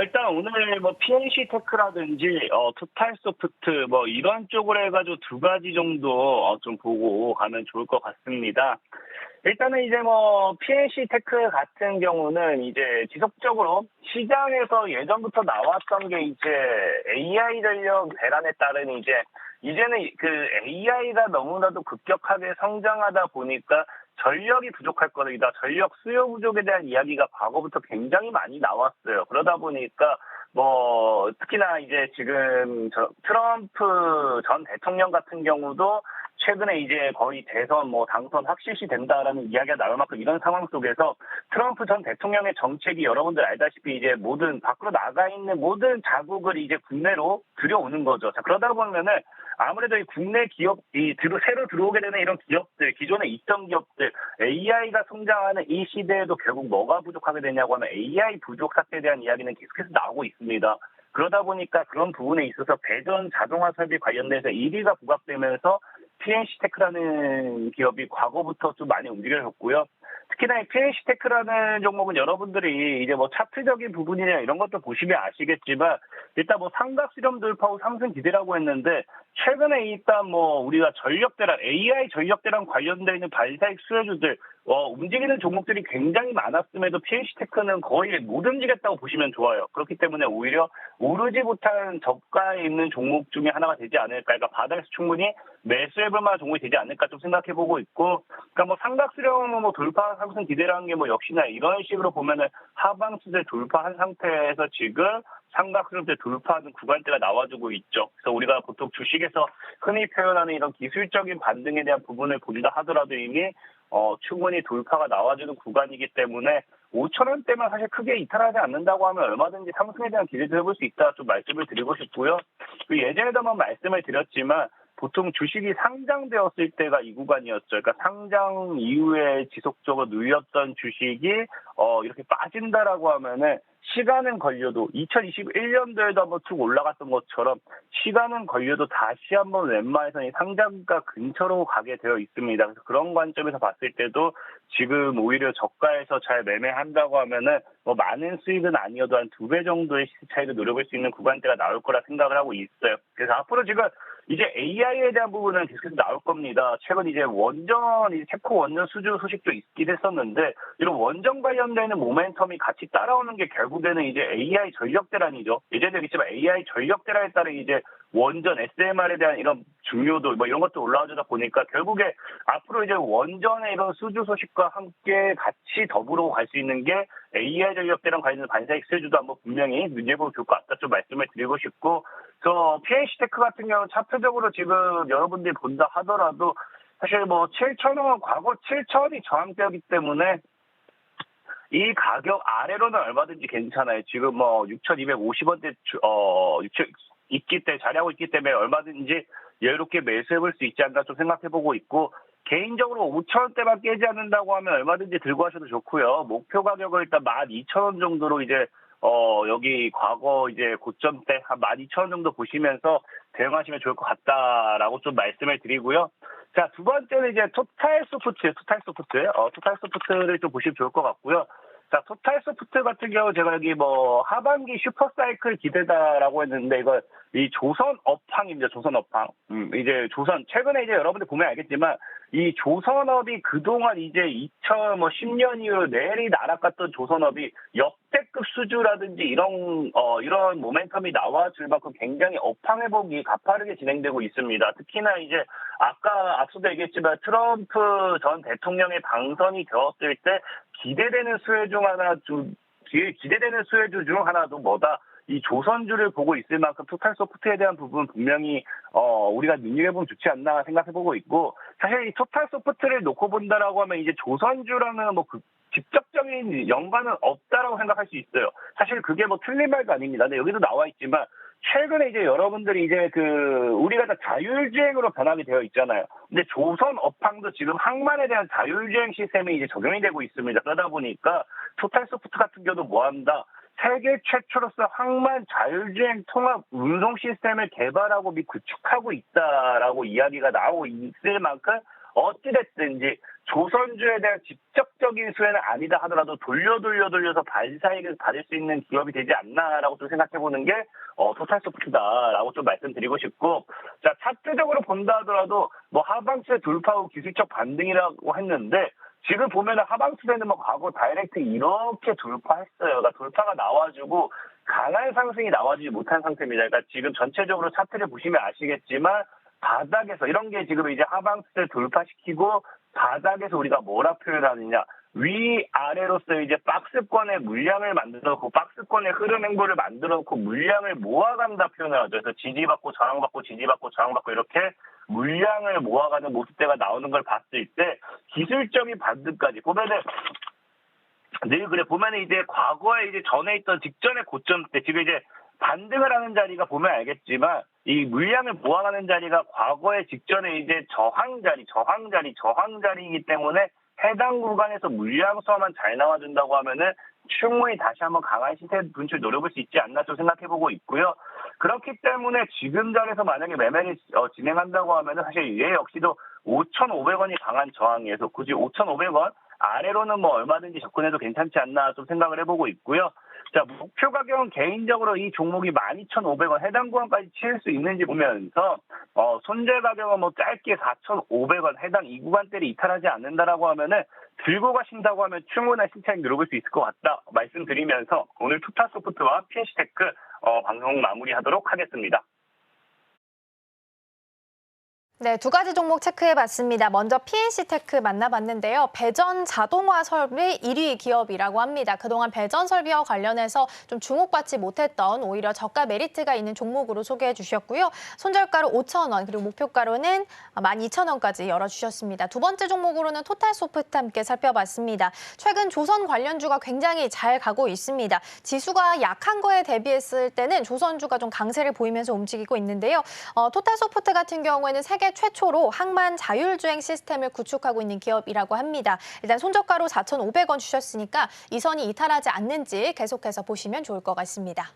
Speaker 6: 일단 오늘 뭐 PNC 테크라든지 토탈소프트 뭐 이런 쪽으로 해가지고 두 가지 정도 좀 보고 가면 좋을 것 같습니다. 일단은 이제 뭐 PNC 테크 같은 경우는 이제 지속적으로 시장에서 예전부터 나왔던 게 이제 AI 전력 대란에 따른 이제는 그 AI가 너무나도 급격하게 성장하다 보니까 전력이 부족할 거다. 전력 수요 부족에 대한 이야기가 과거부터 굉장히 많이 나왔어요. 그러다 보니까 뭐 특히나 이제 지금 트럼프 전 대통령 같은 경우도 최근에 이제 거의 대선 뭐 당선 확실시 된다라는 이야기가 나올 만큼 이런 상황 속에서 트럼프 전 대통령의 정책이 여러분들 알다시피 이제 모든 밖으로 나가 있는 모든 자국을 이제 국내로 들여오는 거죠. 자, 그러다 보면은 아무래도 이 국내 기업이 새로 들어오게 되는 이런 기업들, 기존에 있던 기업들, AI가 성장하는 이 시대에도 결국 뭐가 부족하게 되냐고 하면 AI 부족 사태에 대한 이야기는 계속해서 나오고 있습니다. 그러다 보니까 그런 부분에 있어서 배전 자동화 설비 관련돼서 1위가 부각되면서 PNC테크라는 기업이 과거부터 좀 많이 움직여졌고요. 특히나 이 PNC테크라는 종목은 여러분들이 이제 뭐 차트적인 부분이나 이런 것도 보시면 아시겠지만 일단 뭐 삼각 수렴 돌파 후 상승 기대라고 했는데 최근에 일단 뭐 우리가 전력대랑 AI 전력대랑 관련되어 있는 발사익 수혜주들 움직이는 종목들이 굉장히 많았음에도 PNC테크는 거의 못 움직였다고 보시면 좋아요. 그렇기 때문에 오히려 오르지 못한 저가에 있는 종목 중에 하나가 되지 않을까. 그러니까 바닥에서 충분히 매수해볼 만한 종목이 되지 않을까 좀 생각해보고 있고, 그러니까 뭐 삼각수렴 뭐 돌파 상승 기대라는 게 뭐 역시나 이런 식으로 보면은 하방수를 돌파한 상태에서 지금 삼각수렴대 돌파하는 구간대가 나와주고 있죠. 그래서 우리가 보통 주식에서 흔히 표현하는 이런 기술적인 반등에 대한 부분을 본다 하더라도 이미 충분히 돌파가 나와주는 구간이기 때문에 5,000원대만 사실 크게 이탈하지 않는다고 하면 얼마든지 상승에 대한 기대도 해볼 수 있다 좀 말씀을 드리고 싶고요. 예전에도 한번 말씀을 드렸지만 보통 주식이 상장되었을 때가 이 구간이었죠. 그러니까 상장 이후에 지속적으로 누렸던 주식이 이렇게 빠진다라고 하면은 시간은 걸려도 2021년도에도 한번 쭉 올라갔던 것처럼 시간은 걸려도 다시 한번 웬만해서는 상장가 근처로 가게 되어 있습니다. 그래서 그런 관점에서 봤을 때도 지금 오히려 저가에서 잘 매매한다고 하면은 뭐 많은 수익은 아니어도 한 2배 정도의 시세 차이를 노려볼 수 있는 구간대가 나올 거라 생각을 하고 있어요. 그래서 앞으로 지금 이제 AI에 대한 부분은 계속해서 나올 겁니다. 최근 이제 캡코 원전 수주 소식도 있긴 했었는데 이런 원전 관련되는 모멘텀이 같이 따라오는 게 결국에는 이제 AI 전력 대란이죠. 예전에 얘기했지만 AI 전력 대란에 따른 이제 원전 SMR에 대한 이런 중요도 뭐 이런 것도 올라오다 보니까 결국에 앞으로 이제 원전의 이런 수주 소식과 함께 같이 더불어 갈 수 있는 게 AI 전력 대란 관련된 반사익 세주도 한번 분명히 눈여보면 좋을 것 같다 좀 말씀을 드리고 싶고 저 PNC테크 같은 경우 차트적으로 지금 여러분들이 본다 하더라도 사실 뭐 7,000원 과거 7,000원이 저항대였기 때문에 이 가격 아래로는 얼마든지 괜찮아요. 지금 뭐 6,250원대 자리하고 있기 때문에 얼마든지 여유롭게 매수해볼 수 있지 않나 좀 생각해보고 있고 개인적으로 5,000원대만 깨지 않는다고 하면 얼마든지 들고 하셔도 좋고요. 목표 가격을 일단 12,000원 정도로 이제 여기 과거 이제 고점 때 한 12,000원 정도 보시면서 대응하시면 좋을 것 같다라고 좀 말씀을 드리고요. 자, 두 번째는 이제 토탈소프트를 좀 보시면 좋을 것 같고요. 자, 토탈소프트 같은 경우 제가 여기 뭐 하반기 슈퍼사이클 기대다라고 했는데 이거 이 조선업황입니다. 조선업황. 이제 최근에 이제 여러분들 보면 알겠지만 이 조선업이 그동안 이제 2010년 이후로 내리 날아갔던 조선업이 역대급 수주라든지 이런 모멘텀이 나와줄 만큼 굉장히 업황 회복이 가파르게 진행되고 있습니다. 특히나 이제 앞서도 얘기했지만 트럼프 전 대통령의 당선이 되었을 때 기대되는 수혜주 중 하나도 뭐다? 이 조선주를 보고 있을 만큼 토탈소프트에 대한 부분 분명히 우리가 눈여겨보면 좋지 않나 생각해보고 있고 사실 이 토탈소프트를 놓고 본다라고 하면 이제 조선주랑은 뭐 직접적인 연관은 없다라고 생각할 수 있어요. 사실 그게 뭐 틀린 말도 아닙니다. 근데 여기도 나와 있지만 최근에 이제 여러분들이 이제 우리가 다 자율주행으로 변하게 되어 있잖아요. 근데 조선업황도 지금 항만에 대한 자율주행 시스템이 이제 적용이 되고 있습니다. 그러다 보니까 토탈소프트 같은 경우도 뭐한다? 세계 최초로서 항만 자율주행 통합 운송 시스템을 개발하고 및 구축하고 있다라고 이야기가 나오고 있을 만큼 어찌됐든지 조선주에 대한 직접적인 수혜는 아니다 하더라도 돌려서 반사이익을 받을 수 있는 기업이 되지 않나라고 좀 생각해보는 게 토탈소프트다라고 좀 말씀드리고 싶고 자 차트적으로 본다 하더라도 뭐 하방세 돌파 후 기술적 반등이라고 했는데 지금 보면은 하방수에는 뭐 과거 다이렉트 이렇게 돌파했어요. 그러니까 돌파가 나와주고 강한 상승이 나와주지 못한 상태입니다. 그러니까 지금 전체적으로 차트를 보시면 아시겠지만 바닥에서 이런 게 지금 이제 하방수를 돌파시키고 바닥에서 우리가 뭐라 표현하느냐 위아래로서 이제 박스권의 물량을 만들어 놓고 박스권의 흐름 행보를 만들어 놓고 물량을 모아간다 표현을 하죠. 그래서 지지받고 저항받고 지지받고 저항받고 이렇게 물량을 모아가는 모습대가 나오는 걸 봤을 때 기술적인 반등까지 보면은 늘 그래 보면은 이제 과거에 이제 전에 있던 직전의 고점 때 지금 이제 반등을 하는 자리가 보면 알겠지만 이 물량을 모아가는 자리가 과거의 직전에 이제 저항자리이기 때문에 해당 구간에서 물량 수화만 잘 나와준다고 하면은 충분히 다시 한번 강한 시세 분출 노려볼 수 있지 않나 좀 생각해보고 있고요. 그렇기 때문에 지금 자리에서 만약에 매매를 진행한다고 하면은 사실 얘 역시도 5,500원이 강한 저항이어서 굳이 5,500원 아래로는 뭐 얼마든지 접근해도 괜찮지 않나 좀 생각을 해보고 있고요. 자, 목표 가격은 개인적으로 이 종목이 12,500원 해당 구간까지 치를 수 있는지 보면서 손절 가격은 뭐 짧게 4,500원 해당 이 구간대를 이탈하지 않는다라고 하면은 들고 가신다고 하면 충분한 실차익 누려볼 수 있을 것 같다 말씀드리면서 오늘 토탈소프트와 PNC테크 방송 마무리하도록 하겠습니다.
Speaker 2: 네, 두 가지 종목 체크해봤습니다. 먼저 PNC테크 만나봤는데요. 배전 자동화 설비 1위 기업이라고 합니다. 그동안 배전 설비와 관련해서 좀 주목받지 못했던 오히려 저가 메리트가 있는 종목으로 소개해 주셨고요. 손절가로 5,000원 그리고 목표가로는 12,000원까지 열어주셨습니다. 두 번째 종목으로는 토탈소프트 함께 살펴봤습니다. 최근 조선 관련주가 굉장히 잘 가고 있습니다. 지수가 약한 거에 대비했을 때는 조선주가 좀 강세를 보이면서 움직이고 있는데요. 토탈소프트 같은 경우에는 세계 세계 최초로 항만 자율주행 시스템을 구축하고 있는 기업이라고 합니다. 일단 손저가로 4,500원 주셨으니까 이 선이 이탈하지 않는지 계속해서 보시면 좋을 것 같습니다.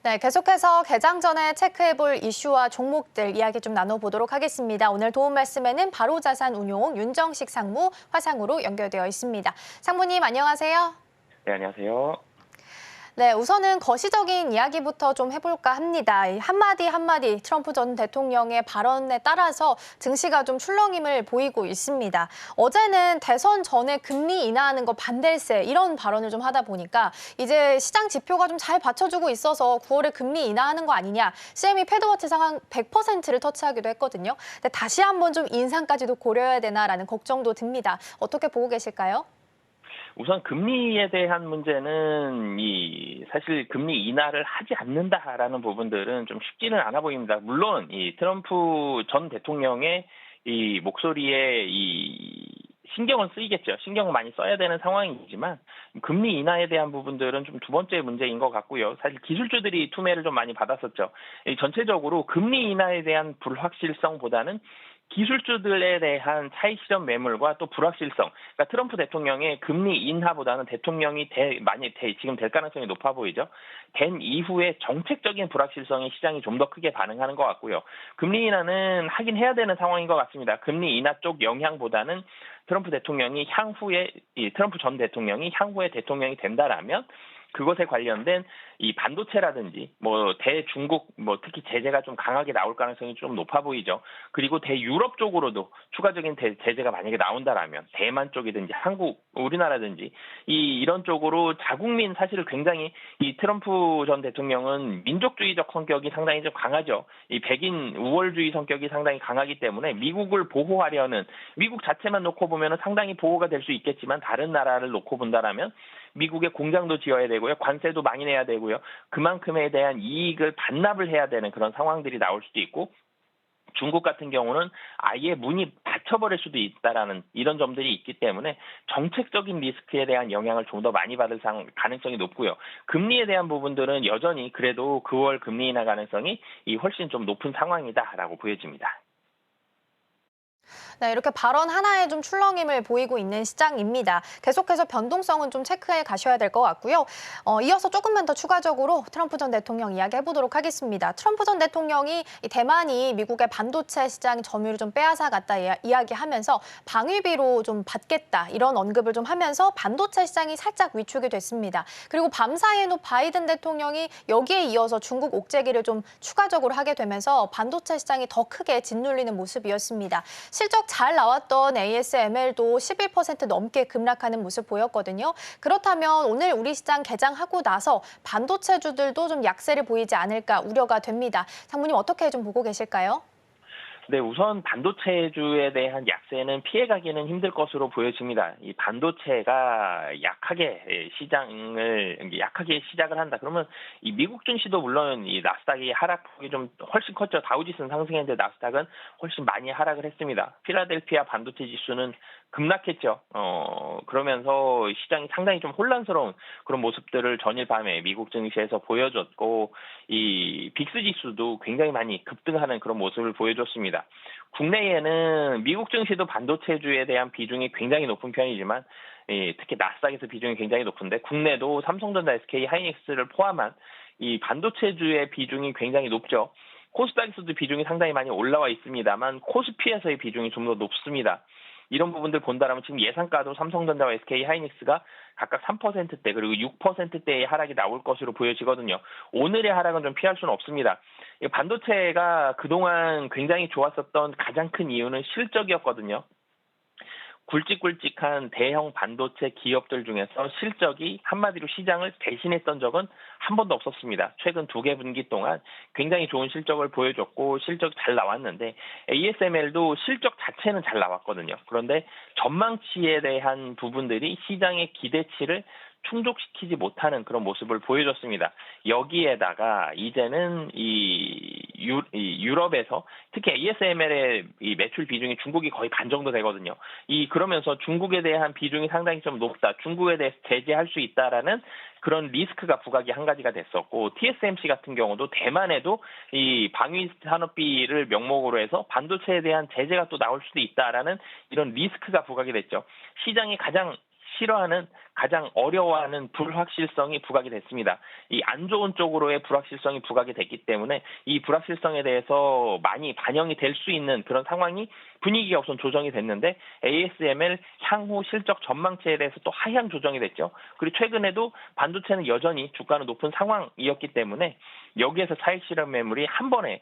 Speaker 2: 네, 계속해서 개장 전에 체크해볼 이슈와 종목들 이야기 좀 나눠보도록 하겠습니다. 오늘 도움 말씀에는 바로자산운용 윤정식 상무 화상으로 연결되어 있습니다. 상무님 안녕하세요.
Speaker 7: 네, 안녕하세요.
Speaker 2: 네, 우선은 거시적인 이야기부터 좀 해볼까 합니다. 이 한마디 트럼프 전 대통령의 발언에 따라서 증시가 좀 출렁임을 보이고 있습니다. 어제는 대선 전에 금리 인하하는 거 반댈세 이런 발언을 좀 하다 보니까 이제 시장 지표가 좀 잘 받쳐주고 있어서 9월에 금리 인하하는 거 아니냐. CME 패드워치 상황 100%를 터치하기도 했거든요. 근데 다시 한번 좀 인상까지도 고려해야 되나라는 걱정도 듭니다. 어떻게 보고 계실까요?
Speaker 7: 우선 금리에 대한 문제는 사실 금리 인하를 하지 않는다라는 부분들은 좀 쉽지는 않아 보입니다. 물론 이 트럼프 전 대통령의 이 목소리에 신경은 쓰이겠죠. 신경을 많이 써야 되는 상황이지만 금리 인하에 대한 부분들은 좀 두 번째 문제인 것 같고요. 사실 기술주들이 투매를 좀 많이 받았었죠. 전체적으로 금리 인하에 대한 불확실성보다는 기술주들에 대한 차익 실현 매물과 또 불확실성, 그러니까 트럼프 대통령의 금리 인하보다는 대통령이 지금 될 가능성이 높아 보이죠. 된 이후에 정책적인 불확실성에 시장이 좀 더 크게 반응하는 것 같고요. 금리 인하는 하긴 해야 되는 상황인 것 같습니다. 금리 인하 쪽 영향보다는 트럼프 전 대통령이 향후에 대통령이 된다라면 그것에 관련된 이 반도체라든지 대중국 특히 제재가 좀 강하게 나올 가능성이 좀 높아 보이죠. 그리고 대유럽 쪽으로도 추가적인 제재가 만약에 나온다라면 대만 쪽이든지 우리나라든지 이런 쪽으로 자국민 사실은 굉장히 이 트럼프 전 대통령은 민족주의적 성격이 상당히 좀 강하죠. 이 백인 우월주의 성격이 상당히 강하기 때문에 미국을 보호하려는 미국 자체만 놓고 보면은 상당히 보호가 될 수 있겠지만 다른 나라를 놓고 본다라면 미국의 공장도 지어야 되고요. 관세도 많이 내야 되고요. 그만큼에 대한 이익을 반납을 해야 되는 그런 상황들이 나올 수도 있고 중국 같은 경우는 아예 문이 닫혀버릴 수도 있다라는 이런 점들이 있기 때문에 정책적인 리스크에 대한 영향을 좀 더 많이 받을 가능성이 높고요. 금리에 대한 부분들은 여전히 그래도 9월 금리 인하 가능성이 훨씬 좀 높은 상황이다라고 보여집니다.
Speaker 2: 네, 이렇게 발언 하나에 좀 출렁임을 보이고 있는 시장입니다. 계속해서 변동성은 좀 체크해 가셔야 될 것 같고요. 이어서 조금만 더 추가적으로 트럼프 전 대통령 이야기 해보도록 하겠습니다. 트럼프 전 대통령이 대만이 미국의 반도체 시장 점유율을 좀 빼앗아갔다 이야기하면서 방위비로 좀 받겠다 이런 언급을 좀 하면서 반도체 시장이 살짝 위축이 됐습니다. 그리고 밤사이에도 바이든 대통령이 여기에 이어서 중국 옥죄기를 좀 추가적으로 하게 되면서 반도체 시장이 더 크게 짓눌리는 모습이었습니다. 실적 잘 나왔던 ASML도 11% 넘게 급락하는 모습 보였거든요. 그렇다면 오늘 우리 시장 개장하고 나서 반도체주들도 좀 약세를 보이지 않을까 우려가 됩니다. 상무님 어떻게 좀 보고 계실까요?
Speaker 7: 네, 우선 반도체주에 대한 약세는 피해가기는 힘들 것으로 보여집니다. 이 반도체가 약하게 시작을 한다. 그러면 이 미국 증시도 물론 이 나스닥이 하락폭이 좀 훨씬 컸죠. 다우지수는 상승했는데 나스닥은 훨씬 많이 하락을 했습니다. 필라델피아 반도체 지수는 급락했죠. 그러면서 시장이 상당히 좀 혼란스러운 그런 모습들을 전일 밤에 미국 증시에서 보여줬고, 이 빅스 지수도 굉장히 많이 급등하는 그런 모습을 보여줬습니다. 국내에는 미국 증시도 반도체주에 대한 비중이 굉장히 높은 편이지만, 특히 나스닥에서 비중이 굉장히 높은데, 국내도 삼성전자, SK 하이닉스를 포함한 이 반도체주의 비중이 굉장히 높죠. 코스닥에서도 비중이 상당히 많이 올라와 있습니다만 코스피에서의 비중이 좀 더 높습니다. 이런 부분들 본다라면 지금 예상가도 삼성전자와 SK하이닉스가 각각 3%대 그리고 6%대의 하락이 나올 것으로 보여지거든요. 오늘의 하락은 좀 피할 수는 없습니다. 반도체가 그동안 굉장히 좋았었던 가장 큰 이유는 실적이었거든요. 굵직굵직한 대형 반도체 기업들 중에서 실적이 한마디로 시장을 대신했던 적은 한 번도 없었습니다. 최근 2개 분기 동안 굉장히 좋은 실적을 보여줬고 실적이 잘 나왔는데 ASML도 실적 자체는 잘 나왔거든요. 그런데 전망치에 대한 부분들이 시장의 기대치를 충족시키지 못하는 그런 모습을 보여줬습니다. 여기에다가 이제는 이 유럽에서 특히 ASML의 이 매출 비중이 중국이 거의 반 정도 되거든요. 그러면서 중국에 대한 비중이 상당히 좀 높다. 중국에 대해서 제재할 수 있다라는 그런 리스크가 부각이 한 가지가 됐었고 TSMC 같은 경우도 대만에도 이 방위 산업비를 명목으로 해서 반도체에 대한 제재가 또 나올 수도 있다라는 이런 리스크가 부각이 됐죠. 시장이 가장 싫어하는 가장 어려워하는 불확실성이 부각이 됐습니다. 이 안 좋은 쪽으로의 불확실성이 부각이 됐기 때문에 이 불확실성에 대해서 많이 반영이 될 수 있는 그런 상황이 분위기가 우선 조정이 됐는데 ASML 향후 실적 전망치에 대해서 또 하향 조정이 됐죠. 그리고 최근에도 반도체는 여전히 주가는 높은 상황이었기 때문에 여기에서 차익 실현 매물이 한 번에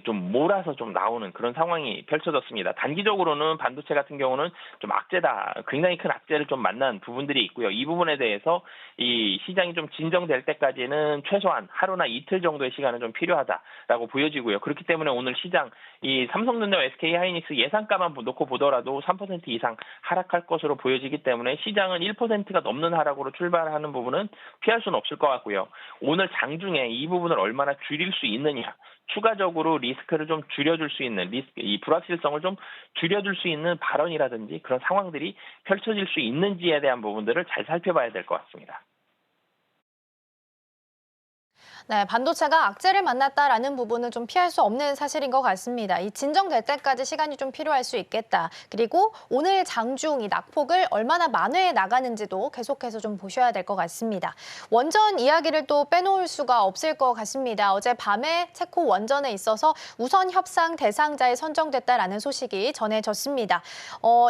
Speaker 7: 좀 몰아서 좀 나오는 그런 상황이 펼쳐졌습니다. 단기적으로는 반도체 같은 경우는 좀 악재다, 굉장히 큰 악재를 좀 만난 부분들이 있고요. 이 부분에 대해서 이 시장이 좀 진정될 때까지는 최소한 하루나 이틀 정도의 시간은 좀 필요하다라고 보여지고요. 그렇기 때문에 오늘 시장 이 삼성전자와 SK하이닉스 예상가만 놓고 보더라도 3% 이상 하락할 것으로 보여지기 때문에 시장은 1%가 넘는 하락으로 출발하는 부분은 피할 수는 없을 것 같고요. 오늘 장중에 이 부분을 얼마나 줄일 수 있느냐, 추가적으로 리스크를 좀 줄여줄 수 있는 이 불확실성을 좀 줄여줄 수 있는 발언이라든지 그런 상황들이 펼쳐질 수 있는지에 대한 부분들을 잘 살펴봐야 될 것 같습니다.
Speaker 2: 네, 반도체가 악재를 만났다라는 부분은 좀 피할 수 없는 사실인 것 같습니다. 이 진정될 때까지 시간이 좀 필요할 수 있겠다. 그리고 오늘 장중 이 낙폭을 얼마나 만회해 나가는지도 계속해서 좀 보셔야 될 것 같습니다. 원전 이야기를 또 빼놓을 수가 없을 것 같습니다. 어제 밤에 체코 원전에 있어서 우선 협상 대상자에 선정됐다라는 소식이 전해졌습니다.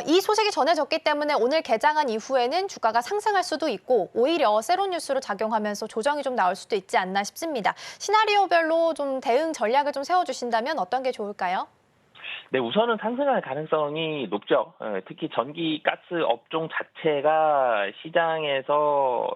Speaker 2: 이 소식이 전해졌기 때문에 오늘 개장한 이후에는 주가가 상승할 수도 있고 오히려 세로뉴스로 작용하면서 조정이 좀 나올 수도 있지 않나 싶습니다. 시나리오별로 좀 대응 전략을 좀 세워주신다면 어떤 게 좋을까요?
Speaker 7: 네, 우선은 상승할 가능성이 높죠. 특히 전기 가스 업종 자체가 시장에서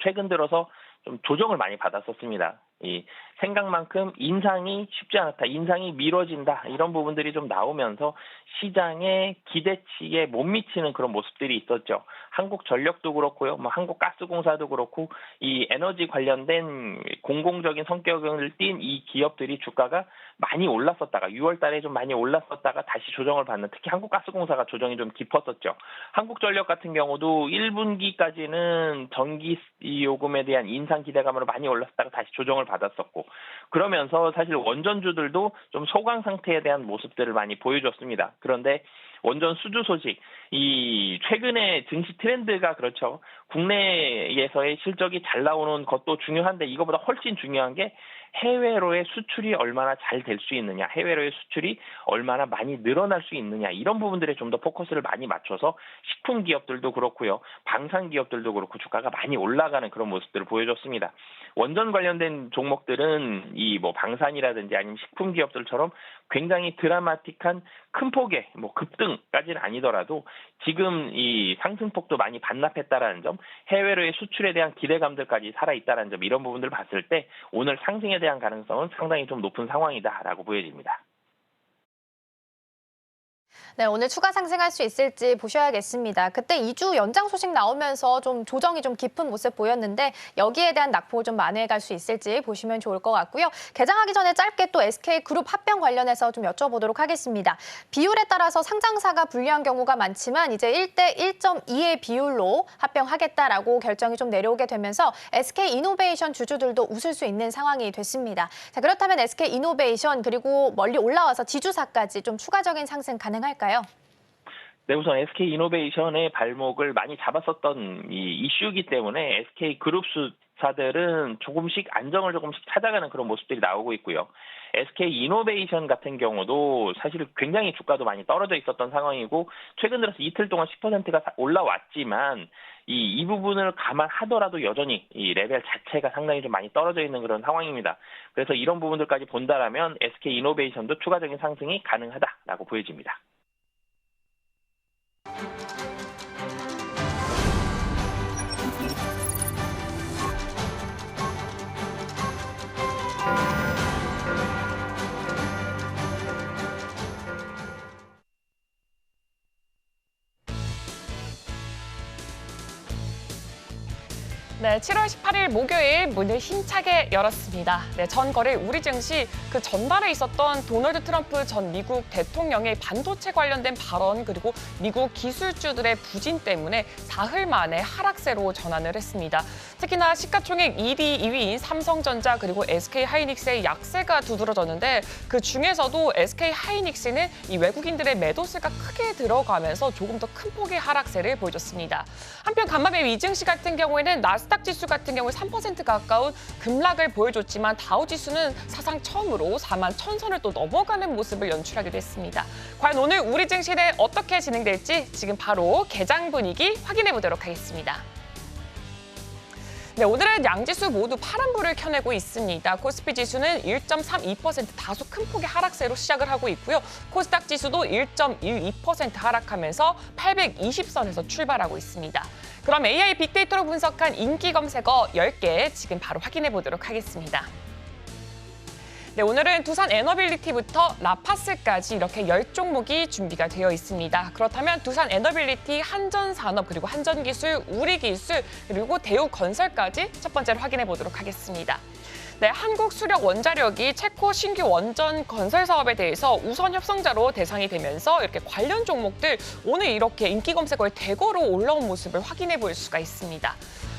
Speaker 7: 최근 들어서 좀 조정을 많이 받았었습니다. 이 생각만큼 인상이 쉽지 않았다, 인상이 미뤄진다 이런 부분들이 좀 나오면서 시장의 기대치에 못 미치는 그런 모습들이 있었죠. 한국전력도 그렇고요, 한국가스공사도 그렇고 이 에너지 관련된 공공적인 성격을 띈 이 기업들이 주가가 많이 올랐었다가 6월달에 좀 많이 올랐었다가 다시 조정을 받는, 특히 한국가스공사가 조정이 좀 깊었었죠. 한국전력 같은 경우도 1분기까지는 전기 요금에 대한 인상 기대감으로 많이 올랐다가 다시 조정을 받았었고, 그러면서 사실 원전주들도 좀 소강 상태에 대한 모습들을 많이 보여줬습니다. 그런데 원전 수주 소식, 이 최근에 증시 트렌드가 그렇죠. 국내에서의 실적이 잘 나오는 것도 중요한데 이거보다 훨씬 중요한 게 해외로의 수출이 얼마나 잘 될 수 있느냐, 해외로의 수출이 얼마나 많이 늘어날 수 있느냐, 이런 부분들에 좀 더 포커스를 많이 맞춰서 식품 기업들도 그렇고요, 방산 기업들도 그렇고 주가가 많이 올라가는 그런 모습들을 보여줬습니다. 원전 관련된 종목들은 이 방산이라든지 아니면 식품 기업들처럼 굉장히 드라마틱한 큰 폭의 급등까지는 아니더라도 지금 이 상승폭도 많이 반납했다라는 점, 해외로의 수출에 대한 기대감들까지 살아있다라는 점, 이런 부분들을 봤을 때 오늘 상승에 대한 가능성은 상당히 좀 높은 상황이다라고 보여집니다.
Speaker 2: 네, 오늘 추가 상승할 수 있을지 보셔야겠습니다. 그때 2주 연장 소식 나오면서 좀 조정이 좀 깊은 모습 보였는데 여기에 대한 낙폭을 좀 만회해 갈 수 있을지 보시면 좋을 것 같고요. 개장하기 전에 짧게 또 SK그룹 합병 관련해서 좀 여쭤보도록 하겠습니다. 비율에 따라서 상장사가 불리한 경우가 많지만 이제 1대 1.2의 비율로 합병하겠다라고 결정이 좀 내려오게 되면서 SK이노베이션 주주들도 웃을 수 있는 상황이 됐습니다. 자, 그렇다면 SK이노베이션 그리고 멀리 올라와서 지주사까지 좀 추가적인 상승 가능할까요?
Speaker 7: 네, 우선 SK 이노베이션의 발목을 많이 잡았었던 이 이슈이기 때문에 SK 그룹사들은 조금씩 안정을 조금씩 찾아가는 그런 모습들이 나오고 있고요. SK 이노베이션 같은 경우도 사실 굉장히 주가도 많이 떨어져 있었던 상황이고 최근 들어서 이틀 동안 10%가 올라왔지만 이 부분을 감안하더라도 여전히 이 레벨 자체가 상당히 좀 많이 떨어져 있는 그런 상황입니다. 그래서 이런 부분들까지 본다라면 SK 이노베이션도 추가적인 상승이 가능하다라고 보여집니다.
Speaker 8: 네, 7월 18일 목요일 문을 힘차게 열었습니다. 네, 전 거래 우리 증시 그 전날에 있었던 도널드 트럼프 전 미국 대통령의 반도체 관련된 발언 그리고 미국 기술주들의 부진 때문에 사흘 만에 하락세로 전환을 했습니다. 특히나 시가총액 1위, 2위인 삼성전자 그리고 SK하이닉스의 약세가 두드러졌는데 그 중에서도 SK하이닉스는 이 외국인들의 매도세가 크게 들어가면서 조금 더 큰 폭의 하락세를 보여줬습니다. 한편 간밤에 미증시 같은 경우에는 나스닥 지수 같은 경우 3% 가까운 급락을 보여줬지만 다우 지수는 사상 처음으로 41,000선을 또 넘어가는 모습을 연출하기도 했습니다. 과연 오늘 우리 증시는 어떻게 진행될지 지금 바로 개장 분위기 확인해 보도록 하겠습니다. 네, 오늘은 양지수 모두 파란불을 켜내고 있습니다. 코스피 지수는 1.32% 다소 큰 폭의 하락세로 시작을 하고 있고요. 코스닥 지수도 1.12% 하락하면서 820선에서 출발하고 있습니다. 그럼 AI 빅데이터로 분석한 인기 검색어 10개 지금 바로 확인해 보도록 하겠습니다. 네, 오늘은 두산 에너빌리티부터 라파스까지 이렇게 10종목이 준비가 되어 있습니다. 그렇다면 두산 에너빌리티, 한전산업, 그리고 한전기술, 우리기술, 그리고 대우건설까지 첫 번째로 확인해 보도록 하겠습니다. 네, 한국수력원자력이 체코 신규 원전 건설 사업에 대해서 우선 협상자로 대상이 되면서 이렇게 관련 종목들 오늘 이렇게 인기 검색어에 대거로 올라온 모습을 확인해 볼 수가 있습니다.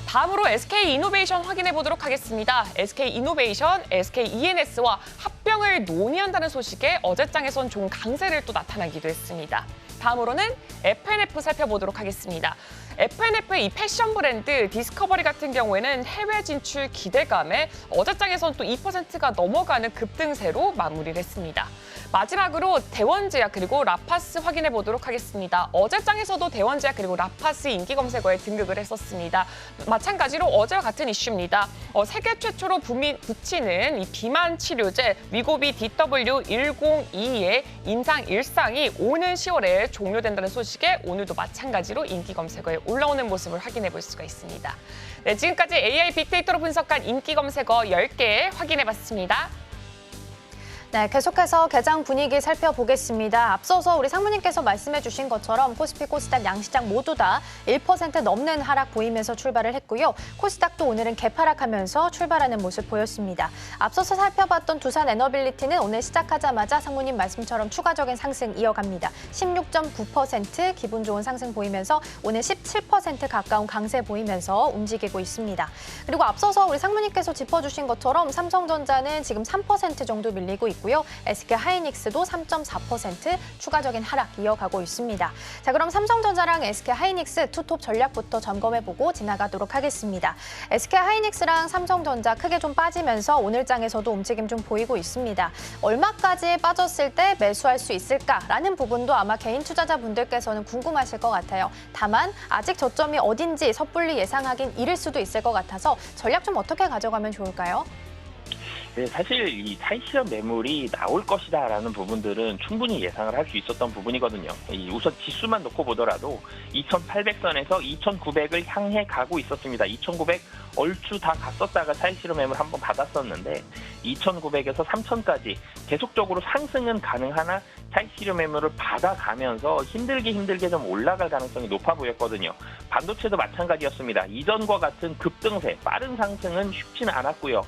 Speaker 8: 다음으로 SK이노베이션 확인해 보도록 하겠습니다. SK이노베이션, SKENS와 합병을 논의한다는 소식에 어제장에선 좀 강세를 또 나타나기도 했습니다. 다음으로는 FNF 살펴보도록 하겠습니다. FNF의 이 패션 브랜드 디스커버리 같은 경우에는 해외 진출 기대감에 어제장에선 또 2%가 넘어가는 급등세로 마무리를 했습니다. 마지막으로 대원제약 그리고 라파스 확인해 보도록 하겠습니다. 어제장에서도 대원제약 그리고 라파스 인기 검색어에 등극을 했었습니다. 마찬가지로 어제와 같은 이슈입니다. 세계 최초로 붙이는 이 비만 치료제 위고비 DW102의 임상 1상이 오는 10월에 종료된다는 소식에 오늘도 마찬가지로 인기 검색어에 올라오는 모습을 확인해 볼 수가 있습니다. 네, 지금까지 AI 빅데이터로 분석한 인기 검색어 10개 확인해 봤습니다.
Speaker 2: 네, 계속해서 개장 분위기 살펴보겠습니다. 앞서서 우리 상무님께서 말씀해 주신 것처럼 코스피, 코스닥 양시장 모두 다 1% 넘는 하락 보이면서 출발을 했고요. 코스닥도 오늘은 개파락하면서 출발하는 모습 보였습니다. 앞서서 살펴봤던 두산 에너빌리티는 오늘 시작하자마자 상무님 말씀처럼 추가적인 상승 이어갑니다. 16.9% 기분 좋은 상승 보이면서 오늘 17% 가까운 강세 보이면서 움직이고 있습니다. 그리고 앞서서 우리 상무님께서 짚어주신 것처럼 삼성전자는 지금 3% 정도 밀리고 있고 SK하이닉스도 3.4% 추가적인 하락 이어가고 있습니다. 자, 그럼 삼성전자랑 SK하이닉스 투톱 전략부터 점검해보고 지나가도록 하겠습니다. SK하이닉스랑 삼성전자 크게 좀 빠지면서 오늘 장에서도 움직임 좀 보이고 있습니다. 얼마까지 빠졌을 때 매수할 수 있을까라는 부분도 아마 개인 투자자분들께서는 궁금하실 것 같아요. 다만 아직 저점이 어딘지 섣불리 예상하긴 이를 수도 있을 것 같아서 전략 좀 어떻게 가져가면 좋을까요?
Speaker 7: 네, 사실 이 차익실현 매물이 나올 것이다라는 부분들은 충분히 예상을 할 수 있었던 부분이거든요. 우선 지수만 놓고 보더라도 2,800선에서 2,900을 향해 가고 있었습니다. 2,900 얼추 다 갔었다가 차익실현 매물 한번 받았었는데 2,900에서 3,000까지 계속적으로 상승은 가능하나 차익실현 매물을 받아가면서 힘들게 좀 올라갈 가능성이 높아 보였거든요. 반도체도 마찬가지였습니다. 이전과 같은 급등세, 빠른 상승은 쉽지는 않았고요.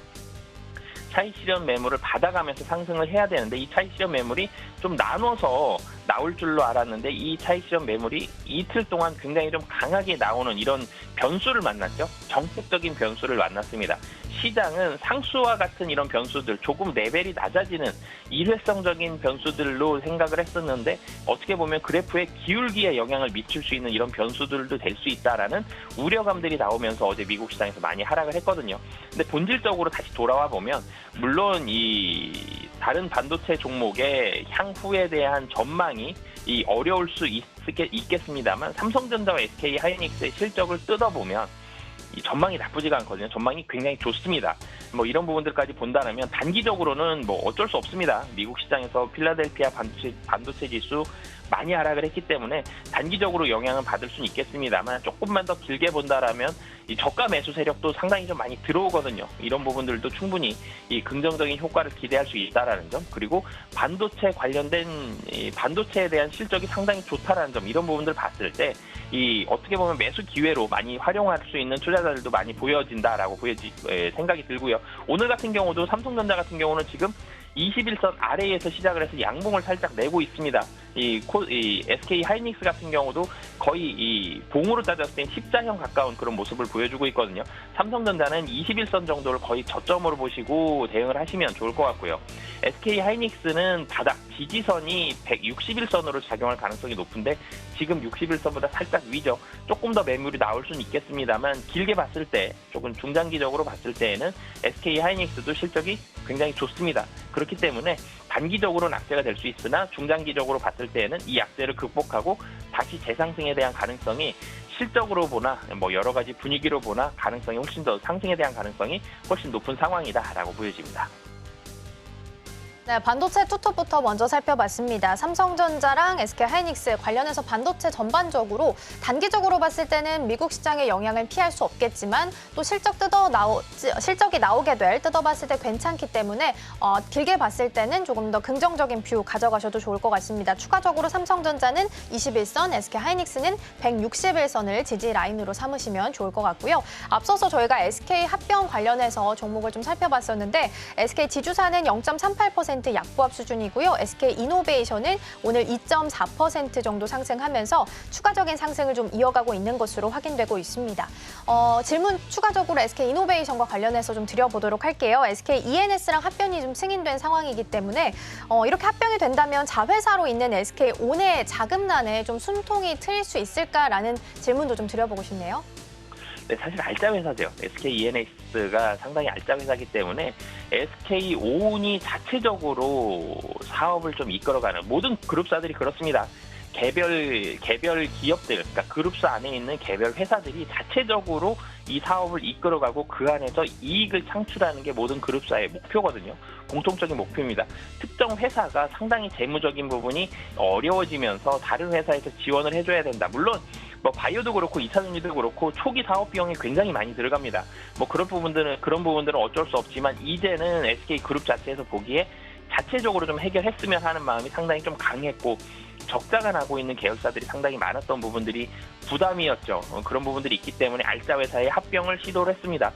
Speaker 7: 차익실현 매물을 받아가면서 상승을 해야 되는데 이 차익실현 매물이 좀 나눠서 나올 줄로 알았는데 이 차익 실현 매물이 이틀 동안 굉장히 좀 강하게 나오는 이런 변수를 만났죠. 정책적인 변수를 만났습니다. 시장은 상수와 같은 이런 변수들, 조금 레벨이 낮아지는 일회성적인 변수들로 생각을 했었는데 어떻게 보면 그래프의 기울기에 영향을 미칠 수 있는 이런 변수들도 될 수 있다라는 우려감들이 나오면서 어제 미국 시장에서 많이 하락을 했거든요. 근데 본질적으로 다시 돌아와 보면 물론 이 다른 반도체 종목의 향후에 대한 전망이 어려울 수 있겠습니다만 삼성전자와 SK 하이닉스의 실적을 뜯어보면 이 전망이 나쁘지가 않거든요. 전망이 굉장히 좋습니다. 뭐 이런 부분들까지 본다면 단기적으로는 뭐 어쩔 수 없습니다. 미국 시장에서 필라델피아 반도체 지수 많이 하락을 했기 때문에 단기적으로 영향을 받을 수는 있겠습니다만 조금만 더 길게 본다라면 이 저가 매수 세력도 상당히 좀 많이 들어오거든요. 이런 부분들도 충분히 이 긍정적인 효과를 기대할 수 있다라는 점, 그리고 반도체 관련된 이 반도체에 대한 실적이 상당히 좋다라는 점, 이런 부분들을 봤을 때 이 어떻게 보면 매수 기회로 많이 활용할 수 있는 투자자들도 많이 보여진다라고 생각이 들고요. 오늘 같은 경우도 삼성전자 같은 경우는 지금 21선 아래에서 시작을 해서 양봉을 살짝 내고 있습니다. 이 SK 하이닉스 같은 경우도 거의 이 봉으로 따졌을 땐 십자형 가까운 그런 모습을 보여주고 있거든요. 삼성전자는 21선 정도를 거의 저점으로 보시고 대응을 하시면 좋을 것 같고요. SK 하이닉스는 바닥 지지선이 161선으로 작용할 가능성이 높은데 지금 61선보다 살짝 위죠. 조금 더 매물이 나올 수는 있겠습니다만 길게 봤을 때, 조금 중장기적으로 봤을 때에는 SK 하이닉스도 실적이 굉장히 좋습니다. 그렇기 때문에 단기적으로 악재가 될 수 있으나 중장기적으로 봤을 때에는 이 악재를 극복하고 다시 재상승에 대한 가능성이 실적으로 보나 뭐 여러 가지 분위기로 보나 가능성이 훨씬 더 상승에 대한 가능성이 훨씬 높은 상황이다라고 보여집니다.
Speaker 2: 네, 반도체 투톱부터 먼저 살펴봤습니다. 삼성전자랑 SK 하이닉스 관련해서 반도체 전반적으로 단기적으로 봤을 때는 미국 시장의 영향을 피할 수 없겠지만 또 실적이 나오게 될 뜯어봤을 때 괜찮기 때문에 길게 봤을 때는 조금 더 긍정적인 뷰 가져가셔도 좋을 것 같습니다. 추가적으로 삼성전자는 21선, SK하이닉스는 161선을 지지 라인으로 삼으시면 좋을 것 같고요. 앞서서 저희가 SK 합병 관련해서 종목을 좀 살펴봤었는데 SK 지주사는 0.38% 약보합 수준이고요. SK 이노베이션은 오늘 2.4% 정도 상승하면서 추가적인 상승을 좀 이어가고 있는 것으로 확인되고 있습니다. 질문 추가적으로 SK 이노베이션과 관련해서 좀 드려보도록 할게요. SK ENS랑 합병이 좀 승인된 상황이기 때문에 이렇게 합병이 된다면 자회사로 있는 SK 온의 자금난에 좀 숨통이 트일 수 있을까라는 질문도 좀 드려보고 싶네요.
Speaker 7: 네, 사실 알짜 회사죠. SK ENS가 상당히 알짜 회사이기 때문에 SK 온이 자체적으로 사업을 좀 이끌어가는 모든 그룹사들이 그렇습니다. 개별 기업들, 그러니까 그룹사 안에 있는 개별 회사들이 자체적으로 이 사업을 이끌어가고 그 안에서 이익을 창출하는 게 모든 그룹사의 목표거든요. 공통적인 목표입니다. 특정 회사가 상당히 재무적인 부분이 어려워지면서 다른 회사에서 지원을 해줘야 된다. 물론 뭐 바이오도 그렇고 2차전지도 그렇고 초기 사업 비용이 굉장히 많이 들어갑니다. 뭐 그런 부분들은 어쩔 수 없지만 이제는 SK 그룹 자체에서 보기에 자체적으로 좀 해결했으면 하는 마음이 상당히 좀 강했고, 적자가 나고 있는 계열사들이 상당히 많았던 부분들이 부담이었죠. 그런 부분들이 있기 때문에 알짜 회사의 합병을 시도를 했습니다.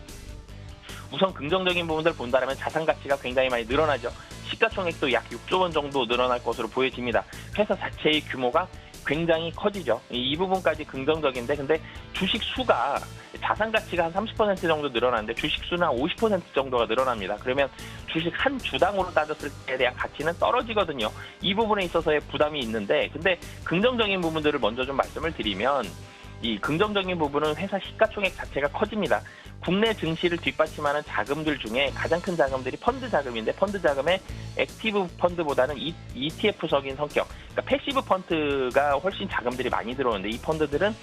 Speaker 7: 우선 긍정적인 부분들을 본다면 자산 가치가 굉장히 많이 늘어나죠. 시가총액도 약 6조 원 정도 늘어날 것으로 보여집니다. 회사 자체의 규모가 굉장히 커지죠. 이 부분까지 긍정적인데, 근데 주식 수가 자산 가치가 한 30% 정도 늘어나는데 주식 수는 한 50% 정도가 늘어납니다. 그러면 주식 한 주당으로 따졌을 때에 대한 가치는 떨어지거든요. 이 부분에 있어서의 부담이 있는데, 근데 긍정적인 부분들을 먼저 좀 말씀을 드리면, 이 긍정적인 부분은 회사 시가총액 자체가 커집니다. 국내 증시를 뒷받침하는 자금들 중에 가장 큰 자금들이 펀드 자금인데, 펀드 자금의 액티브 펀드보다는 ETF적인 성격, 그러니까 패시브 펀드가 훨씬 자금들이 많이 들어오는데, 이 펀드들은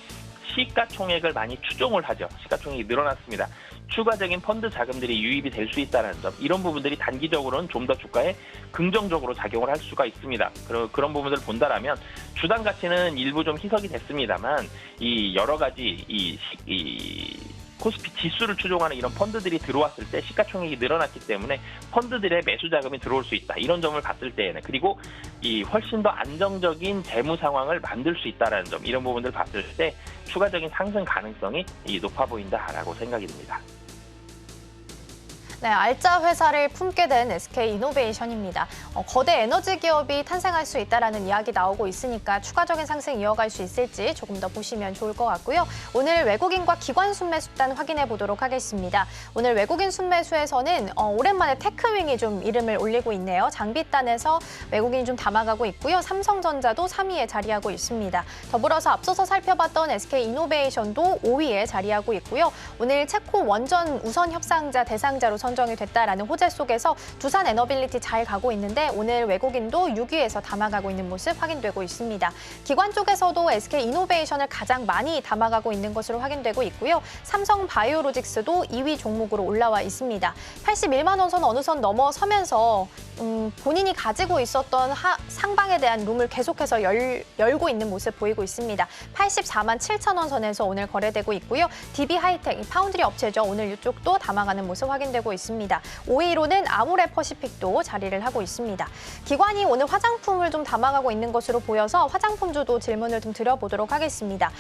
Speaker 7: 시가총액을 많이 추종을 하죠. 시가총액이 늘어났습니다. 추가적인 펀드 자금들이 유입이 될 수 있다는 점, 이런 부분들이 단기적으로는 좀 더 주가에 긍정적으로 작용을 할 수가 있습니다. 그런 부분들을 본다라면 주당 가치는 일부 좀 희석이 됐습니다만, 이 여러 가지 이 코스피 지수를 추종하는 이런 펀드들이 들어왔을 때 시가총액이 늘어났기 때문에 펀드들의 매수 자금이 들어올 수 있다. 이런 점을 봤을 때에는, 그리고 이 훨씬 더 안정적인 재무 상황을 만들 수 있다는 점, 이런 부분들을 봤을 때 추가적인 상승 가능성이 높아 보인다라고 생각이 듭니다.
Speaker 2: 네, 알짜 회사를 품게 된 SK이노베이션입니다. 거대 에너지 기업이 탄생할 수 있다라는 이야기 나오고 있으니까 추가적인 상승 이어갈 수 있을지 조금 더 보시면 좋을 것 같고요. 오늘 외국인과 기관 순매수단 확인해 보도록 하겠습니다. 오늘 외국인 순매수에서는 오랜만에 테크윙이 좀 이름을 올리고 있네요. 장비단에서 외국인이 좀 담아가고 있고요. 삼성전자도 3위에 자리하고 있습니다. 더불어서 앞서서 살펴봤던 SK이노베이션도 5위에 자리하고 있고요. 오늘 체코 원전 우선 협상자 대상자로 선정이 됐다라는 호재 속에서 두산 에너빌리티 잘 가고 있는데 오늘 외국인도 6위에서 담아가고 있는 모습 확인되고 있습니다. 기관 쪽에서도 SK이노베이션을 가장 많이 담아가고 있는 것으로 확인되고 있고요. 삼성바이오로직스도 2위 종목으로 올라와 있습니다. 81만 원 선 어느 선 넘어서면서 본인이 가지고 있었던 상방에 대한 룸을 계속해서 열고 있는 모습 보이고 있습니다. 84만 7천 원 선에서 오늘 거래되고 있고요. DB하이텍, 파운드리 업체죠. 오늘 이쪽도 담아가는 모습 확인되고 있습니다. 5위로는 아모레퍼시픽도 자리를 하고 있습니다. 기관이 오늘 화장품을 좀 담아가고 있는 것으로 보여서 화장품주도 질문을 좀 드려보도록 하겠습니다.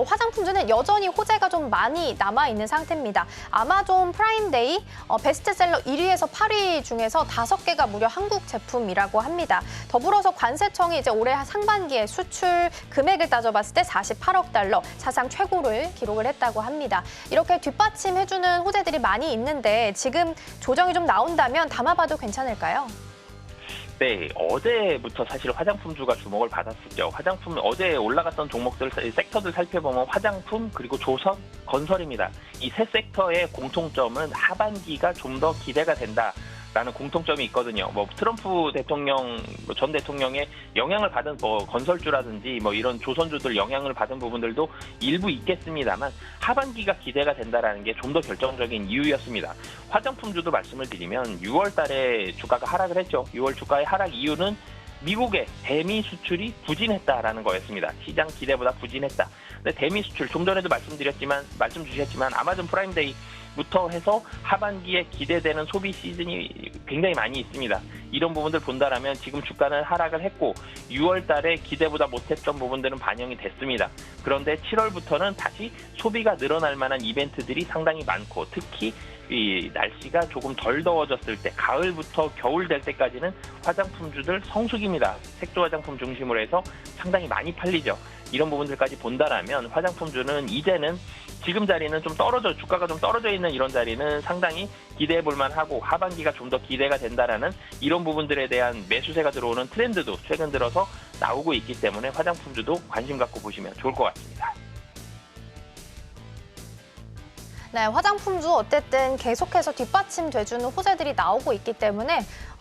Speaker 2: 화장품주는 여전히 호재가 좀 많이 남아있는 상태입니다. 아마존 프라임데이 베스트셀러 1위에서 8위 중에서 5개가 무려 한국 제품이라고 합니다. 더불어서 관세청이 이제 올해 상반기에 수출 금액을 따져봤을 때 48억 달러, 사상 최고를 기록을 했다고 합니다. 이렇게 뒷받침해주는 호재들이 많이 있는데 지금 조정이 좀 나온다면 담아봐도 괜찮을까요?
Speaker 7: 네, 어제부터 사실 화장품주가 주목을 받았었죠. 화장품 어제 올라갔던 종목들, 섹터들 살펴보면 화장품 그리고 조선, 건설입니다. 이 세 섹터의 공통점은 하반기가 좀 더 기대가 된다라는 공통점이 있거든요. 트럼프 대통령, 전 대통령의 영향을 받은 건설주라든지 이런 조선주들 영향을 받은 부분들도 일부 있겠습니다만 하반기가 기대가 된다라는 게 좀 더 결정적인 이유였습니다. 화장품주도 말씀을 드리면 6월 달에 주가가 하락을 했죠. 6월 주가의 하락 이유는 미국의 대미 수출이 부진했다라는 거였습니다. 시장 기대보다 부진했다. 근데 대미 수출 좀 전에도 말씀 주셨지만 아마존 프라임데이부터 해서 하반기에 기대되는 소비 시즌이 굉장히 많이 있습니다. 이런 부분들 본다라면 지금 주가는 하락을 했고 6월 달에 기대보다 못했던 부분들은 반영이 됐습니다. 그런데 7월부터는 다시 소비가 늘어날 만한 이벤트들이 상당히 많고 특히 이 날씨가 조금 덜 더워졌을 때 가을부터 겨울 될 때까지는 화장품주들 성수기입니다. 색조 화장품 중심으로 해서 상당히 많이 팔리죠. 이런 부분들까지 본다라면 화장품주는 이제는 지금 자리는 좀 주가가 좀 떨어져 있는 이런 자리는 상당히 기대해 볼 만하고 하반기가 좀 더 기대가 된다라는 이런 부분들에 대한 매수세가 들어오는 트렌드도 최근 들어서 나오고 있기 때문에 화장품주도 관심 갖고 보시면 좋을 것 같습니다.
Speaker 2: 네, 화장품주 어쨌든 계속해서 뒷받침돼주는 호재들이 나오고 있기 때문에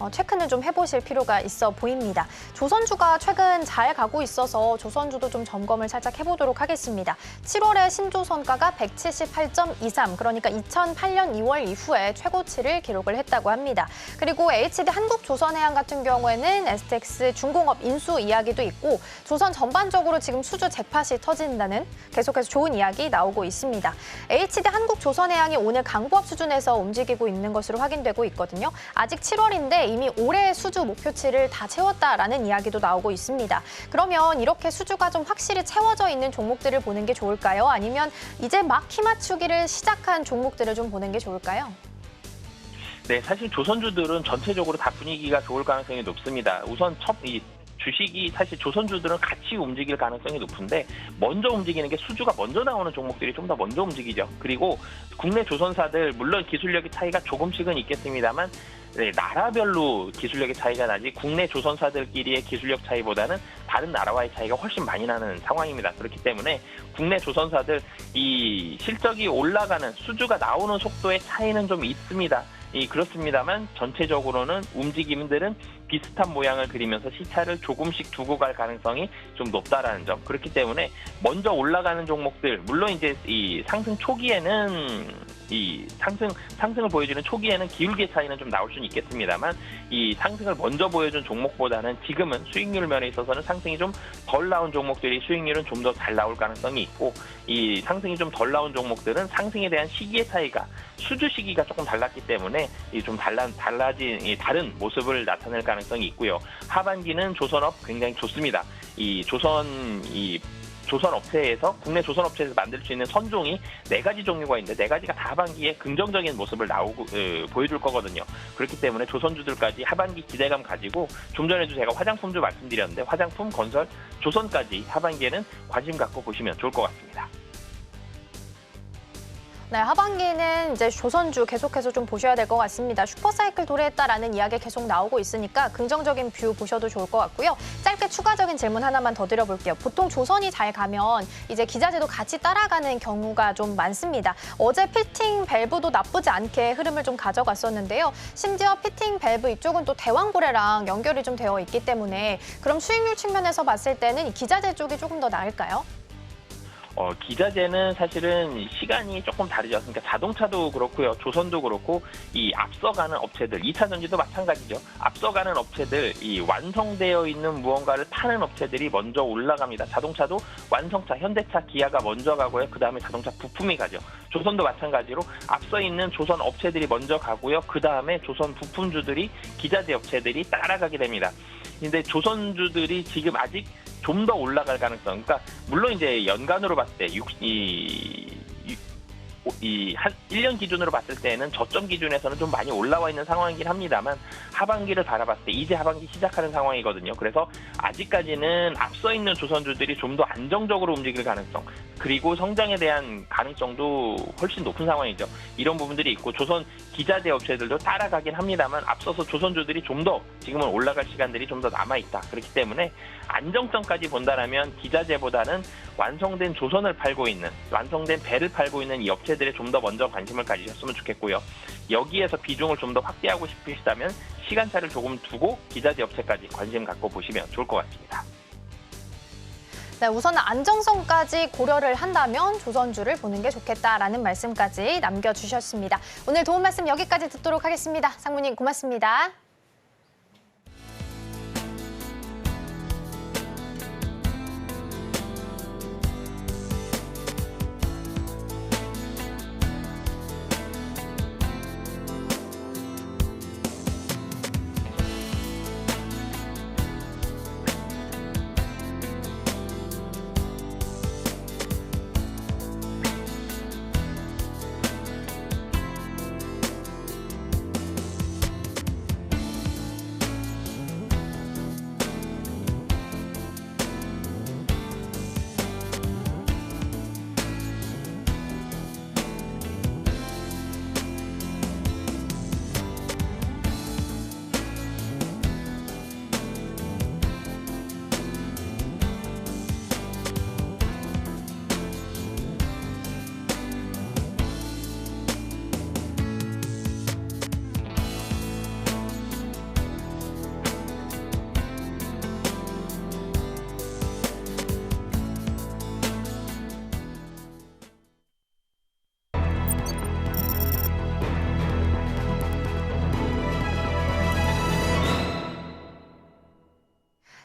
Speaker 2: 체크는 좀 해보실 필요가 있어 보입니다. 조선주가 최근 잘 가고 있어서 조선주도 좀 점검을 살짝 해보도록 하겠습니다. 7월에 신조선가가 178.23, 그러니까 2008년 2월 이후에 최고치를 기록을 했다고 합니다. 그리고 HD 한국조선해양 같은 경우에는 STX 중공업 인수 이야기도 있고 조선 전반적으로 지금 수주 잭팟이 터진다는 계속해서 좋은 이야기 나오고 있습니다. HD 한국조선해양이 오늘 강보합 수준에서 움직이고 있는 것으로 확인되고 있거든요. 아직 7월인데 이미 올해 수주 목표치를 다 채웠다라는 이야기도 나오고 있습니다. 그러면 이렇게 수주가 좀 확실히 채워져 있는 종목들을 보는 게 좋을까요? 아니면 이제 막 키 맞추기를 시작한 종목들을 좀 보는 게 좋을까요?
Speaker 7: 네, 사실 조선주들은 전체적으로 다 분위기가 좋을 가능성이 높습니다. 우선 주식이 사실 조선주들은 같이 움직일 가능성이 높은데 먼저 움직이는 게 수주가 먼저 나오는 종목들이 좀 더 먼저 움직이죠. 그리고 국내 조선사들 물론 기술력의 차이가 조금씩은 있겠습니다만 나라별로 기술력의 차이가 나지 국내 조선사들끼리의 기술력 차이보다는 다른 나라와의 차이가 훨씬 많이 나는 상황입니다. 그렇기 때문에 국내 조선사들 이 실적이 올라가는 수주가 나오는 속도의 차이는 좀 있습니다. 그렇습니다만 전체적으로는 움직임들은 비슷한 모양을 그리면서 시차를 조금씩 두고 갈 가능성이 좀 높다라는 점. 그렇기 때문에 먼저 올라가는 종목들, 물론 이제 이 상승 초기에는 이 상승을 보여주는 초기에는 기울기 차이는 좀 나올 수는 있겠습니다만 이 상승을 먼저 보여준 종목보다는 지금은 수익률 면에 있어서는 상승이 좀 덜 나온 종목들이 수익률은 좀 더 잘 나올 가능성이 있고 이 상승이 좀 덜 나온 종목들은 상승에 대한 시기의 차이가 수주 시기가 조금 달랐기 때문에 좀 달라진 다른 모습을 나타낼 가능성이 있고요. 하반기는 조선업 굉장히 좋습니다. 이 조선 업체에서 국내 조선 업체에서 만들 수 있는 선종이 4가지 종류가 있는데 4가지가 다 하반기에 긍정적인 모습을 보여줄 거거든요. 그렇기 때문에 조선주들까지 하반기 기대감 가지고 좀 전에도 제가 화장품주 말씀드렸는데 화장품, 건설, 조선까지 하반기에는 관심 갖고 보시면 좋을 것 같습니다.
Speaker 2: 네, 하반기에는 이제 조선주 계속해서 좀 보셔야 될 것 같습니다. 슈퍼사이클 도래했다라는 이야기 계속 나오고 있으니까 긍정적인 뷰 보셔도 좋을 것 같고요. 짧게 추가적인 질문 하나만 더 드려볼게요. 보통 조선이 잘 가면 이제 기자재도 같이 따라가는 경우가 좀 많습니다. 어제 피팅 밸브도 나쁘지 않게 흐름을 좀 가져갔었는데요. 심지어 피팅 밸브 이쪽은 또 대왕고래랑 연결이 좀 되어 있기 때문에 그럼 수익률 측면에서 봤을 때는 이 기자재 쪽이 조금 더 나을까요?
Speaker 7: 기자재는 사실은 시간이 조금 다르죠. 그러니까 자동차도 그렇고요. 조선도 그렇고 이 앞서가는 업체들, 2차 전지도 마찬가지죠. 앞서가는 업체들, 이 완성되어 있는 무언가를 파는 업체들이 먼저 올라갑니다. 자동차도 완성차, 현대차, 기아가 먼저 가고요. 그다음에 자동차 부품이 가죠. 조선도 마찬가지로 앞서 있는 조선 업체들이 먼저 가고요. 그다음에 조선 부품주들이 기자재 업체들이 따라가게 됩니다. 근데 조선주들이 지금 아직 좀 더 올라갈 가능성, 그러니까 물론 이제 연간으로 봤을 때 한 1년 기준으로 봤을 때는 저점 기준에서는 좀 많이 올라와 있는 상황이긴 합니다만 하반기를 바라봤을 때 이제 하반기 시작하는 상황이거든요. 그래서 아직까지는 앞서 있는 조선주들이 좀 더 안정적으로 움직일 가능성, 그리고 성장에 대한 가능성도 훨씬 높은 상황이죠. 이런 부분들이 있고 조선 기자재 업체들도 따라가긴 합니다만 앞서서 조선주들이 좀 더 지금은 올라갈 시간들이 좀 더 남아있다. 그렇기 때문에 안정성까지 본다라면 기자재보다는 완성된 조선을 팔고 있는, 완성된 배를 팔고 있는 이 업체들에 좀 더 먼저 관심을 가지셨으면 좋겠고요. 여기에서 비중을 좀 더 확대하고 싶으시다면 시간차를 조금 두고 기자재 업체까지 관심 갖고 보시면 좋을 것 같습니다.
Speaker 2: 네, 우선 안정성까지 고려를 한다면 조선주를 보는 게 좋겠다라는 말씀까지 남겨주셨습니다. 오늘 도움 말씀 여기까지 듣도록 하겠습니다. 상무님 고맙습니다.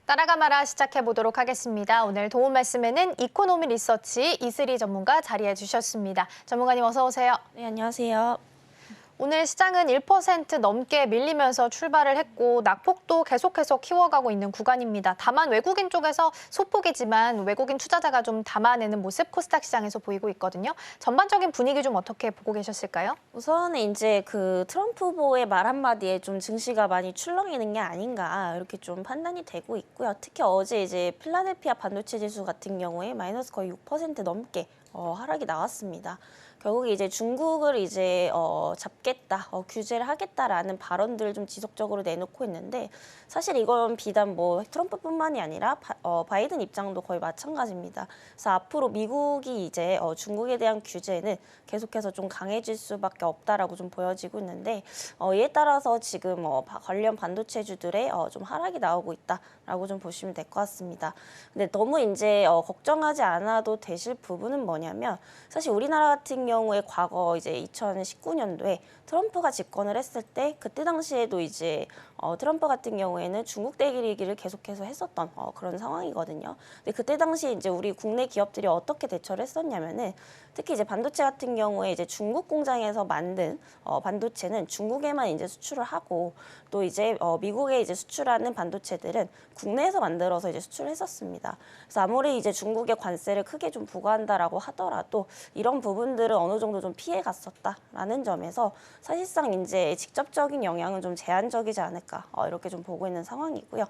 Speaker 2: 따라가 말아 시작해 보도록 하겠습니다. 오늘 도움 말씀에는 이코노미 리서치 이슬이 전문가 자리해 주셨습니다. 전문가님 어서 오세요.
Speaker 9: 네, 안녕하세요.
Speaker 2: 오늘 시장은 1% 넘게 밀리면서 출발을 했고 낙폭도 계속해서 키워가고 있는 구간입니다. 다만 외국인 쪽에서 소폭이지만 외국인 투자자가 좀 담아내는 모습 코스닥 시장에서 보이고 있거든요. 전반적인 분위기 좀 어떻게 보고 계셨을까요?
Speaker 9: 우선은 이제 그 트럼프 후보의 말 한마디에 좀 증시가 많이 출렁이는 게 아닌가 이렇게 좀 판단이 되고 있고요. 특히 어제 이제 필라델피아 반도체 지수 같은 경우에 마이너스 거의 6% 넘게 하락이 나왔습니다. 결국에 이제 중국을 이제 잡겠다, 규제를 하겠다라는 발언들을 좀 지속적으로 내놓고 있는데 사실 이건 비단 뭐 트럼프뿐만이 아니라 바이든 입장도 거의 마찬가지입니다. 그래서 앞으로 미국이 이제 중국에 대한 규제는 계속해서 좀 강해질 수밖에 없다라고 좀 보여지고 있는데 이에 따라서 지금 관련 반도체주들의 좀 하락이 나오고 있다라고 좀 보시면 될 것 같습니다. 근데 너무 이제 걱정하지 않아도 되실 부분은 뭐냐면 사실 우리나라 같은 경우에 과거 이제 2019년도에 트럼프가 집권을 했을 때 그때 당시에도 이제 트럼프 같은 경우에는 중국 대리기를 계속해서 했었던 그런 상황이거든요. 근데 그때 당시 이제 우리 국내 기업들이 어떻게 대처를 했었냐면은 특히 이제 반도체 같은 경우에 이제 중국 공장에서 만든 반도체는 중국에만 이제 수출을 하고 또 이제 미국에 이제 수출하는 반도체들은 국내에서 만들어서 이제 수출을 했었습니다. 그래서 아무리 이제 중국에 관세를 크게 좀 부과한다라고 하더라도 이런 부분들은 어느 정도 좀 피해 갔었다라는 점에서 사실상 이제 직접적인 영향은 좀 제한적이지 않을까 이렇게 좀 보고 있는 상황이고요.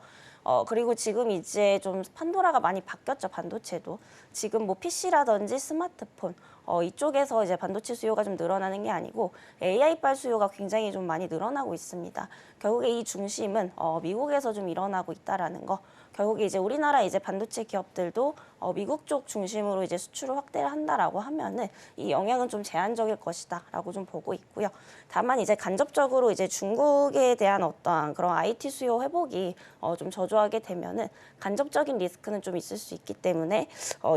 Speaker 9: 그리고 지금 이제 좀 판도라가 많이 바뀌었죠, 반도체도. 지금 뭐 PC라든지 스마트폰, 이쪽에서 이제 반도체 수요가 좀 늘어나는 게 아니고 AI발 수요가 굉장히 좀 많이 늘어나고 있습니다. 결국에 이 중심은 미국에서 좀 일어나고 있다라는 거. 결국에 이제 우리나라 이제 반도체 기업들도 미국 쪽 중심으로 이제 수출을 확대를 한다라고 하면은 이 영향은 좀 제한적일 것이다라고 좀 보고 있고요. 다만 이제 간접적으로 이제 중국에 대한 어떠한 그런 IT 수요 회복이 좀 저조하게 되면은 간접적인 리스크는 좀 있을 수 있기 때문에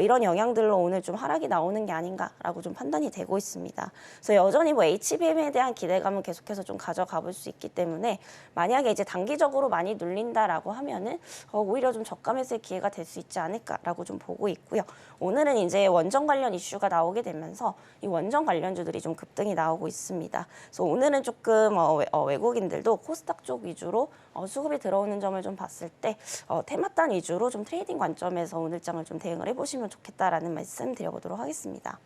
Speaker 9: 이런 영향들로 오늘 좀 하락이 나오는 게 아닌가라고 좀 판단이 되고 있습니다. 그래서 여전히 뭐 HBM에 대한 기대감은 계속해서 좀 가져가 볼 수 있기 때문에 만약에 이제 단기적으로 많이 눌린다라고 하면은 오히려 좀 저가 매수의 기회가 될 수 있지 않을까라고 좀 보고 있고요. 오늘은 이제 원전 관련 이슈가 나오게 되면서 이 원전 관련주들이 좀 급등이 나오고 있습니다. 그래서 오늘은 조금 외국인들도 코스닥 쪽 위주로 수급이 들어오는 점을 좀 봤을 때 테마단 위주로 좀 트레이딩 관점에서 오늘장을 좀 대응을 해보시면 좋겠다라는 말씀 드려보도록 하겠습니다.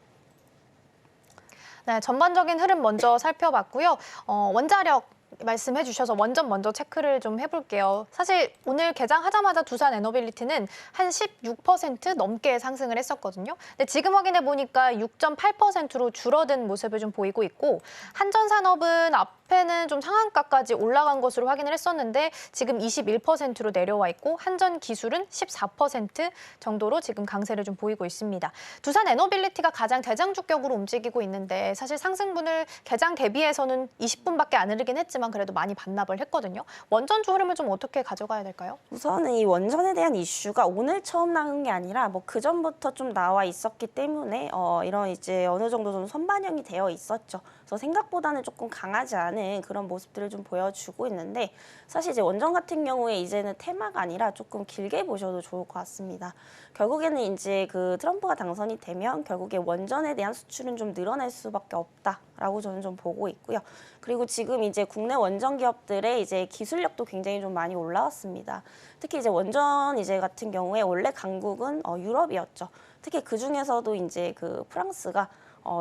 Speaker 2: 네, 전반적인 흐름 먼저 살펴봤고요. 원자력 말씀해 주셔서 원전 먼저 체크를 좀 해볼게요. 사실 오늘 개장하자마자 두산 에너빌리티는 한 16% 넘게 상승을 했었거든요. 근데 지금 확인해 보니까 6.8%로 줄어든 모습을 좀 보이고 있고 한전산업은 앞에는 좀 상한가까지 올라간 것으로 확인을 했었는데 지금 21%로 내려와 있고 한전기술은 14% 정도로 지금 강세를 좀 보이고 있습니다. 두산 에너빌리티가 가장 대장주격으로 움직이고 있는데 사실 상승분을 개장 대비해서는 20분밖에 안 흐르긴 했지만 그래도 많이 반납을 했거든요. 원전주 흐름을 좀 어떻게 가져가야 될까요?
Speaker 9: 우선은 이 원전에 대한 이슈가 오늘 처음 나온 게 아니라 뭐 그 전부터 좀 나와 있었기 때문에 이런 이제 어느 정도 좀 선반영이 되어 있었죠. 그래서 생각보다는 조금 강하지 않은 그런 모습들을 좀 보여주고 있는데 사실 이제 원전 같은 경우에 이제는 테마가 아니라 조금 길게 보셔도 좋을 것 같습니다. 결국에는 이제 그 트럼프가 당선이 되면 결국에 원전에 대한 수출은 좀 늘어날 수밖에 없다라고 저는 좀 보고 있고요. 그리고 지금 이제 국내 원전 기업들의 이제 기술력도 굉장히 좀 많이 올라왔습니다. 특히 이제 원전 이제 같은 경우에 원래 강국은 유럽이었죠. 특히 그 중에서도 이제 그 프랑스가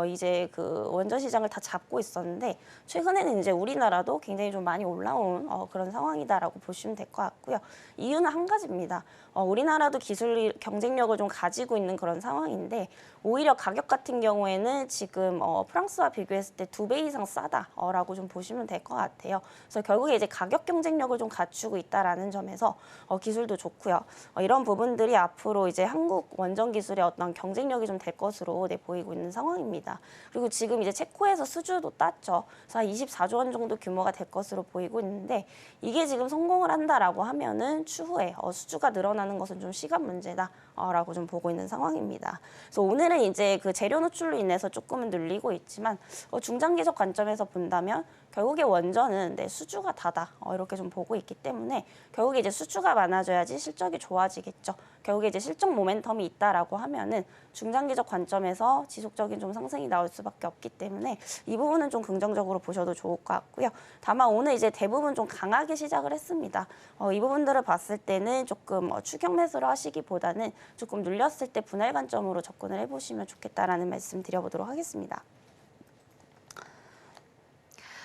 Speaker 9: 이제 그 원전 시장을 다 잡고 있었는데 최근에는 이제 우리나라도 굉장히 좀 많이 올라온 그런 상황이다라고 보시면 될 것 같고요. 이유는 한 가지입니다. 우리나라도 기술 경쟁력을 좀 가지고 있는 그런 상황인데 오히려 가격 같은 경우에는 지금 프랑스와 비교했을 때 2배 이상 싸다라고 좀 보시면 될 것 같아요. 그래서 결국에 이제 가격 경쟁력을 좀 갖추고 있다라는 점에서 기술도 좋고요. 이런 부분들이 앞으로 이제 한국 원전 기술의 어떤 경쟁력이 좀 될 것으로 보이고 있는 상황입니다. 그리고 지금 이제 체코에서 수주도 땄죠. 그래서 한 24조 원 정도 규모가 될 것으로 보이고 있는데 이게 지금 성공을 한다라고 하면은 추후에 수주가 늘어나는 것은 좀 시간 문제다라고 좀 보고 있는 상황입니다. 그래서 오늘은 이제 그 재료 노출로 인해서 조금은 늘리고 있지만 중장기적 관점에서 본다면 결국에 원전은 수주가 다다 이렇게 좀 보고 있기 때문에 결국에 이제 수주가 많아져야지 실적이 좋아지겠죠. 결국에 이제 실적 모멘텀이 있다라고 하면은 중장기적 관점에서 지속적인 좀 상승이 나올 수밖에 없기 때문에 이 부분은 좀 긍정적으로 보셔도 좋을 것 같고요. 다만 오늘 이제 대부분 좀 강하게 시작을 했습니다. 이 부분들을 봤을 때는 조금 추격 매수를 하시기보다는 조금 눌렸을 때 분할 관점으로 접근을 해보시면 좋겠다라는 말씀 드려보도록 하겠습니다.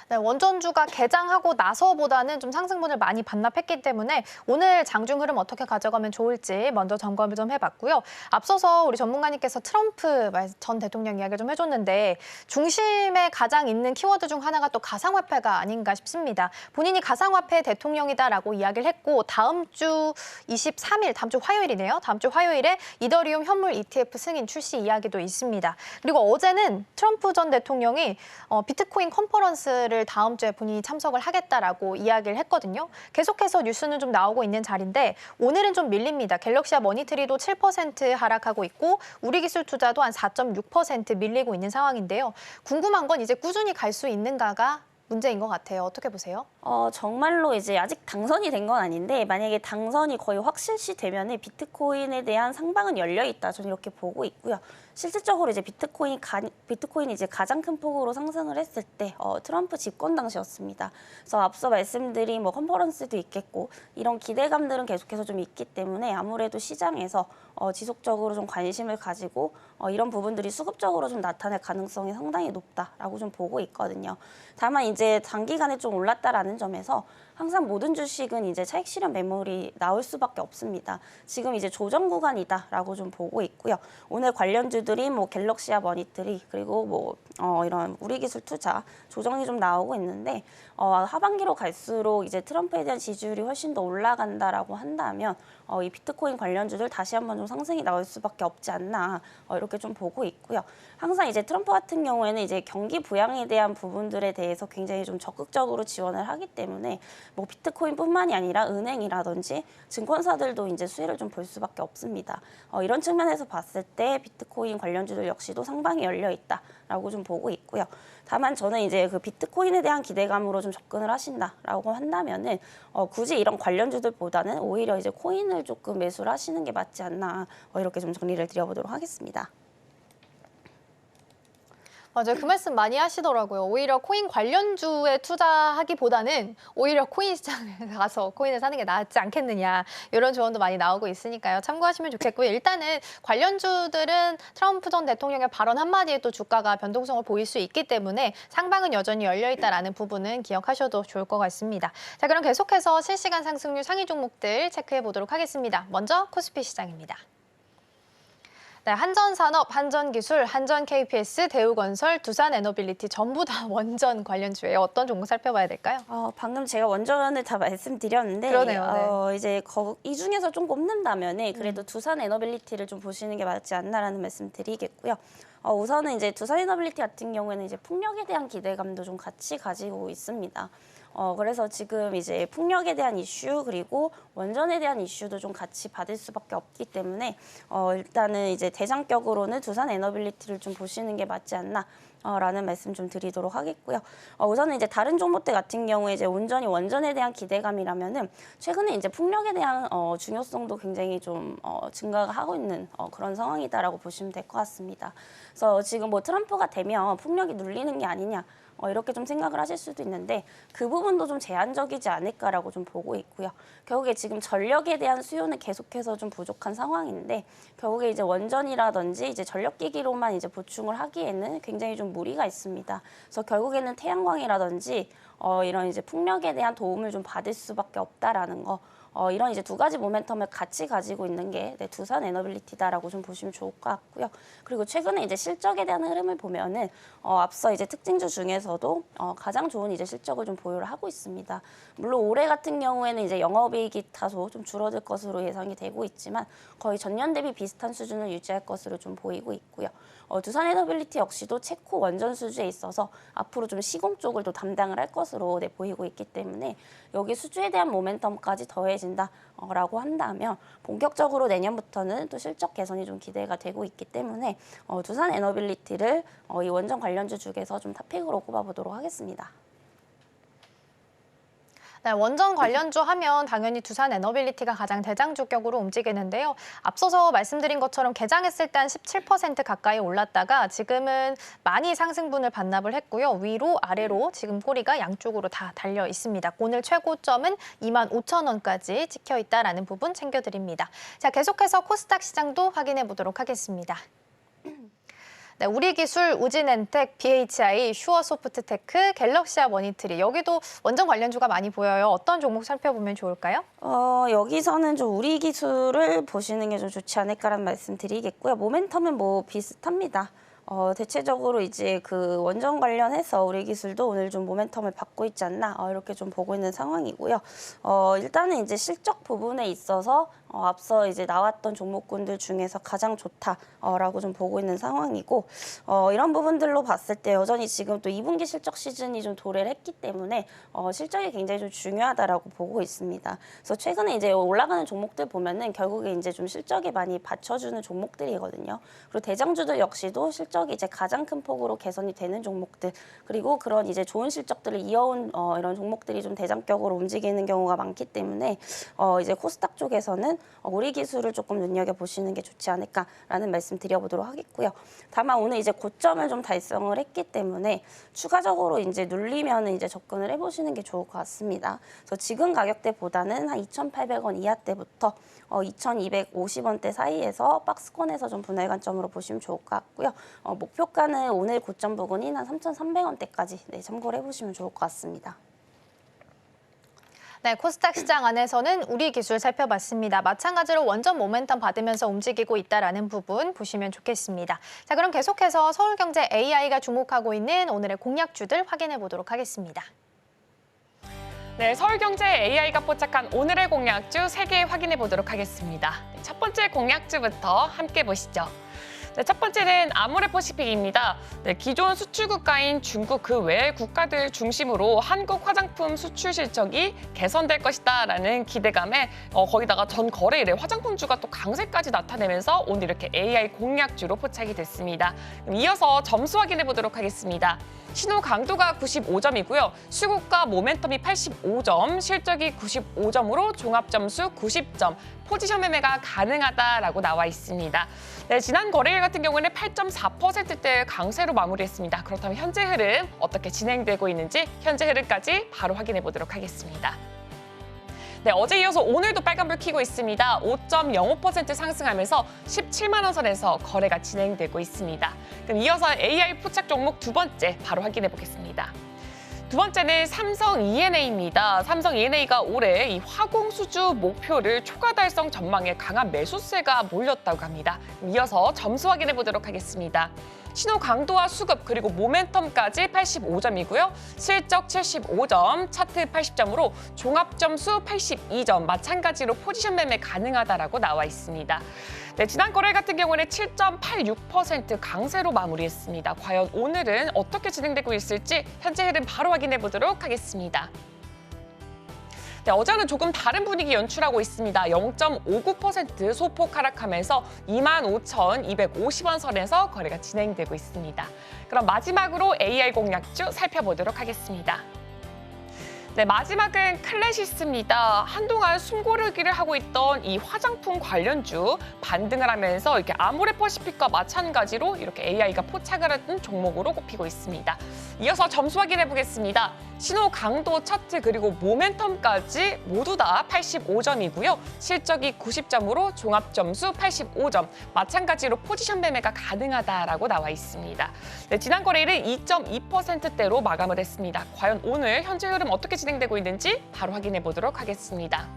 Speaker 2: 네, 원전주가 개장하고 나서보다는 좀 상승분을 많이 반납했기 때문에 오늘 장중 흐름 어떻게 가져가면 좋을지 먼저 점검을 좀 해봤고요. 앞서서 우리 전문가님께서 트럼프 전 대통령 이야기를 좀 해줬는데 중심에 가장 있는 키워드 중 하나가 또 가상화폐가 아닌가 싶습니다. 본인이 가상화폐 대통령이다라고 이야기를 했고 다음 주 23일, 다음 주 화요일이네요. 다음 주 화요일에 이더리움 현물 ETF 승인 출시 이야기도 있습니다. 그리고 어제는 트럼프 전 대통령이 비트코인 컨퍼런스를 다음 주에 본인이 참석을 하겠다라고 이야기를 했거든요. 계속해서 뉴스는 좀 나오고 있는 자리인데 오늘은 좀 밀립니다. 갤럭시와 머니트리도 7% 하락하고 있고 우리기술투자도 한 4.6% 밀리고 있는 상황인데요. 궁금한 건 이제 꾸준히 갈 수 있는가가 문제인 것 같아요. 어떻게 보세요?
Speaker 9: 정말로 이제 아직 당선이 된 건 아닌데 만약에 당선이 거의 확실시 되면은 비트코인에 대한 상방은 열려 있다. 저는 이렇게 보고 있고요. 실질적으로 이제 비트코인이 이제 가장 큰 폭으로 상승을 했을 때 트럼프 집권 당시였습니다. 그래서 앞서 말씀드린 뭐 컨퍼런스도 있겠고 이런 기대감들은 계속해서 좀 있기 때문에 아무래도 시장에서 지속적으로 좀 관심을 가지고 이런 부분들이 수급적으로 좀 나타날 가능성이 상당히 높다라고 좀 보고 있거든요. 다만 이제 단기간에 좀 올랐다라는 점에서 항상 모든 주식은 이제 차익 실현 매물이 나올 수밖에 없습니다. 지금 이제 조정 구간이다라고 좀 보고 있고요. 오늘 관련주들이 뭐 갤럭시와 머니트리 그리고 뭐 이런 우리기술 투자 조정이 좀 나오고 있는데 하반기로 갈수록 이제 트럼프에 대한 지지율이 훨씬 더 올라간다라고 한다면 이 비트코인 관련주들 다시 한번 좀 상승이 나올 수밖에 없지 않나 이렇게 좀 보고 있고요. 항상 이제 트럼프 같은 경우에는 이제 경기 부양에 대한 부분들에 대해서 굉장히 좀 적극적으로 지원을 하기 때문에 뭐 비트코인뿐만이 아니라 은행이라든지 증권사들도 이제 수혜를 좀 볼 수밖에 없습니다. 이런 측면에서 봤을 때 비트코인 관련주들 역시도 상방이 열려 있다라고 좀 보고 있고요. 다만 저는 이제 그 비트코인에 대한 기대감으로 좀 접근을 하신다라고 한다면은 굳이 이런 관련주들보다는 오히려 이제 코인을 조금 매수를 하시는 게 맞지 않나 이렇게 좀 정리를 드려보도록 하겠습니다.
Speaker 2: 맞아요. 그 말씀 많이 하시더라고요. 오히려 코인 관련주에 투자하기보다는 오히려 코인 시장에 가서 코인을 사는 게 낫지 않겠느냐 이런 조언도 많이 나오고 있으니까요. 참고하시면 좋겠고요. 일단은 관련주들은 트럼프 전 대통령의 발언 한마디에 또 주가가 변동성을 보일 수 있기 때문에 상방은 여전히 열려있다라는 부분은 기억하셔도 좋을 것 같습니다. 자, 그럼 계속해서 실시간 상승률 상위 종목들 체크해 보도록 하겠습니다. 먼저 코스피 시장입니다. 네, 한전산업, 한전기술, 한전KPS, 대우건설, 두산에너빌리티 전부 다 원전 관련주예요. 어떤 종목 살펴봐야 될까요?
Speaker 9: 방금 제가 원전을 다 말씀드렸는데
Speaker 2: 그러네요. 네.
Speaker 9: 이제 이 중에서 좀 꼽는다면은 그래도 두산에너빌리티를 좀 보시는 게 맞지 않나라는 말씀 드리겠고요. 우선은 이제 두산에너빌리티 같은 경우에는 이제 풍력에 대한 기대감도 좀 같이 가지고 있습니다. 그래서 지금 이제 풍력에 대한 이슈 그리고 원전에 대한 이슈도 좀 같이 받을 수밖에 없기 때문에 일단은 이제 대장격으로는 두산에너빌리티를 좀 보시는 게 맞지 않나. 라는 말씀 좀 드리도록 하겠고요. 우선은 이제 다른 종목들 같은 경우에 이제 온전히 원전에 대한 기대감이라면은 최근에 이제 풍력에 대한 중요성도 굉장히 좀 증가가 하고 있는 그런 상황이다라고 보시면 될 것 같습니다. 그래서 지금 뭐 트럼프가 되면 풍력이 눌리는 게 아니냐. 이렇게 좀 생각을 하실 수도 있는데 그 부분도 좀 제한적이지 않을까라고 좀 보고 있고요. 결국에 지금 전력에 대한 수요는 계속해서 좀 부족한 상황인데 결국에 이제 원전이라든지 이제 전력기기로만 이제 보충을 하기에는 굉장히 좀 무리가 있습니다. 그래서 결국에는 태양광이라든지 이런 이제 풍력에 대한 도움을 좀 받을 수밖에 없다라는 거. 이런 이제 두 가지 모멘텀을 같이 가지고 있는 게 두산에너빌리티다라고 좀 보시면 좋을 것 같고요. 그리고 최근에 이제 실적에 대한 흐름을 보면은 앞서 이제 특징주 중에서도 가장 좋은 이제 실적을 좀 보유를 하고 있습니다. 물론 올해 같은 경우에는 이제 영업이익이 다소 좀 줄어들 것으로 예상이 되고 있지만 거의 전년 대비 비슷한 수준을 유지할 것으로 좀 보이고 있고요. 두산에너빌리티 역시도 체코 원전 수주에 있어서 앞으로 좀 시공 쪽을 또 담당을 할 것으로 보이고 있기 때문에 여기 수주에 대한 모멘텀까지 더해진다라고 한다면 본격적으로 내년부터는 또 실적 개선이 좀 기대가 되고 있기 때문에 두산에너빌리티를 이 원전 관련주 중에서 좀 탑픽으로 꼽아보도록 하겠습니다.
Speaker 2: 네, 원전 관련주 하면 당연히 두산에너빌리티가 가장 대장주격으로 움직이는데요. 앞서서 말씀드린 것처럼 개장했을 때 한 17% 가까이 올랐다가 지금은 많이 상승분을 반납을 했고요. 위로 아래로 지금 꼬리가 양쪽으로 다 달려 있습니다. 오늘 최고점은 25,000원까지 찍혀 있다라는 부분 챙겨드립니다. 자, 계속해서 코스닥 시장도 확인해 보도록 하겠습니다. 네, 우리기술, 우진엔텍, BHI, 슈어소프트테크, 갤럭시와 머니트리 여기도 원전 관련주가 많이 보여요. 어떤 종목 살펴보면 좋을까요?
Speaker 9: 여기서는 좀 우리기술을 보시는 게 좀 좋지 않을까라는 말씀 드리겠고요. 모멘텀은 뭐 비슷합니다. 대체적으로 이제 그 원전 관련해서 우리 기술도 오늘 좀 모멘텀을 받고 있지 않나 이렇게 좀 보고 있는 상황이고요. 일단은 이제 실적 부분에 있어서 앞서 이제 나왔던 종목군들 중에서 가장 좋다라고 좀 보고 있는 상황이고 이런 부분들로 봤을 때 여전히 지금 또 2분기 실적 시즌이 좀 도래를 했기 때문에 실적이 굉장히 좀 중요하다라고 보고 있습니다. 그래서 최근에 이제 올라가는 종목들 보면은 결국에 이제 좀 실적이 많이 받쳐주는 종목들이거든요. 그리고 대장주들 역시도 실적이 이제 가장 큰 폭으로 개선이 되는 종목들 그리고 그런 이제 좋은 실적들을 이어온 이런 종목들이 좀 대장격으로 움직이는 경우가 많기 때문에 이제 코스닥 쪽에서는 우리 기술을 조금 눈여겨보시는 게 좋지 않을까라는 말씀 드려보도록 하겠고요. 다만 오늘 이제 고점을 좀 달성을 했기 때문에 추가적으로 이제 눌리면 이제 접근을 해보시는 게 좋을 것 같습니다. 그래서 지금 가격대보다는 한 2,800원 이하대부터 2,250원대 사이에서 박스권에서 좀 분할 관점으로 보시면 좋을 것 같고요. 목표가는 오늘 고점 부근인 한 3,300원대까지 참고를 해보시면 좋을 것 같습니다.
Speaker 2: 네, 코스닥 시장 안에서는 우리 기술 살펴봤습니다. 마찬가지로 원전 모멘텀 받으면서 움직이고 있다는 부분 보시면 좋겠습니다. 자, 그럼 계속해서 서울경제 AI가 주목하고 있는 오늘의 공략주들 확인해 보도록 하겠습니다.
Speaker 8: 네, 서울경제 AI가 포착한 오늘의 공략주 3개 확인해 보도록 하겠습니다. 첫 번째 공략주부터 함께 보시죠. 네, 첫 번째는 아모레퍼시픽입니다. 네, 기존 수출 국가인 중국 그 외의 국가들 중심으로 한국 화장품 수출 실적이 개선될 것이다라는 기대감에 거기다가 전 거래일에 화장품주가 또 강세까지 나타내면서 오늘 이렇게 AI 공략주로 포착이 됐습니다. 그럼 이어서 점수 확인해 보도록 하겠습니다. 신호 강도가 95점이고요. 수급과 모멘텀이 85점, 실적이 95점으로 종합점수 90점, 포지션 매매가 가능하다라고 나와 있습니다. 네, 지난 거래일 같은 경우에는 8.4%대 강세로 마무리했습니다. 그렇다면 현재 흐름 어떻게 진행되고 있는지 현재 흐름까지 바로 확인해 보도록 하겠습니다. 네, 어제 이어서 오늘도 빨간불 켜고 있습니다. 5.05% 상승하면서 17만 원 선에서 거래가 진행되고 있습니다. 그럼 이어서 AI 포착 종목 두 번째 바로 확인해 보겠습니다. 두 번째는 삼성 E&A입니다. 삼성 E&A가 올해 이 화공 수주 목표를 초과 달성 전망에 강한 매수세가 몰렸다고 합니다. 이어서 점수 확인해 보도록 하겠습니다. 신호 강도와 수급 그리고 모멘텀까지 85점이고요. 실적 75점, 차트 80점으로 종합점수 82점, 마찬가지로 포지션 매매 가능하다라고 나와 있습니다. 네, 지난 거래일 같은 경우는 7.86% 강세로 마무리했습니다. 과연 오늘은 어떻게 진행되고 있을지 현재 흐름 바로 확인해 보도록 하겠습니다. 네, 어제는 조금 다른 분위기 연출하고 있습니다. 0.59% 소폭 하락하면서 25,250원 선에서 거래가 진행되고 있습니다. 그럼 마지막으로 AI 공략주 살펴보도록 하겠습니다. 네, 마지막은 클래시스입니다. 한동안 숨고르기를 하고 있던 이 화장품 관련주 반등을 하면서 이렇게 아모레퍼시픽과 마찬가지로 이렇게 AI가 포착을 한 종목으로 꼽히고 있습니다. 이어서 점수 확인해 보겠습니다. 신호 강도 차트 그리고 모멘텀까지 모두 다 85점이고요. 실적이 90점으로 종합점수 85점, 마찬가지로 포지션 매매가 가능하다라고 나와 있습니다. 네, 지난 거래일은 2.2%대로 마감을 했습니다. 과연 오늘 현재 흐름 어떻게 진행되고 있는지 바로 확인해 보도록 하겠습니다.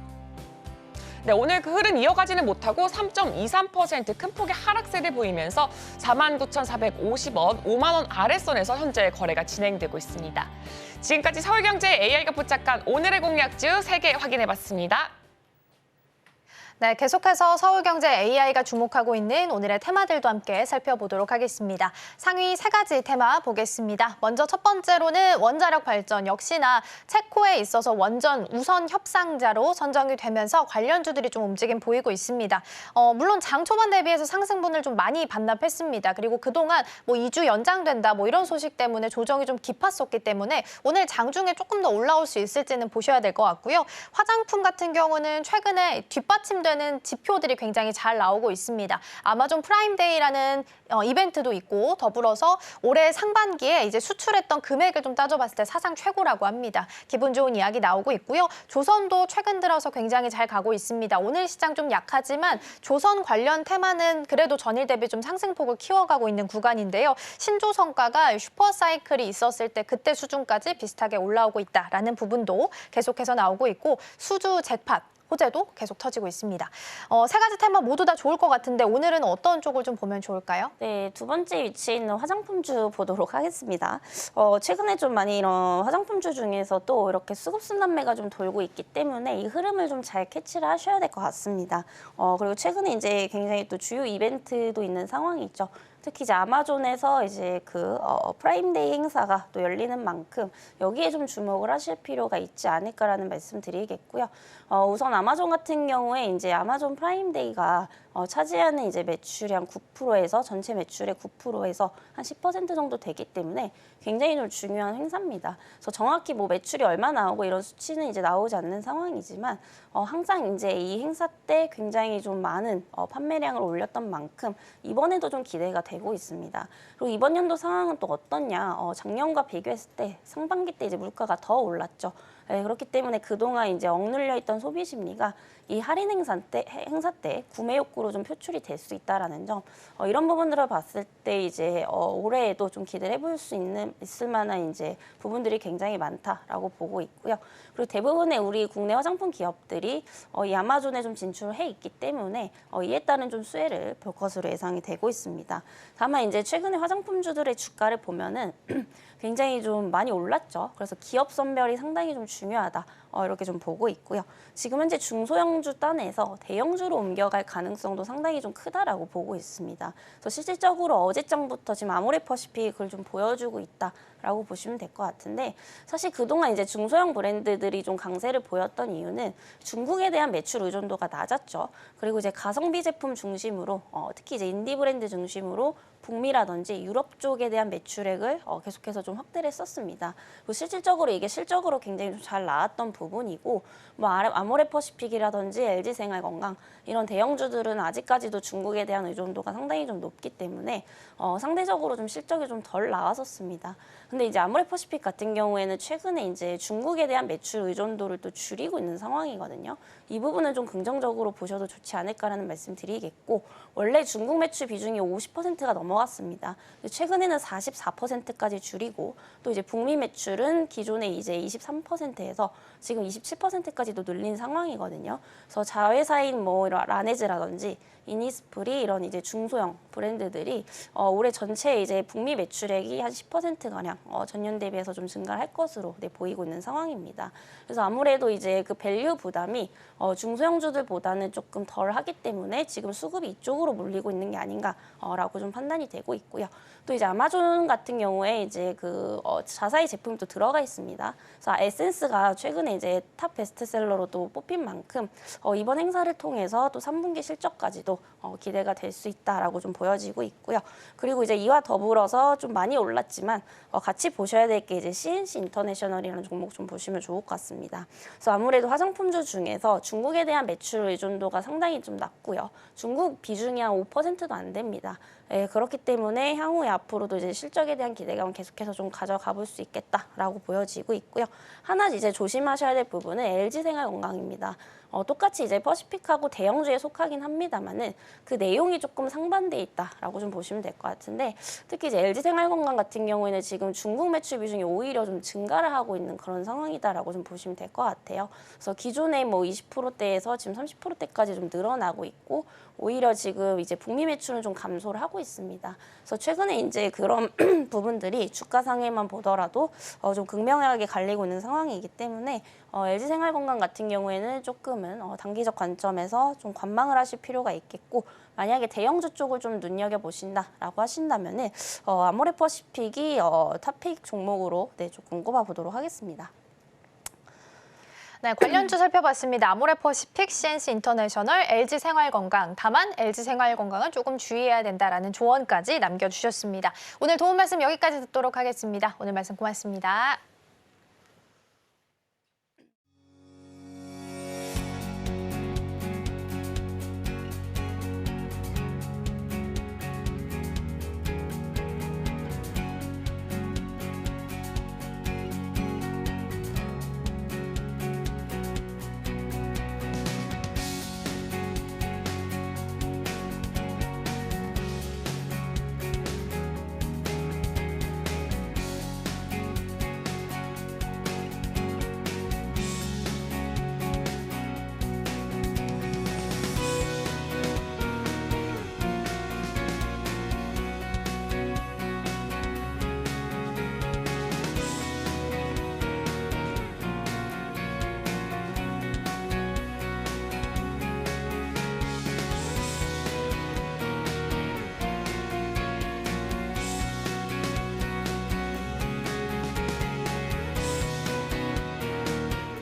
Speaker 8: 네, 오늘 그 흐름 이어가지는 못하고 3.23% 큰 폭의 하락세를 보이면서 49,450원, 5만 원 아래선에서 현재 거래가 진행되고 있습니다. 지금까지 서울경제 AI가 포착한 오늘의 공략주 3개 확인해봤습니다.
Speaker 2: 네, 계속해서 서울경제 AI가 주목하고 있는 오늘의 테마들도 함께 살펴보도록 하겠습니다. 상위 3가지 테마 보겠습니다. 먼저 첫 번째로는 원자력 발전, 역시나 체코에 있어서 원전 우선 협상자로 선정이 되면서 관련주들이 좀 움직임 보이고 있습니다. 물론 장 초반 대비해서 상승분을 좀 많이 반납했습니다. 그리고 그동안 뭐 2주 연장된다 뭐 이런 소식 때문에 조정이 좀 깊었었기 때문에 오늘 장중에 조금 더 올라올 수 있을지는 보셔야 될 것 같고요. 화장품 같은 경우는 최근에 뒷받침되는 지표들이 굉장히 잘 나오고 있습니다. 아마존 프라임데이라는 이벤트도 있고 더불어서 올해 상반기에 이제 수출했던 금액을 좀 따져봤을 때 사상 최고라고 합니다. 기분 좋은 이야기 나오고 있고요. 조선도 최근 들어서 굉장히 잘 가고 있습니다. 오늘 시장 좀 약하지만 조선 관련 테마는 그래도 전일 대비 좀 상승폭을 키워가고 있는 구간인데요. 신조성과가 슈퍼사이클이 있었을 때 그때 수준까지 비슷하게 올라오고 있다라는 부분도 계속해서 나오고 있고 수주 잭팟 호재도 계속 터지고 있습니다. 세 가지 테마 모두 다 좋을 것 같은데 오늘은 어떤 쪽을 좀 보면 좋을까요?
Speaker 9: 네, 두 번째 위치에 있는 화장품주 보도록 하겠습니다. 최근에 좀 많이 이런 화장품주 중에서도 이렇게 수급순환매가 좀 돌고 있기 때문에 이 흐름을 좀 잘 캐치를 하셔야 될 것 같습니다. 그리고 최근에 이제 굉장히 또 주요 이벤트도 있는 상황이죠. 특히 이제 아마존에서 이제 프라임데이 행사가 또 열리는 만큼 여기에 좀 주목을 하실 필요가 있지 않을까라는 말씀 드리겠고요. 우선 아마존 같은 경우에 이제 아마존 프라임데이가 차지하는 이제 매출이 한 9%에서 전체 매출의 9%에서 한 10% 정도 되기 때문에 굉장히 좀 중요한 행사입니다. 그래서 정확히 뭐 매출이 얼마 나오고 이런 수치는 이제 나오지 않는 상황이지만 항상 이제 이 행사 때 굉장히 좀 많은 판매량을 올렸던 만큼 이번에도 좀 기대가 되고 있습니다. 그리고 이번 연도 상황은 또 어떻냐? 작년과 비교했을 때 상반기 때 이제 물가가 더 올랐죠. 네, 그렇기 때문에 그동안 이제 억눌려 있던 소비 심리가 이 할인 행사 때 구매 욕구로 좀 표출이 될 수 있다라는 점, 이런 부분들을 봤을 때 이제 올해에도 좀 기대를 해볼 수 있을 만한 이제 부분들이 굉장히 많다라고 보고 있고요. 그리고 대부분의 우리 국내 화장품 기업들이 이 아마존에 좀 진출을 해 있기 때문에 이에 따른 좀 수혜를 볼 것으로 예상이 되고 있습니다. 다만 이제 최근에 화장품주들의 주가를 보면은 굉장히 좀 많이 올랐죠. 그래서 기업 선별이 상당히 좀 중요하다. 이렇게 좀 보고 있고요. 지금 현재 중소형주 단에서 대형주로 옮겨갈 가능성도 상당히 좀 크다라고 보고 있습니다. 그래서 실질적으로 어제장부터 지금 아모레퍼시픽을 좀 보여주고 있다라고 보시면 될 것 같은데, 사실 그동안 이제 중소형 브랜드들이 좀 강세를 보였던 이유는 중국에 대한 매출 의존도가 낮았죠. 그리고 이제 가성비 제품 중심으로 특히 이제 인디 브랜드 중심으로 북미라든지 유럽 쪽에 대한 매출액을 계속해서 좀 확대를 했었습니다. 그리고 실질적으로 이게 실적으로 굉장히 좀 잘 나왔던 부분이고, 뭐 아모레퍼시픽이라든지 LG생활건강 이런 대형주들은 아직까지도 중국에 대한 의존도가 상당히 좀 높기 때문에 상대적으로 좀 실적이 좀 덜 나왔었습니다. 근데 이제 아모레퍼시픽 같은 경우에는 최근에 이제 중국에 대한 매출 의존도를 또 줄이고 있는 상황이거든요. 이 부분은 좀 긍정적으로 보셔도 좋지 않을까라는 말씀 드리겠고, 원래 중국 매출 비중이 50%가 넘어갔습니다. 최근에는 44%까지 줄이고, 또 이제 북미 매출은 기존에 이제 23%에서 지금 27%까지도 늘린 상황이거든요. 그래서 자회사인 뭐 이런 라네즈라든지 이니스프리 이런 이제 중소형 브랜드들이 올해 전체 이제 북미 매출액이 한 10%가량 전년 대비해서 좀 증가할 것으로 보이고 있는 상황입니다. 그래서 아무래도 이제 그 밸류 부담이 중소형주들보다는 조금 덜 하기 때문에 지금 수급이 이쪽으로 몰리고 있는 게 아닌가라고 좀 판단이 되고 있고요. 또 이제 아마존 같은 경우에 이제 자사의 제품이 또 들어가 있습니다. 그래서 에센스가 최근에 이제 탑 베스트셀러로 또 뽑힌 만큼 이번 행사를 통해서 또 3분기 실적까지도 기대가 될 수 있다라고 좀 보여지고 있고요. 그리고 이제 이와 더불어서 좀 많이 올랐지만 같이 보셔야 될 게 이제 CNC 인터내셔널이라는 종목 좀 보시면 좋을 것 같습니다. 그래서 아무래도 화장품주 중에서 중국에 대한 매출 의존도가 상당히 좀 낮고요. 중국 비중이 한 5%도 안 됩니다. 예, 그렇기 때문에 향후에 앞으로도 이제 실적에 대한 기대감을 계속해서 좀 가져가 볼 수 있겠다라고 보여지고 있고요. 하나 이제 조심하셔야 될 부분은 LG생활건강입니다. 똑같이 이제 퍼시픽하고 대형주에 속하긴 합니다만은 그 내용이 조금 상반돼 있다라고 좀 보시면 될 것 같은데, 특히 이제 LG생활건강 같은 경우에는 지금 중국 매출 비중이 오히려 좀 증가를 하고 있는 그런 상황이다라고 좀 보시면 될 것 같아요. 그래서 기존에 뭐 20%대에서 지금 30%대까지 좀 늘어나고 있고, 오히려 지금 이제 북미 매출은 좀 감소를 하고 있습니다. 그래서 최근에 이제 그런 부분들이 주가 상에만 보더라도 좀 극명하게 갈리고 있는 상황이기 때문에 LG생활건강 같은 경우에는 조금은 단기적 관점에서 좀 관망을 하실 필요가 있겠고, 만약에 대형주 쪽을 좀 눈여겨보신다라고 하신다면은 아모레퍼시픽이 탑픽 종목으로 조금 꼽아보도록 하겠습니다.
Speaker 2: 네, 관련주 살펴봤습니다. 아모레퍼시픽, CNC 인터내셔널, LG생활건강. 다만 LG생활건강은 조금 주의해야 된다라는 조언까지 남겨주셨습니다. 오늘 도움 말씀 여기까지 듣도록 하겠습니다. 오늘 말씀 고맙습니다.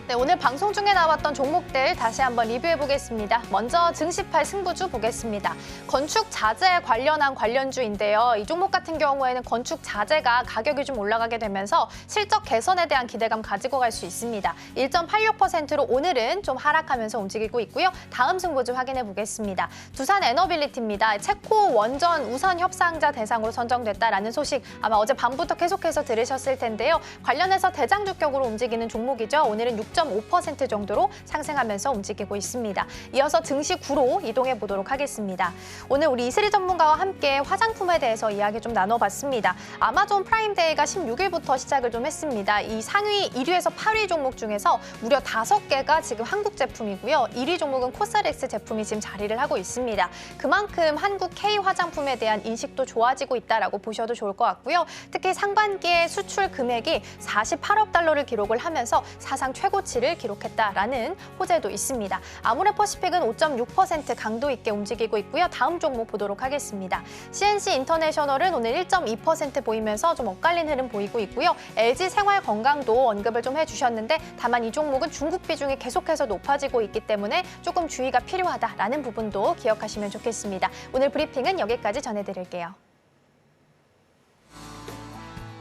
Speaker 2: 네, 오늘 방송 중에 나왔던 종목들 다시 한번 리뷰해 보겠습니다. 먼저 증시팔 승부주 보겠습니다. 건축 자재 관련한 관련주인데요. 이 종목 같은 경우에는 건축 자재가 가격이 좀 올라가게 되면서 실적 개선에 대한 기대감 가지고 갈 수 있습니다. 1.86%로 오늘은 좀 하락하면서 움직이고 있고요. 다음 승부주 확인해 보겠습니다. 두산 에너빌리티입니다. 체코 원전 우선 협상자 대상으로 선정됐다라는 소식 아마 어제 밤부터 계속해서 들으셨을 텐데요. 관련해서 대장주격으로 움직이는 종목이죠. 오늘은 6.5% 정도로 상승하면서 움직이고 있습니다. 이어서 증시 9로 이동해 보도록 하겠습니다. 오늘 우리 이슬이 전문가와 함께 화장품에 대해서 이야기 좀 나눠봤습니다. 아마존 프라임데이가 16일부터 시작을 좀 했습니다. 이 상위 1위에서 8위 종목 중에서 무려 5개가 지금 한국 제품이고요. 1위 종목은 코스렉스 제품이 지금 자리를 하고 있습니다. 그만큼 한국 K 화장품에 대한 인식도 좋아지고 있다라고 보셔도 좋을 것 같고요. 특히 상반기에 수출 금액이 48억 달러를 기록을 하면서 사상 최고치를 기록했다라는 호재도 있습니다. 아모레퍼시픽은 5.6% 강도 있게 움직이고 있고요. 다음 종목 보도록 하겠습니다. CNC 인터내셔널은 오늘 1.2% 보이면서 좀 엇갈린 흐름 보이고 있고요. LG 생활건강도 언급을 좀 해주셨는데 다만 이 종목은 중국 비중이 계속해서 높아지고 있기 때문에 조금 주의가 필요하다라는 부분도 기억하시면 좋겠습니다. 오늘 브리핑은 여기까지 전해드릴게요.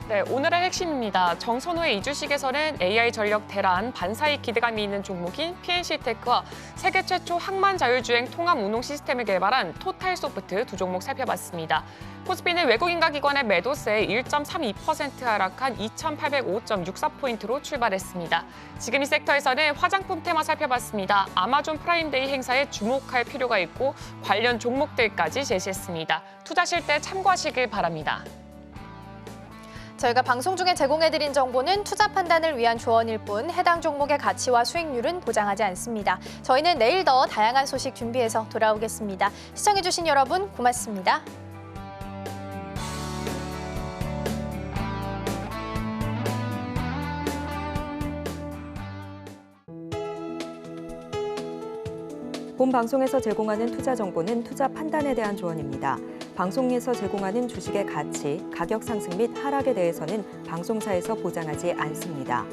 Speaker 8: 네, 오늘의 핵심입니다. 정선우의 이주식에서는 AI 전력 대란, 반사익 기대감이 있는 종목인 PNC테크와 세계 최초 항만 자율주행 통합 운송 시스템을 개발한 토탈소프트 두 종목 살펴봤습니다. 코스피는 외국인과 기관의 매도세에 1.32% 하락한 2,805.64포인트로 출발했습니다. 지금 이 섹터에서는 화장품 테마 살펴봤습니다. 아마존 프라임데이 행사에 주목할 필요가 있고 관련 종목들까지 제시했습니다. 투자하실 때 참고하시길 바랍니다.
Speaker 2: 저희가 방송 중에 제공해드린 정보는 투자 판단을 위한 조언일 뿐 해당 종목의 가치와 수익률은 보장하지 않습니다. 저희는 내일 더 다양한 소식 준비해서 돌아오겠습니다. 시청해주신 여러분 고맙습니다.
Speaker 1: 본 방송에서 제공하는 투자 정보는 투자 판단에 대한 조언입니다. 방송에서 제공하는 주식의 가치, 가격 상승 및 하락에 대해서는 방송사에서 보장하지 않습니다.